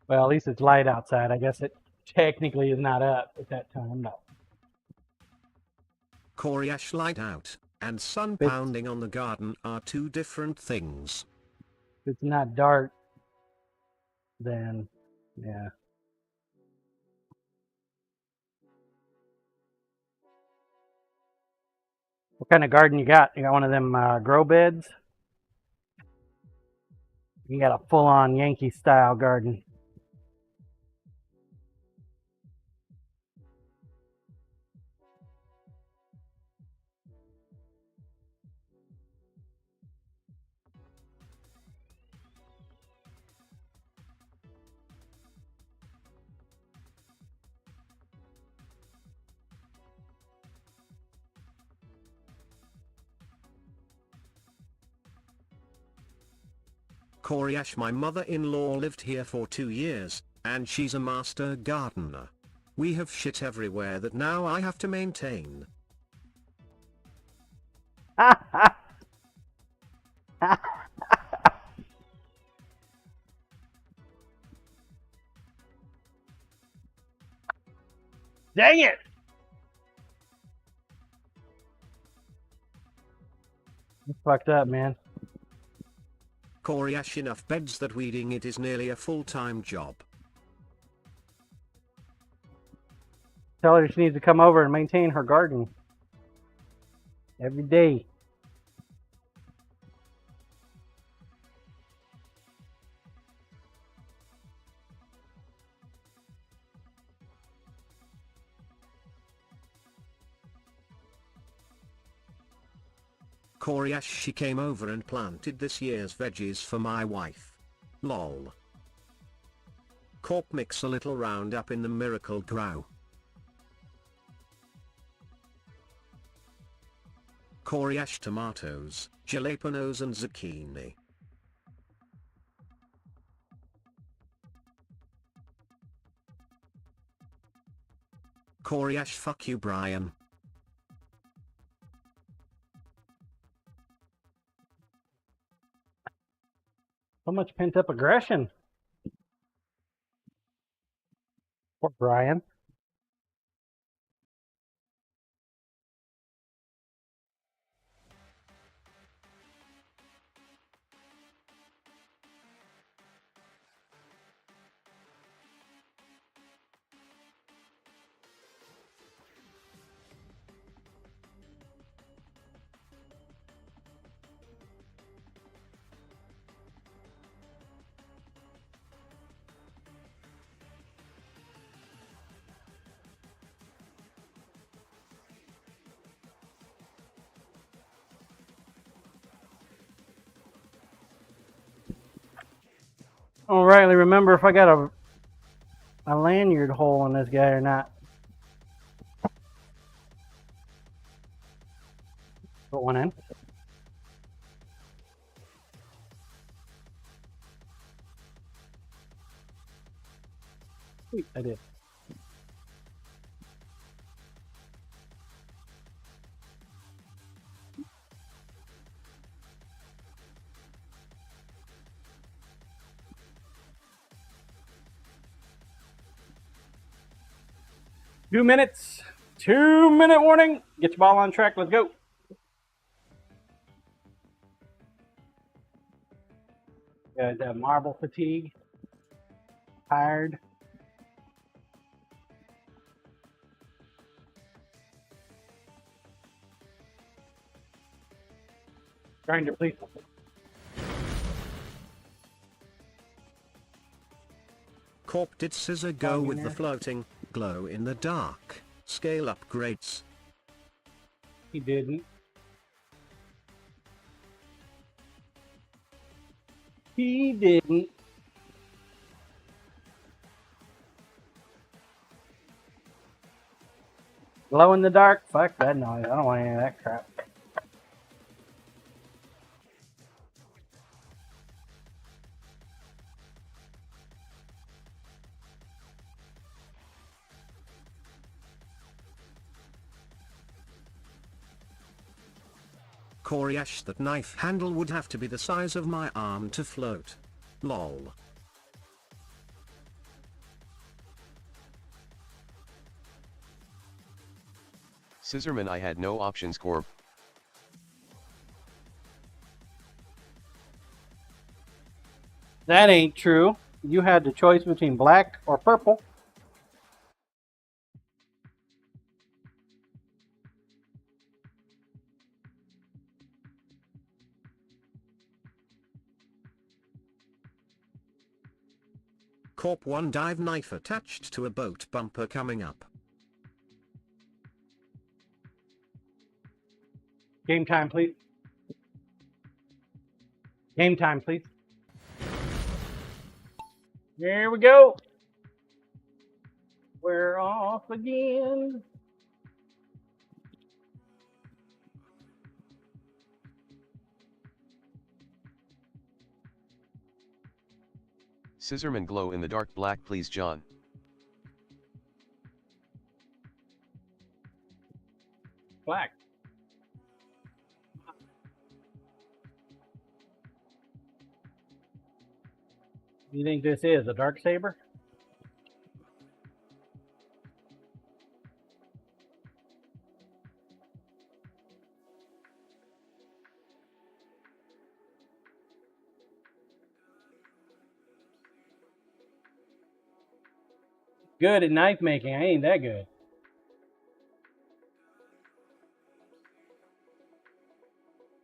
Well, at least it's light outside. I guess it technically is not up at that time, but Coriash, light out and sun pounding on the garden are two different things. if it's not dark, then yeah. What kind of garden you got? You got one of them grow beds? You got a full-on Yankee style garden. Coriash, my mother-in-law lived here for 2 years, and she's a master gardener. We have shit everywhere that now I have to maintain. Dang it! You fucked up, man. Coriash, enough beds that weeding it is nearly a full-time job. Tell her she needs to come over and maintain her garden every day. Coriash, she came over and planted this year's veggies for my wife. Lol. Corp, mix a little Roundup in the Miracle Grow. Coriash, tomatoes, jalapenos and zucchini. Coriash, fuck you Brian. So much pent up aggression. Poor Brian. I don't rightly remember if I got a lanyard hole on this guy or not. Put one in. Sweet, I did. Two minutes. 2-minute warning. Get your ball on track. Let's go. Got marble fatigue. Tired. Grinder, please. Corp, did Scissor go with the floating, glow in the dark, scale upgrades? He didn't. He didn't. Glow in the dark? Fuck that noise. I don't want any of that crap. Coriash, that knife handle would have to be the size of my arm to float. Lol. Scissorman, I had no options, Corp. That ain't true. You had the choice between black or purple. Corp, one dive knife attached to a boat bumper coming up. Game time, please. Game time, please. Here we go. We're off again. Scissorman glow in the dark black please John. Black. You think this is a dark saber? Good at knife making. I ain't that good.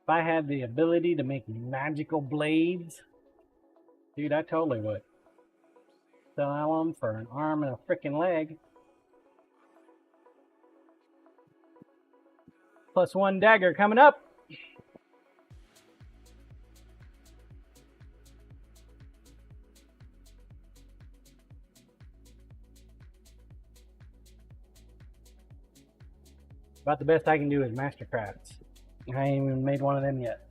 If I had the ability to make magical blades, dude, I totally would. Sell them for an arm and a freaking leg. +1 dagger coming up. About the best I can do is Mastercrafts. I ain't even made one of them yet.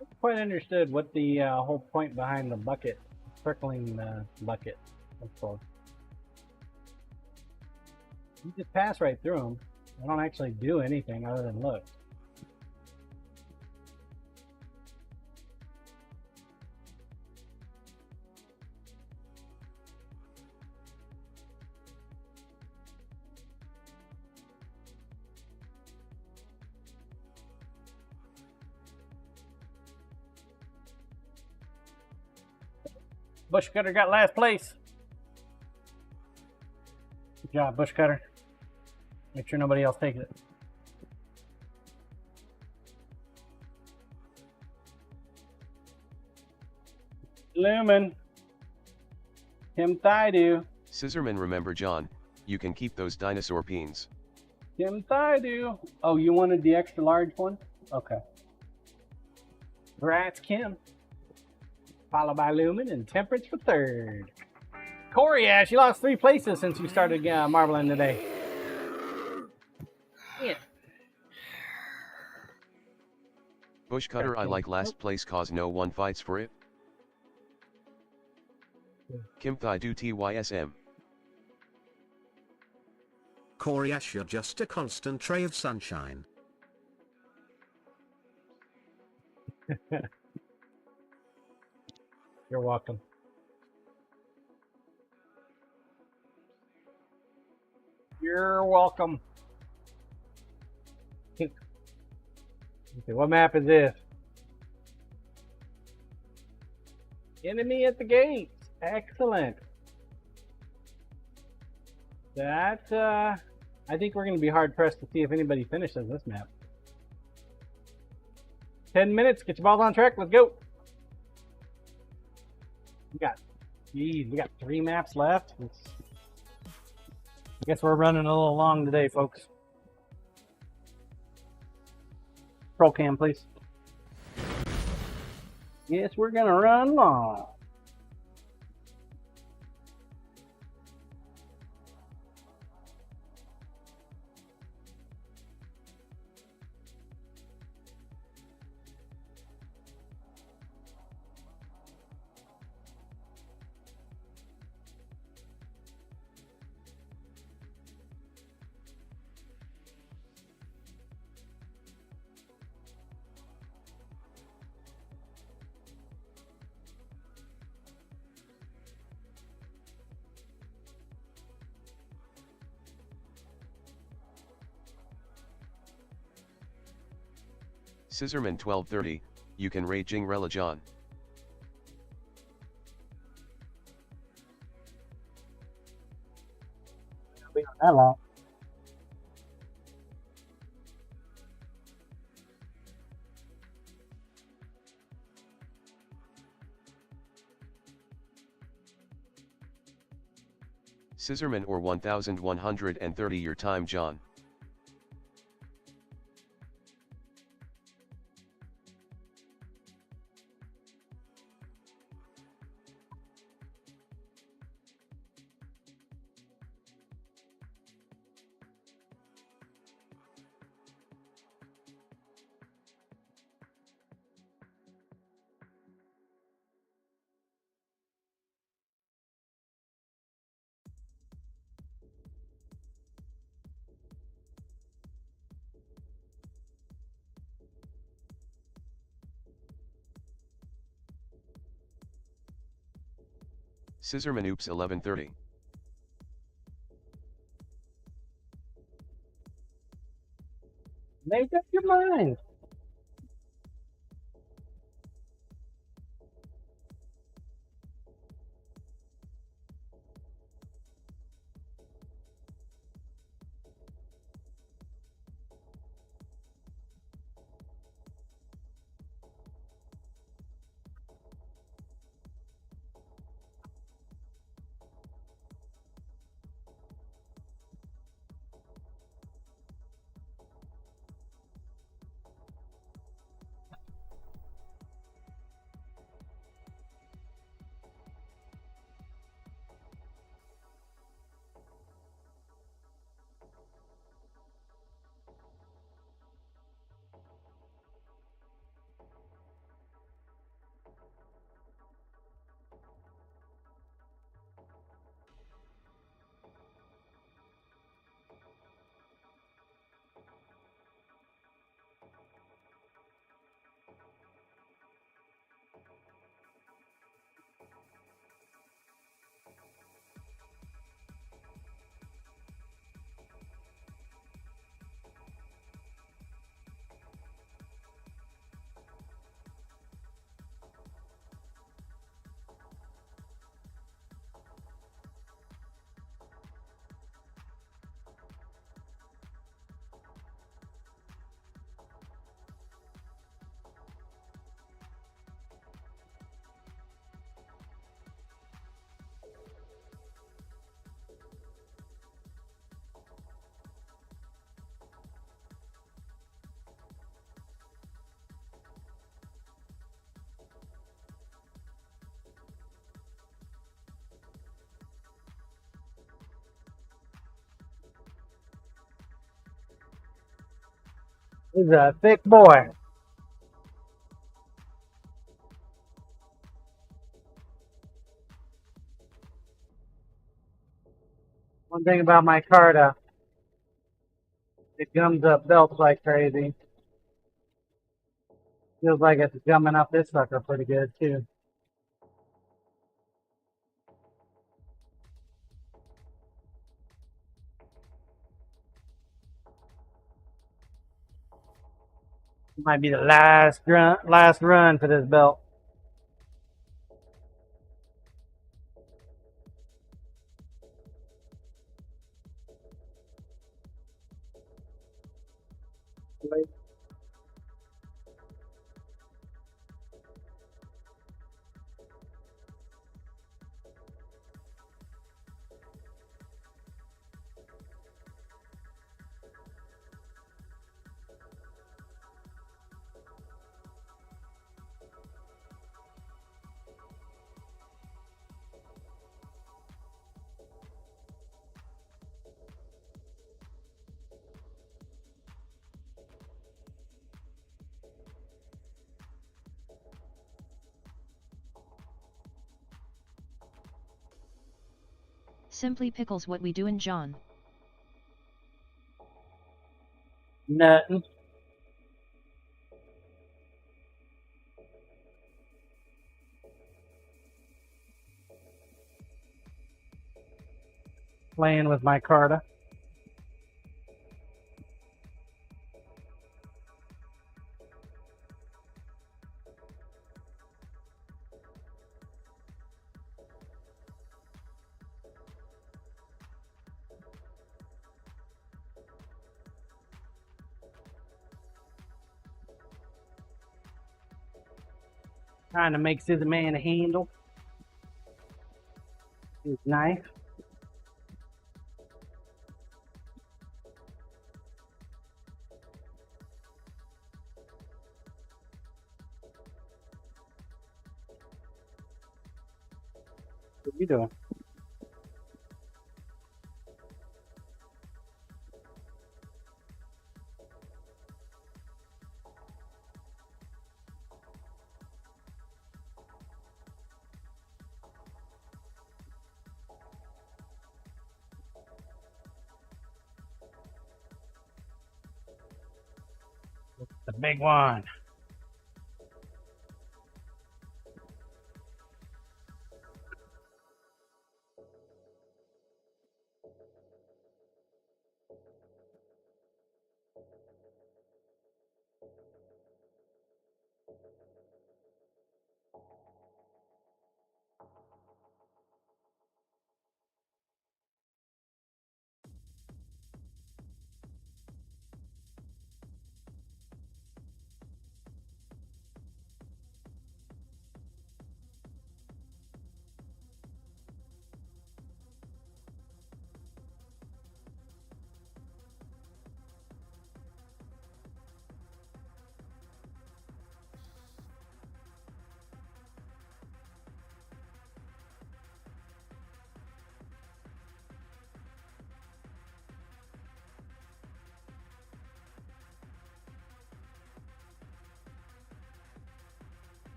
I quite understood what the whole point behind the bucket, circling the bucket, was for. You just pass right through them. I don't actually do anything other than look. Bush Cutter got last place. Good job, Bush Cutter. Make sure nobody else takes it. Lumen. Tim Thidu. Scissorman remember John, you can keep those dinosaur peens. Tim Thidu. Oh, you wanted the extra large one? Okay. Congrats, Kim. Followed by Lumen and Temperance for third. Corey Ash, you lost 3 places since you started marbling today. Yeah. Bush Cutter I like last place cause no one fights for it. Kim Thai do TYSM. Corey Ash, you're just a constant ray of sunshine. You're welcome. You're welcome. Okay, what map is this? Enemy at the gates. Excellent. That, I think we're going to be hard pressed to see if anybody finishes this map. 10 minutes. Get your balls on track. Let's go. We got 3 maps left. I guess we're running a little long today, folks. Roll cam, please. Yes, we're gonna run long. Scissorman 1230, you can raging Rela John. That long. Scissorman or 1130 your time John. Scissorman Oops 1130. Make up your mind. He's a thick boy. One thing about my Carta, it gums up belts like crazy. Feels like it's gumming up this sucker pretty good too. Might be the last run for this belt. Simply pickles what we doin', John. Nothing. Playing with my Carta. Trying to make Scissor Man a handle. His knife. What you doing? The big one.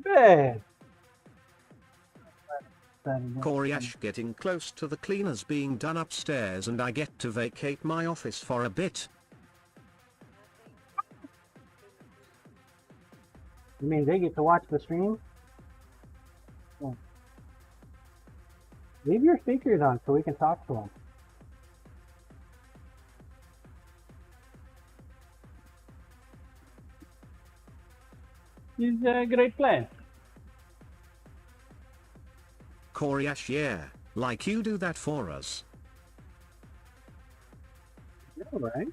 Bad. Coriash getting close to the cleaners being done upstairs and I get to vacate my office for a bit. You mean they get to watch the stream? Oh. Leave your speakers on so we can talk to them. It's a great plan. Coriash, yeah, like you do that for us. All right.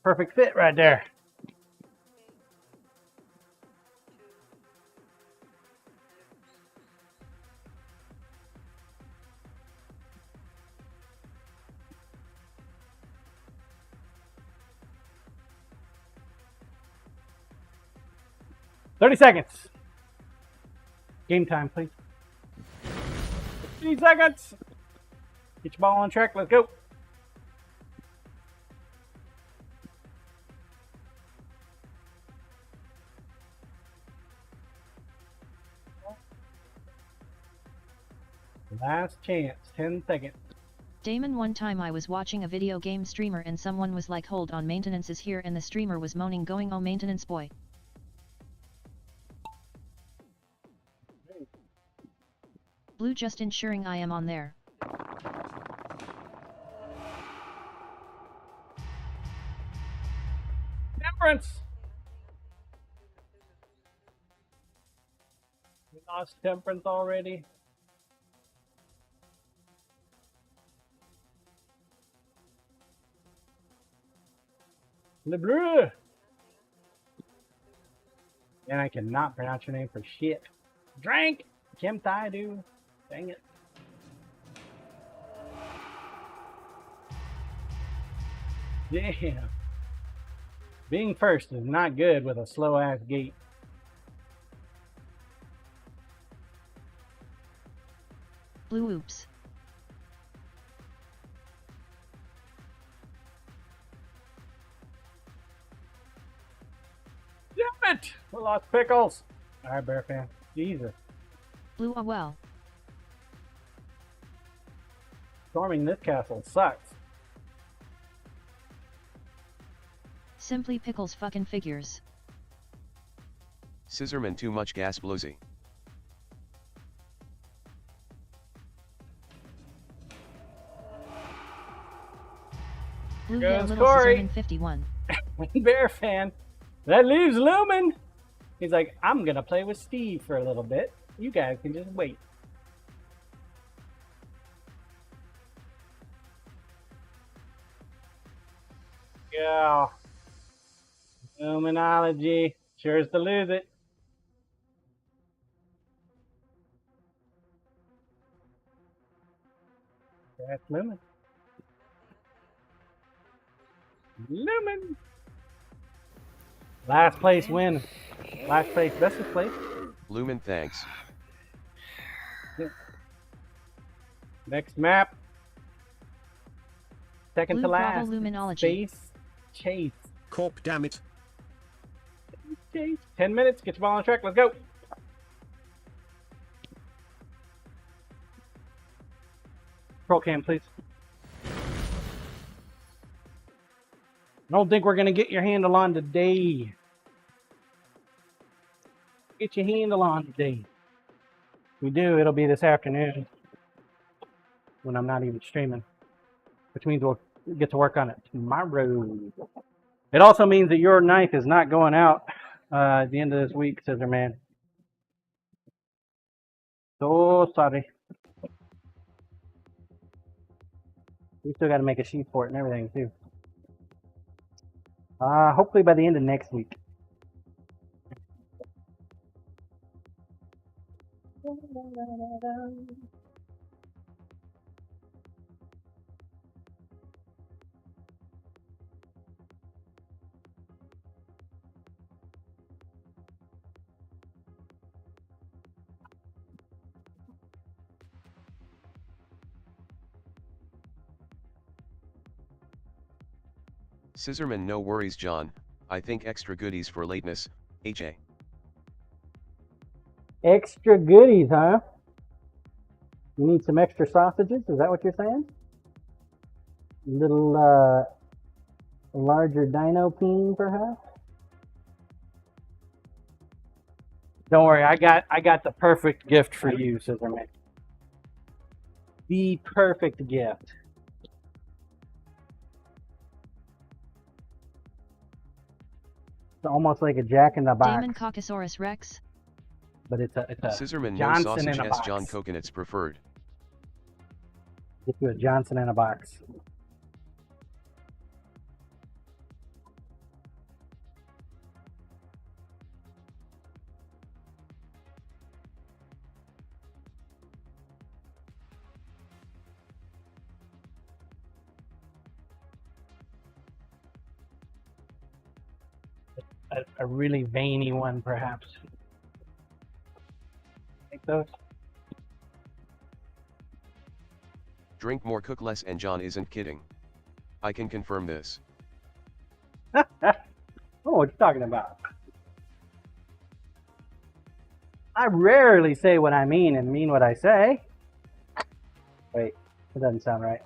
Perfect fit right there. $30 seconds. Game time, please. 3 seconds. Get your ball on track. Let's go. Last chance. 10 seconds. Damon, one time I was watching a video game streamer and someone was like, hold on, maintenance is here, and the streamer was moaning going, oh maintenance boy. Blue, just ensuring I am on there. Temperance. We lost Temperance already. Le Bleu. And I cannot pronounce your name for shit. Drank. Kim Thai, dude. Dang it. Damn. Being first is not good with a slow ass gait. Blue, oops. Damn it! We lost Pickles. Alright, Bear fan. Jesus. Blue, ah well. Storming this castle sucks. Simply Pickles fucking figures. Scissorman, too much gas blowsy. Blue, Goes yeah, little Corey. Scissorman 51. Bear fan. That leaves Lumen. He's like, I'm gonna play with Steve for a little bit. You guys can just wait. Yeah. Luminology. Sure is to lose it. That's Lumen. Lumen. Last place win. Last place, bestest place. Lumen, thanks. Next map. Second Blue, to Bravo, last. Luminology. Space Chase. corp, damn it. Okay, 10 minutes, get your ball on track, let's go. Roll cam, please. I don't think we're going to get your handle on today. Get your handle on today. If we do, it'll be this afternoon when I'm not even streaming, which means we'll get to work on it tomorrow. It also means that your knife is not going out at the end of this week, Scissor Man. So sorry. We still got to make a sheath for it and everything, too. Hopefully by the end of next week. Scissorman, no worries, John. I think extra goodies for lateness, HA. Extra goodies, huh? You need some extra sausages? Is that what you're saying? Little larger dino peen, perhaps? Don't worry, I got the perfect gift for you, Scissorman. The perfect gift. It's almost like a Jack in the Box. Damon Caucasaurus Rex. But it's a Scissorman, no Johnson sausage in a S. box. John Coconuts preferred. Get you a Johnson in a box. A really veiny one, perhaps. Take those. Drink more, cook less, and John isn't kidding. I can confirm this. Oh, what you talking about? I rarely say what I mean and mean what I say. Wait, it doesn't sound right.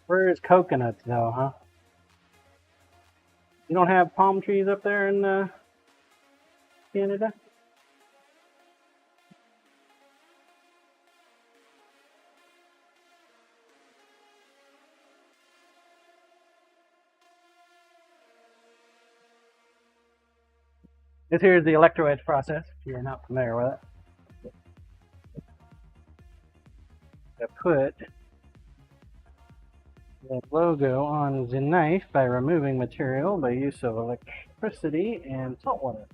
Where's coconuts, though, huh? You don't have palm trees up there in Canada? This here is the electro edge process, if you're not familiar with it. I put the logo on the knife by removing material by use of electricity and salt water.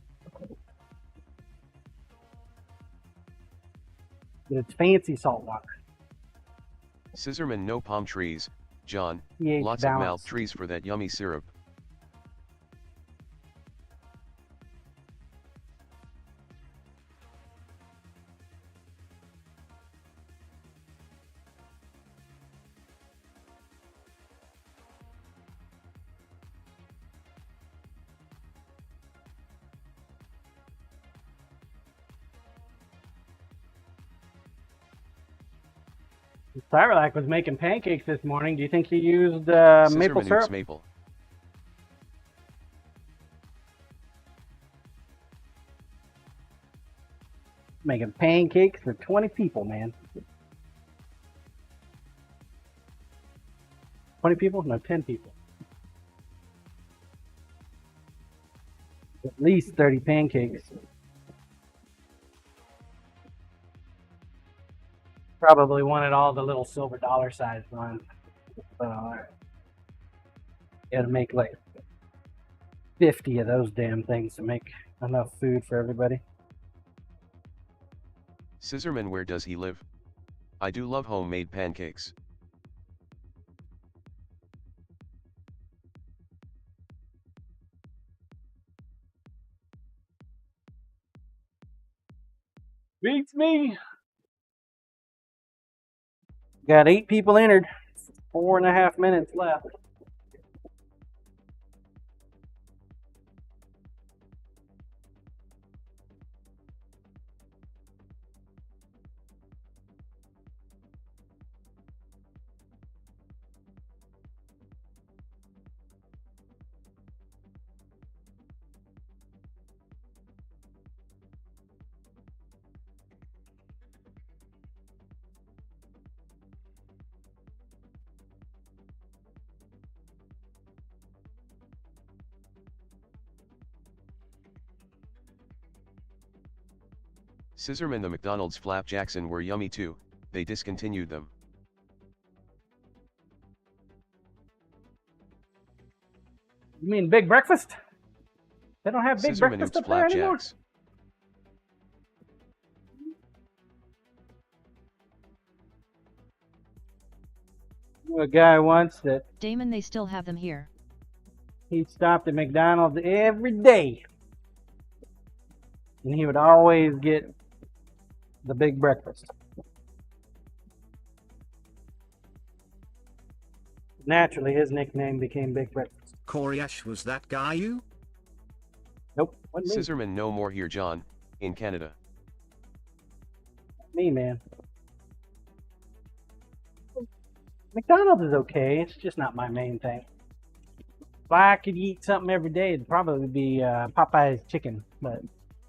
But it's fancy salt water. Scissorman, no palm trees, John. pH Lots balance. of mouth trees for that yummy syrup. Cyrelac was making pancakes this morning. Do you think he used maple Scissorman syrup? eats maple. Making pancakes for 20 people, man. 20 people? No, 10 people. At least 30 pancakes. Probably wanted all the little silver dollar size ones. You had to make like 50 of those damn things to make enough food for everybody. Scissorman, where does he live? I do love homemade pancakes. Beats me. Got 8 people entered. 4.5 minutes left. Scissorman, the McDonald's flapjacks were yummy too, they discontinued them. You mean big breakfast? They don't have big Scissorman breakfast oops up there anymore? flapjacks. A guy once that Damon, they still have them here. he stopped at McDonald's every day. And he would always get the big breakfast. Naturally, his nickname became Big Breakfast. Corey Ash, was that guy you? Nope, wasn't me. Scissorman no more here, John, in Canada. Me, man. McDonald's is okay, it's just not my main thing. If I could eat something every day, it'd probably be Popeye's chicken, but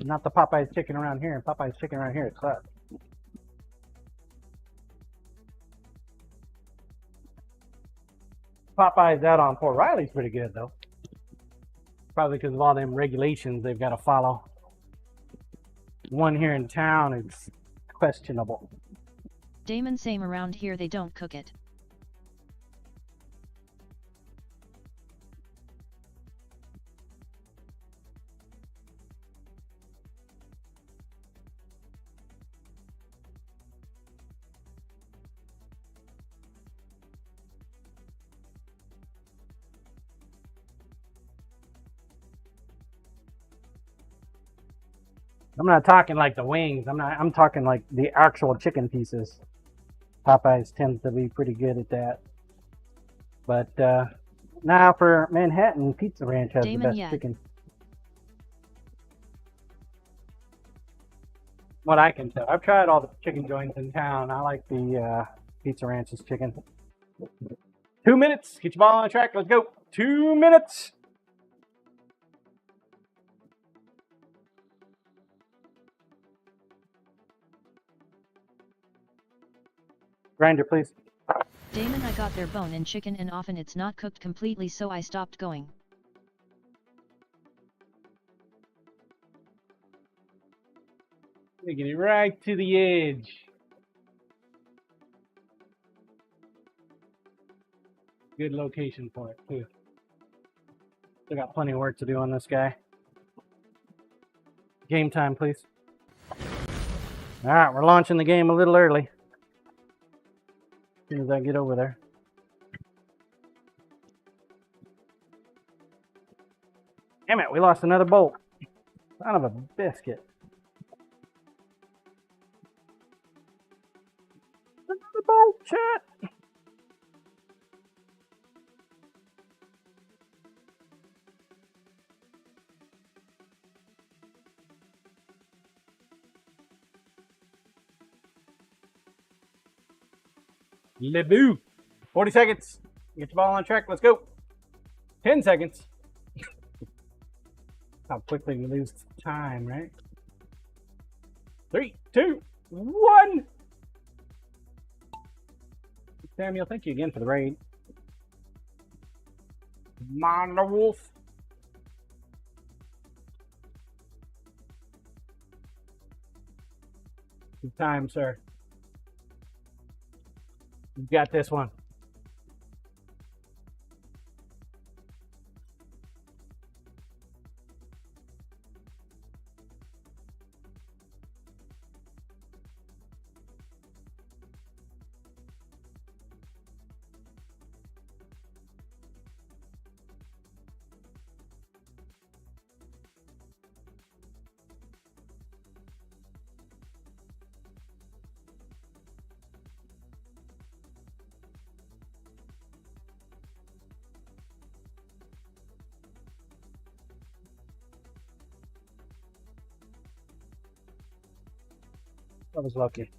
not the Popeye's chicken around here. Popeye's chicken around here, it sucks. Popeye's out on Port Riley's pretty good, though. Probably because of all them regulations they've got to follow. One here in town is questionable. Damon, same around here, they don't cook it. I'm not talking like the wings. I'm talking like the actual chicken pieces. Popeyes tends to be pretty good at that. But now for Manhattan, Pizza Ranch has Damon, the best yeah. chicken. What I can tell. I've tried all the chicken joints in town. I like the Pizza Ranch's chicken. 2 minutes. Get your ball on the track. Let's go. 2 minutes. Grinder, please. Damon, I got their bone-in chicken and often it's not cooked completely, so I stopped going. Taking it right to the edge. Good location for it, too. Still got plenty of work to do on this guy. Game time, please. Alright, we're launching the game a little early. As soon as I get over there. Damn it, we lost another bolt. Son of a biscuit. Another bolt, chat. Lebu. 40 seconds. Get your ball on track. Let's go. 10 seconds. How quickly we lose time, right? 3, 2, 1. Samuel, thank you again for the raid. Monster Wolf. Good time, sir. You got this one. I was lucky.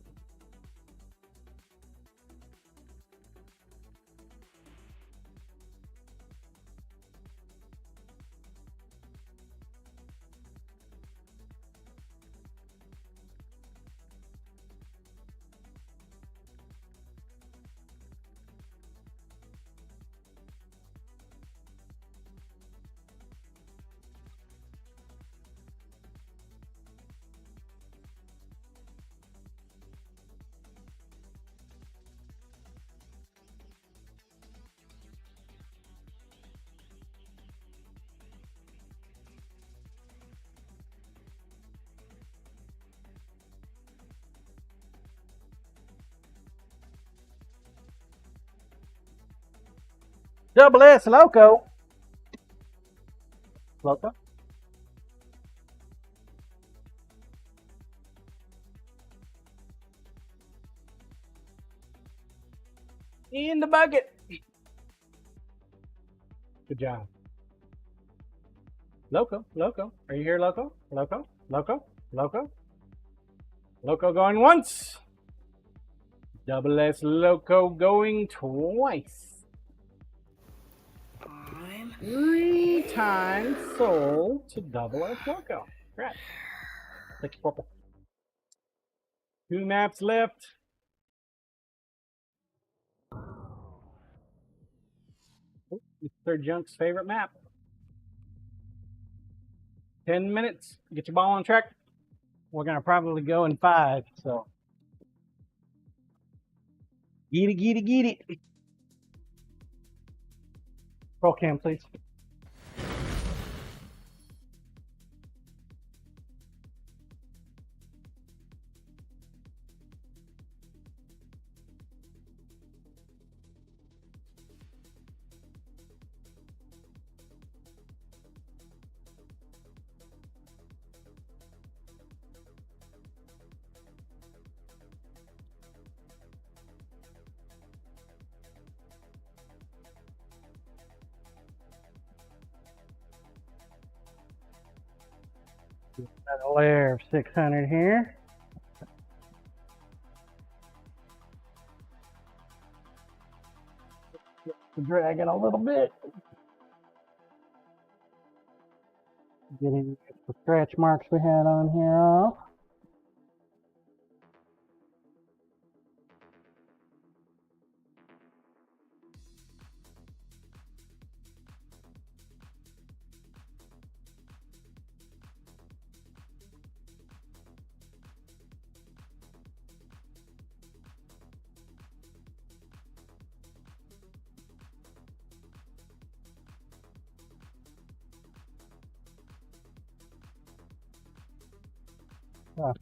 Double S Loco. Loco. In the bucket. Good job. Loco, Loco. Are you here, Loco? Loco, Loco, Loco. Loco going once. Double S Loco going twice. 3 times sold to Double S Loco. Congrats. Thank you, Purple. 2 maps left. Mr. Junk's favorite map. 10 minutes. Get your ball on track. We're going to probably go in 5, so. Get it, get it, get it. Roll cam, please. Got a layer of 600 here. Drag it a little bit. Getting the scratch marks we had on here off. Oh.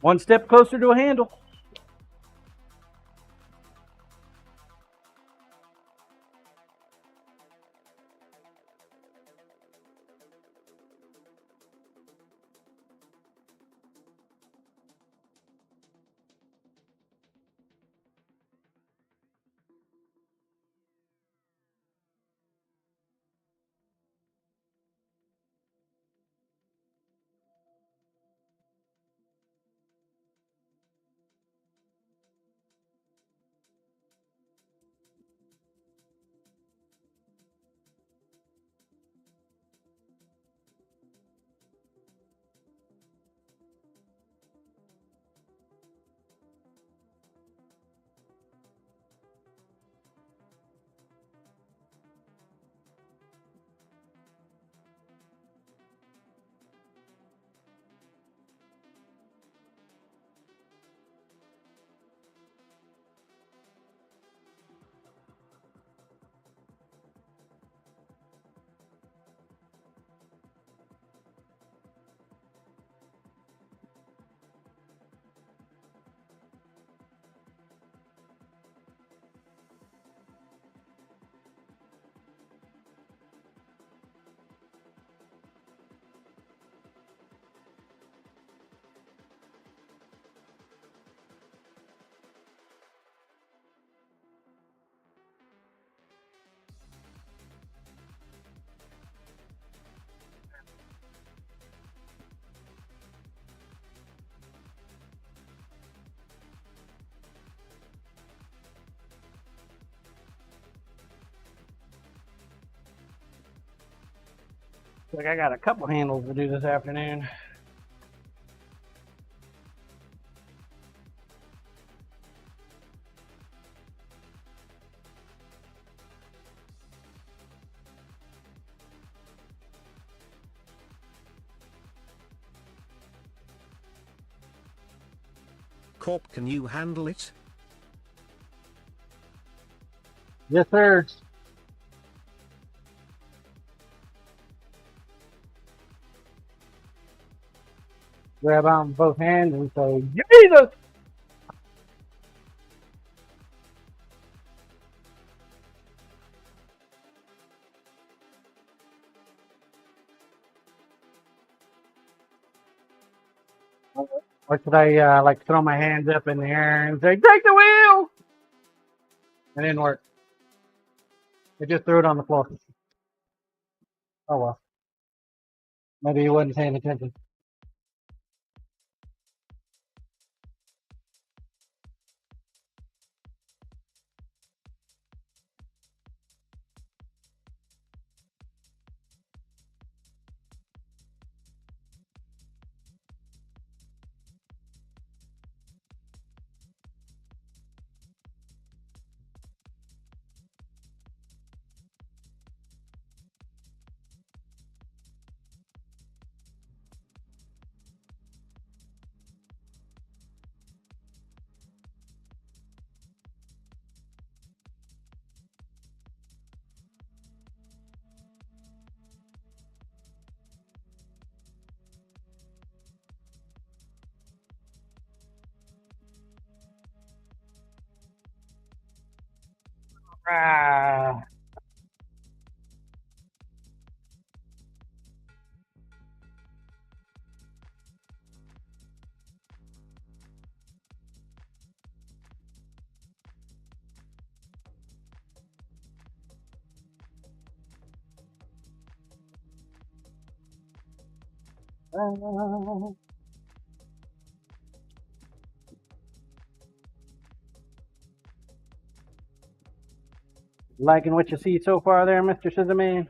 One step closer to a handle. Like I got a couple handles to do this afternoon. Corp, can you handle it? Yes, sir. Grab on both hands and say, Jesus! Or should I like throw my hands up in the air and say, take the wheel? It didn't work. I just threw it on the floor. Oh well. Maybe he wasn't paying attention. Ah. Liking what you see so far there, Mr. Scissorman?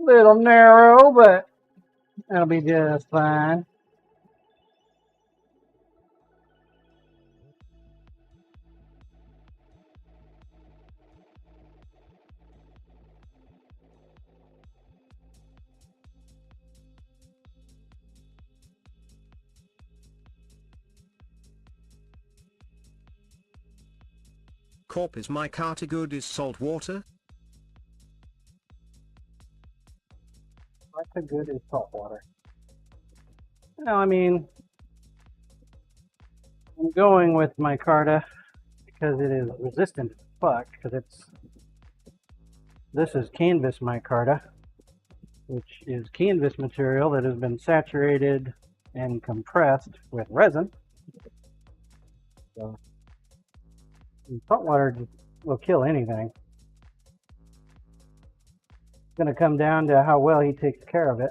Little narrow, but that'll be just fine. Corp, is my carty good as salt water? That's as good as salt water. No, I mean, I'm going with micarta because it is resistant as fuck, because this is canvas micarta, which is canvas material that has been saturated and compressed with resin. So, salt water will kill anything. It's going to come down to how well he takes care of it.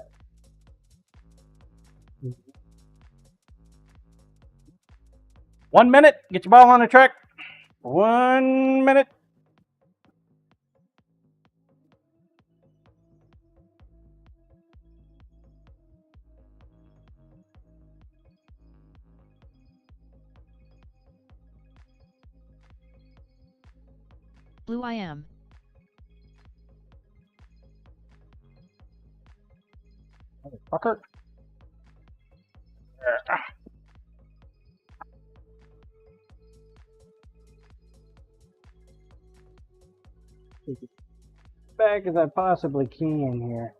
1 minute, get your ball on the track. 1 minute. Blue I am. Motherfucker. As back as I possibly can here.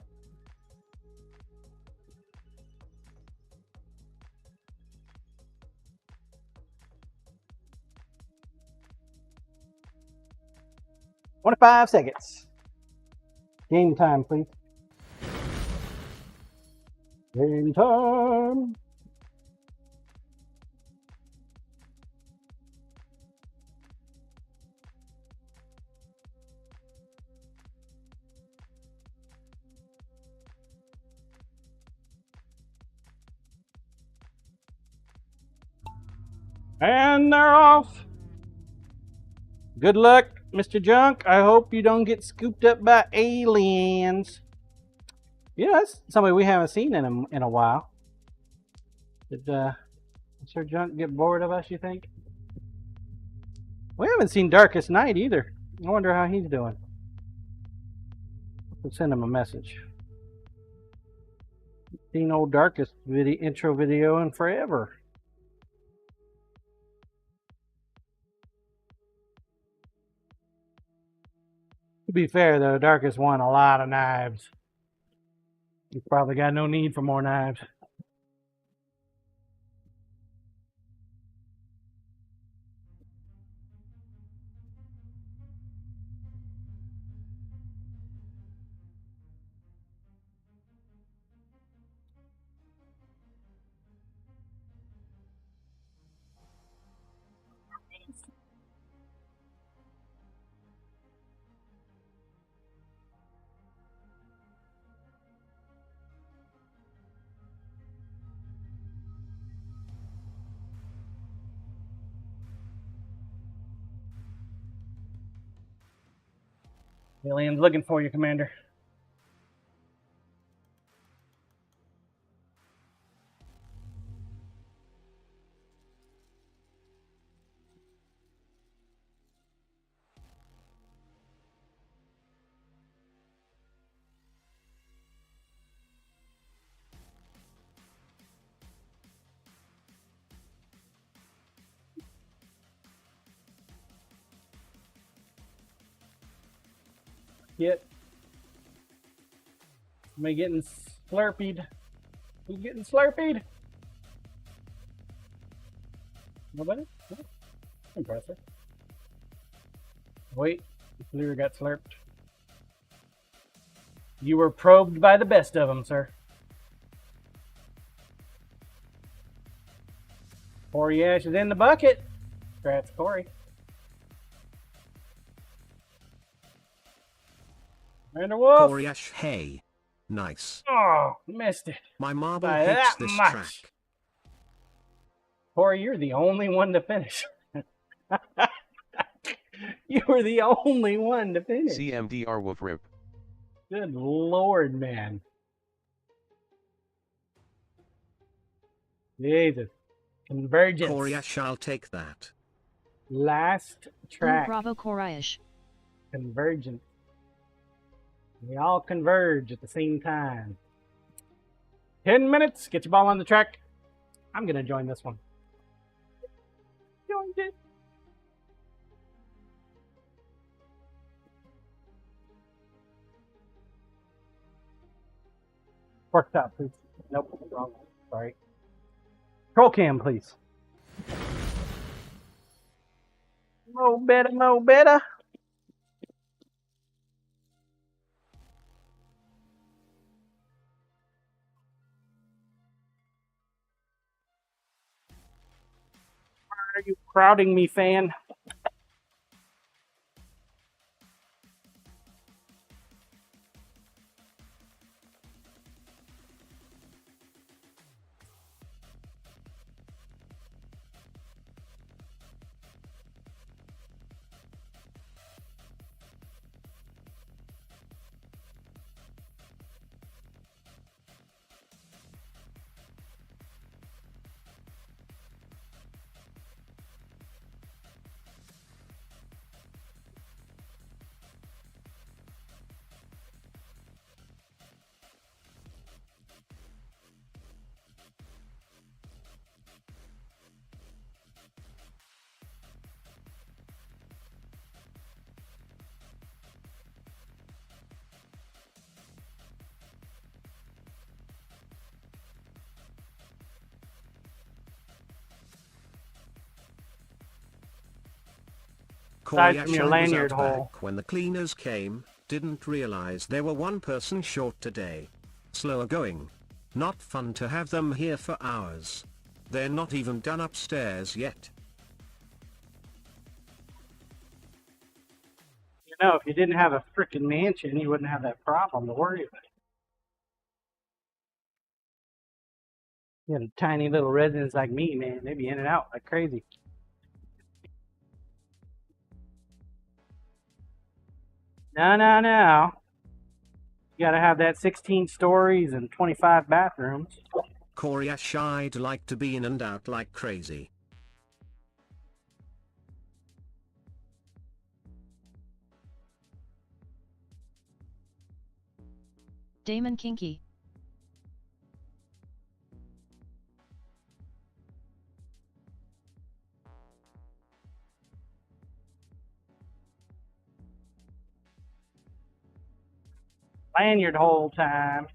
"25 seconds. Game time, please. Game time." And they're off. Good luck, Mr. Junk. I hope you don't get scooped up by aliens. Yeah, that's somebody we haven't seen in a while. Did Mr. Junk get bored of us, you think? We haven't seen Darkest Night either. I wonder how he's doing. We'll send him a message. Seen old Darkest intro video in forever. To be fair, though, Darkest won a lot of knives. He's probably got no need for more knives. Alien's looking for you, Commander. Yep. Am I getting slurpeed? Who's getting slurpeed? Nobody? No? Impressive. Wait, Lear got slurped. You were probed by the best of them, sir. Corey Ash is in the bucket. Congrats, Corey. Commander Wolf. Corey Ash, hey. Nice. Oh, missed it. My marble By hates that this much. track. Corey, you're the only one to finish. You were the only one to finish. CMDR Wolf Rip. Good Lord, man. Jesus. Convergence. Corey Ash, I'll take that. Last track. Bravo Koraish. Convergence. We all converge at the same time. 10 minutes. Get your ball on the track. I'm going to join this one. Joined it. Worked out, please. Nope, wrong. Sorry. Control cam, please. No better, no better. Why are you crowding me, fan? aside from your Koryashai was lanyard out hole. back when the cleaners came, didn't realize they were one person short today. Slower going. Not fun to have them here for hours. They're not even done upstairs yet. You know, if you didn't have a freaking mansion, you wouldn't have that problem to worry about. You had a tiny little residence like me, man. They'd be in and out like crazy. No. You gotta have that 16 stories and 25 bathrooms. Koryashai'd like to be in and out like crazy. Damon Kinky. Lanyard hole time.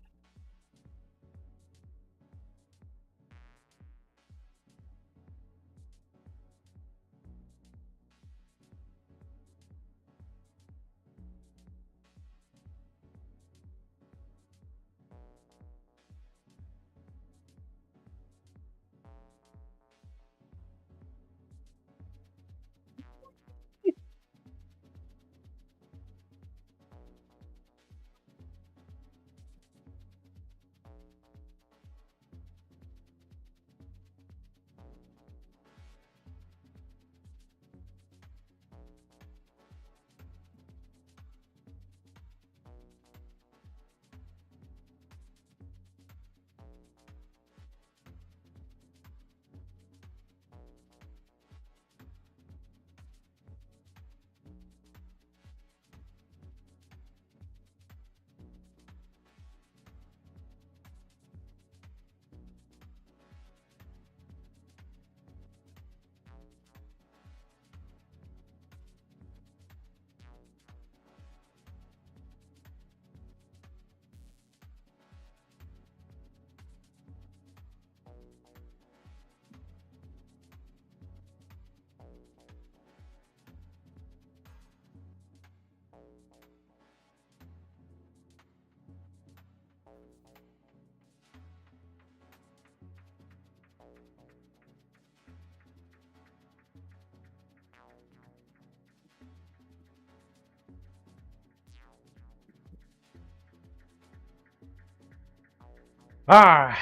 All right.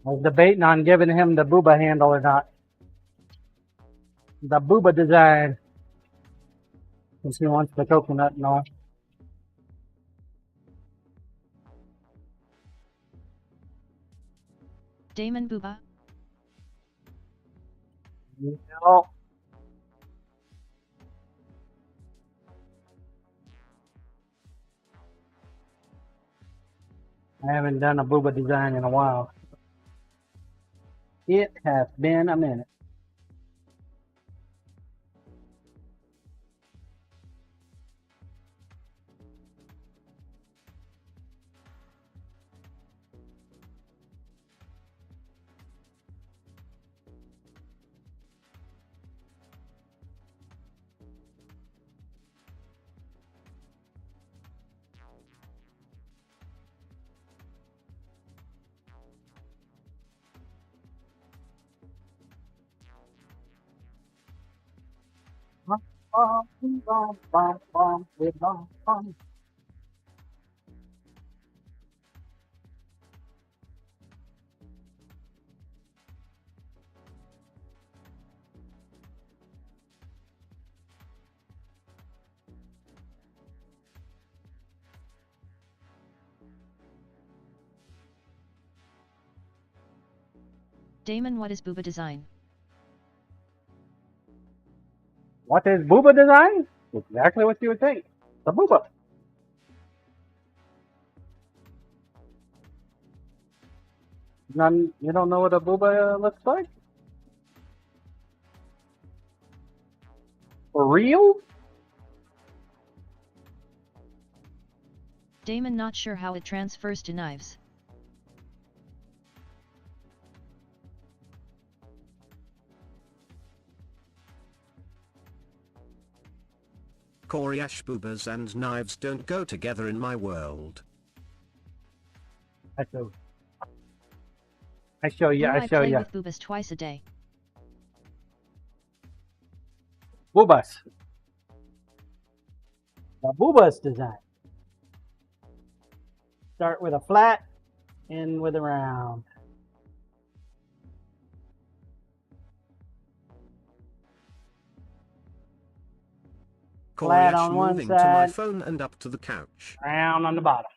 I was debating on giving him the booba handle or not. The booba design. Since he wants the coconut and all. Damon Booba. No. I haven't done a booba design in a while. It has been a minute. Damon, what is Booba design? What is booba design? Exactly what you would think. The booba. None, you don't know what a booba looks like? real? Damon not sure how it transfers to knives. Coriash boobas and knives don't go together in my world. I show you. Blue, I show play you. with boobas twice a day. Boobas. The boobas design. Start with a flat, end with a round. Flat Coriash on one moving to my side, phone and up to the couch. round on the bottom.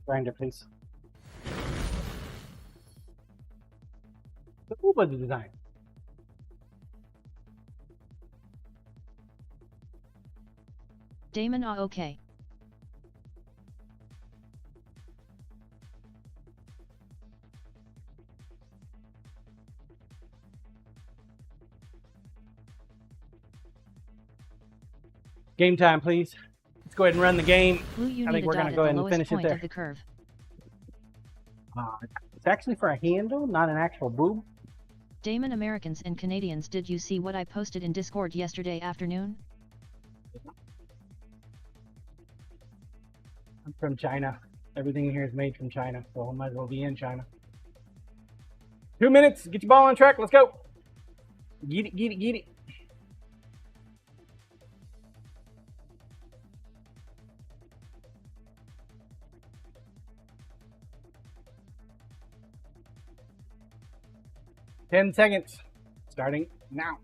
Grinder, please. The boobas design. Damon okay. Game time, please. Let's go ahead and run the game. Blue, you I need think a we're dot going to at go the ahead and lowest finish it point there. of the curve. It's actually for a handle, not an actual boob. Damon, Americans and Canadians, did you see what I posted in Discord yesterday afternoon? I'm from China. Everything here is made from China, so I might as well be in China. 2 minutes. Get your ball on track. Let's go. Get it, get it, get it. Ten seconds. Starting now.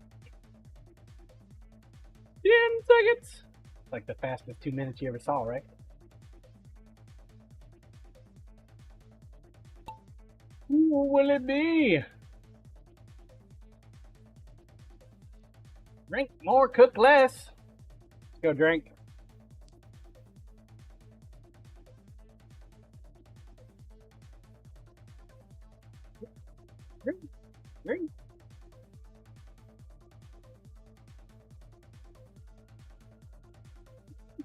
10 seconds. It's like the fastest 2 minutes you ever saw, right? Who will it be? Drink more, cook less. Let's go drink. Drink. Drink.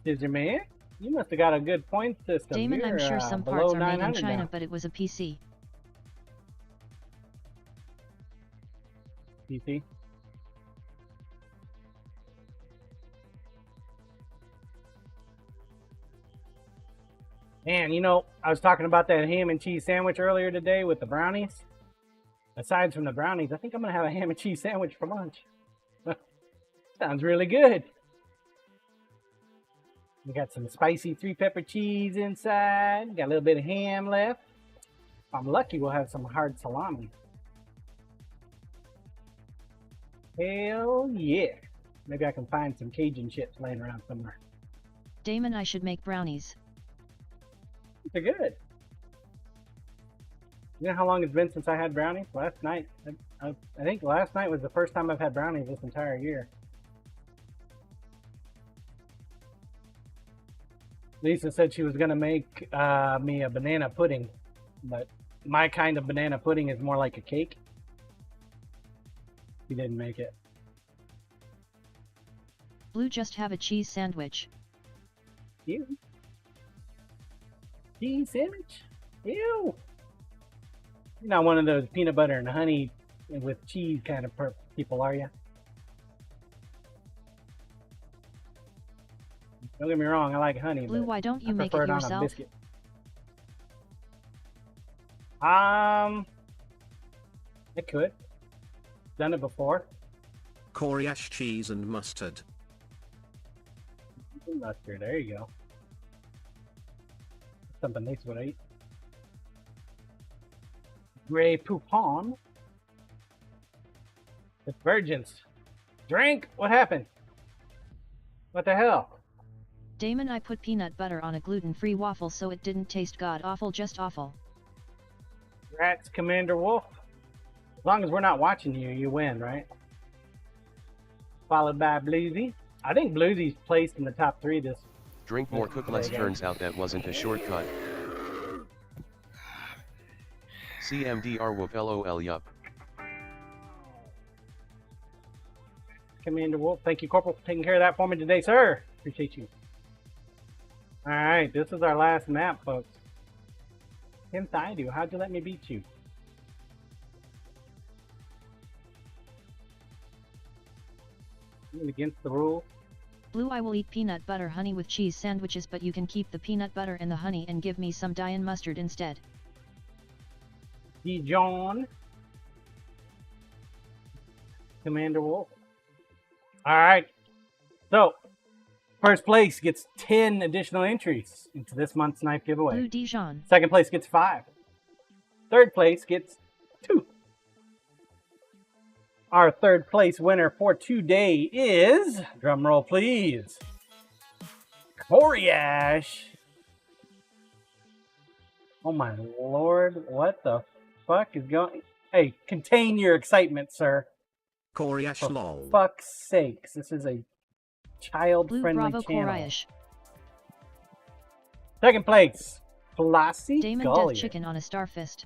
Scissor man, you must have got a good point system. Damon, You're, I'm sure some below parts are made in 900 China, now. but it was a PC. PC. Man, you know, I was talking about that ham and cheese sandwich earlier today with the brownies. Aside from the brownies, I think I'm going to have a ham and cheese sandwich for lunch. Sounds really good. We got some spicy 3-pepper cheese inside. Got a little bit of ham left. If I'm lucky, we'll have some hard salami. Hell yeah. Maybe I can find some Cajun chips laying around somewhere. Damon, I should make brownies. They're good. You know how long it's been since I had brownies? Last night. I think last night was the first time I've had brownies this entire year. Lisa said she was going to make me a banana pudding, but my kind of banana pudding is more like a cake. She didn't make it. Blue, just have a cheese sandwich. Ew. Cheese sandwich? Ew. You're not one of those peanut butter and honey with cheese kind of people, are you? Don't get me wrong, I like honey. Blue, but why don't you I make prefer it on a yourself? biscuit. I could. Done it before. Coriash cheese and mustard. Mustard, there you go. Something nice what I eat. Grey Poupon. It's virgins. Drink! What happened? What the hell? Damon, I put peanut butter on a gluten-free waffle so it didn't taste god-awful, just awful. Rats, Commander Wolf. As long as we're not watching you, you win, right? Followed by Bluesy. I think Bluesy's placed in the top 3 this. Drink more, cook less. Turns out that wasn't a shortcut. CMDR whoop lol yup. Commander Wolf. Thank you, Corporal, for taking care of that for me today, sir. Appreciate you. Alright, this is our last map, folks. Tim Thaidu, how'd you let me beat you? Against the rules. Blue, I will eat peanut butter honey with cheese sandwiches, but you can keep the peanut butter and the honey and give me some Diane mustard instead. John. Commander Wolf. Alright. So, first place gets 10 additional entries into this month's knife giveaway. Blue Dijon. Second place gets 5. Third place gets 2. Our third place winner for today is, drum roll please, Coriash. Oh my lord, what the fuck is going? Hey, contain your excitement, sir. Coriash lol. Fuck's sakes, this is a child-friendly Bravo channel. Coriash. Second place, Flossie Damon Gullier. Death Chicken on a starfist.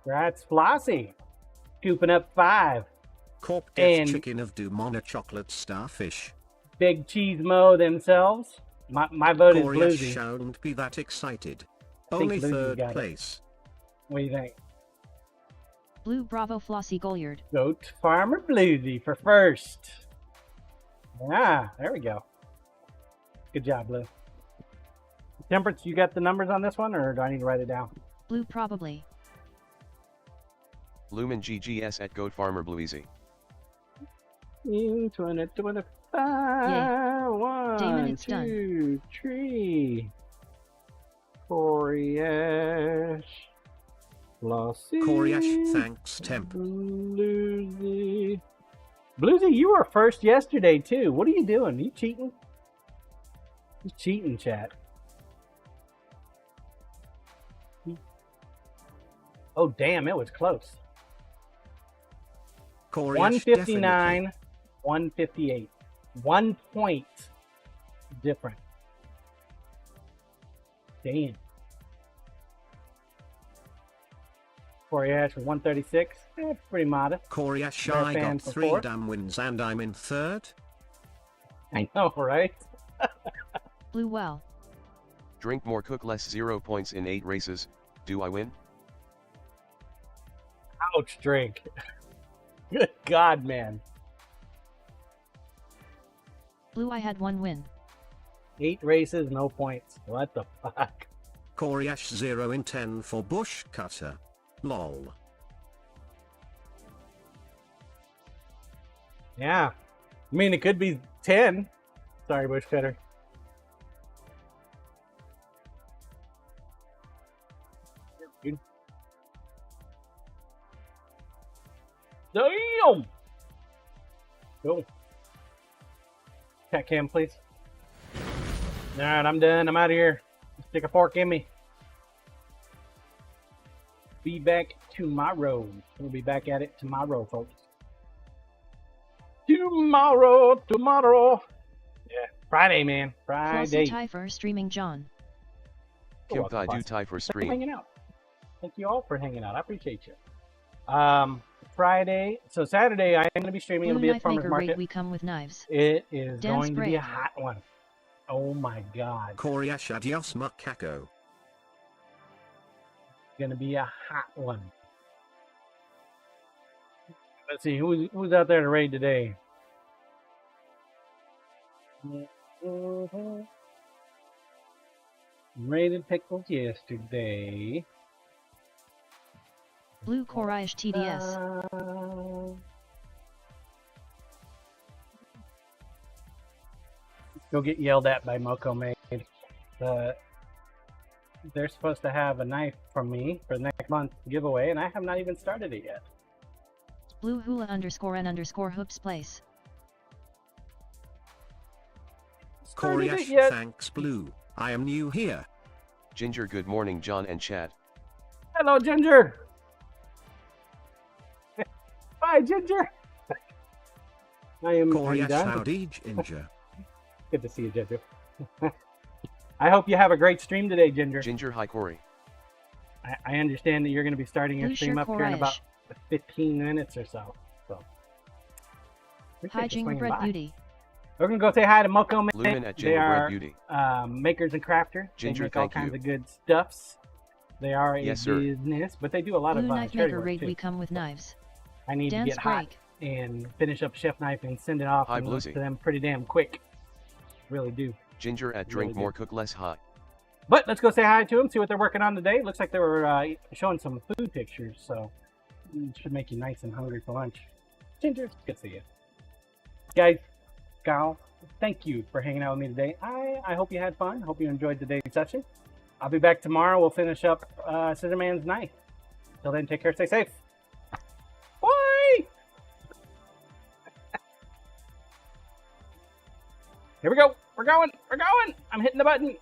Congrats, Flossie. Scooping up 5. Corp Death Chicken of Dumont Chocolate Starfish. Big Cheese Mo themselves. My vote is Coriash Bluesy. shouldn't be that excited. think Only Bluesy third got it. place. What do you think? Blue Bravo Flossie Goliard. Goat Farmer Bluesy for first. Ah, there we go. Good job, Blue. Temperance, you got the numbers on this one, or do I need to write it down? Blue probably. Lumen GGS at Goat Farmer Blueasy. 2025. Yay. 1, Damon, it's 2, 3. Coriash. Flossie. Coriash, thanks, Temp. Bluesy. Bluesy, you were first yesterday, too. What are you doing? Are you cheating? You cheating, chat. Oh, damn, it was close. Coriash 159, definitely. 158. 1 point different. Damn. Coriash with 136. Pretty modest. Coriash, They're I fans got for 3 four. damn wins and I'm in third. I know, right? Blue well. Drink more, cook less. 0 points in 8 races. Do I win? Ouch, drink. Good God, man. Blue, I had 1 win. 8 races, no points. What the fuck? Coriash 0 in 10 for Bush Cutter. Lol. Yeah. I mean, it could be 10. Sorry, Bush Cutter. Dude. Damn! Go. Cat cam, please. Alright, I'm done. I'm out of here. Stick a fork in me. Be back tomorrow. We'll be back at it tomorrow, folks. Tomorrow. Yeah, Friday, man. Friday. Flossie Typher streaming John. Kim welcome, Thai do boss. Thai for Thanks for stream. hanging out. Thank you all for hanging out. I appreciate you. Friday. So Saturday, I am going to be streaming. It'll Blue be at knife Farmers maker Market. rate, we come with knives. It is Dan going to be Sprague. a hot one. Oh my God. Coriash adios macaco. Going to be a hot one. Let's see who's out there to raid today. Raided pickles yesterday. Blue Coriash TDS. Go get yelled at by Moko Maid. They're supposed to have a knife from me for the next month's giveaway, and I have not even started it yet. Blue hula _n_ hoops place. Started it Coriash, yet. thanks Blue. I am new here. Ginger, good morning, John and Chad. Hello, Ginger. Bye, Ginger. I am Coriash done. howdy Ginger. Good to see you, Ginger. I hope you have a great stream today, Ginger. Ginger, hi Corey. I understand that you're going to be starting your Blue stream shirt up here in about Coriash. 15 minutes or so. So Appreciate Hi, you swinging Gingerbread by. Beauty. We're gonna go say hi to Moko Man. Lumen at They Gingerbread are Beauty. makers and crafters. Ginger, they make all thank kinds you. of good stuffs. They are a Yes, sir. business, but they do a lot Blue of Knife charity Maker work raid. too. We come with knives. I need Dance to get hot break. and finish up Chef Knife and send it off Hi, to Bluesy. them pretty damn quick. Really do. Ginger at Really Drink do. More Cook Less Hot. But let's go say hi to them, see what they're working on today. Looks like they were showing some food pictures, so it should make you nice and hungry for lunch. Ginger, good to see you. Guys, gal, thank you for hanging out with me today. I hope you had fun. Hope you enjoyed today's session. I'll be back tomorrow. We'll finish up Scissorman's Knife. Till then, take care, stay safe. Bye! Here we go. We're going. I'm hitting the button.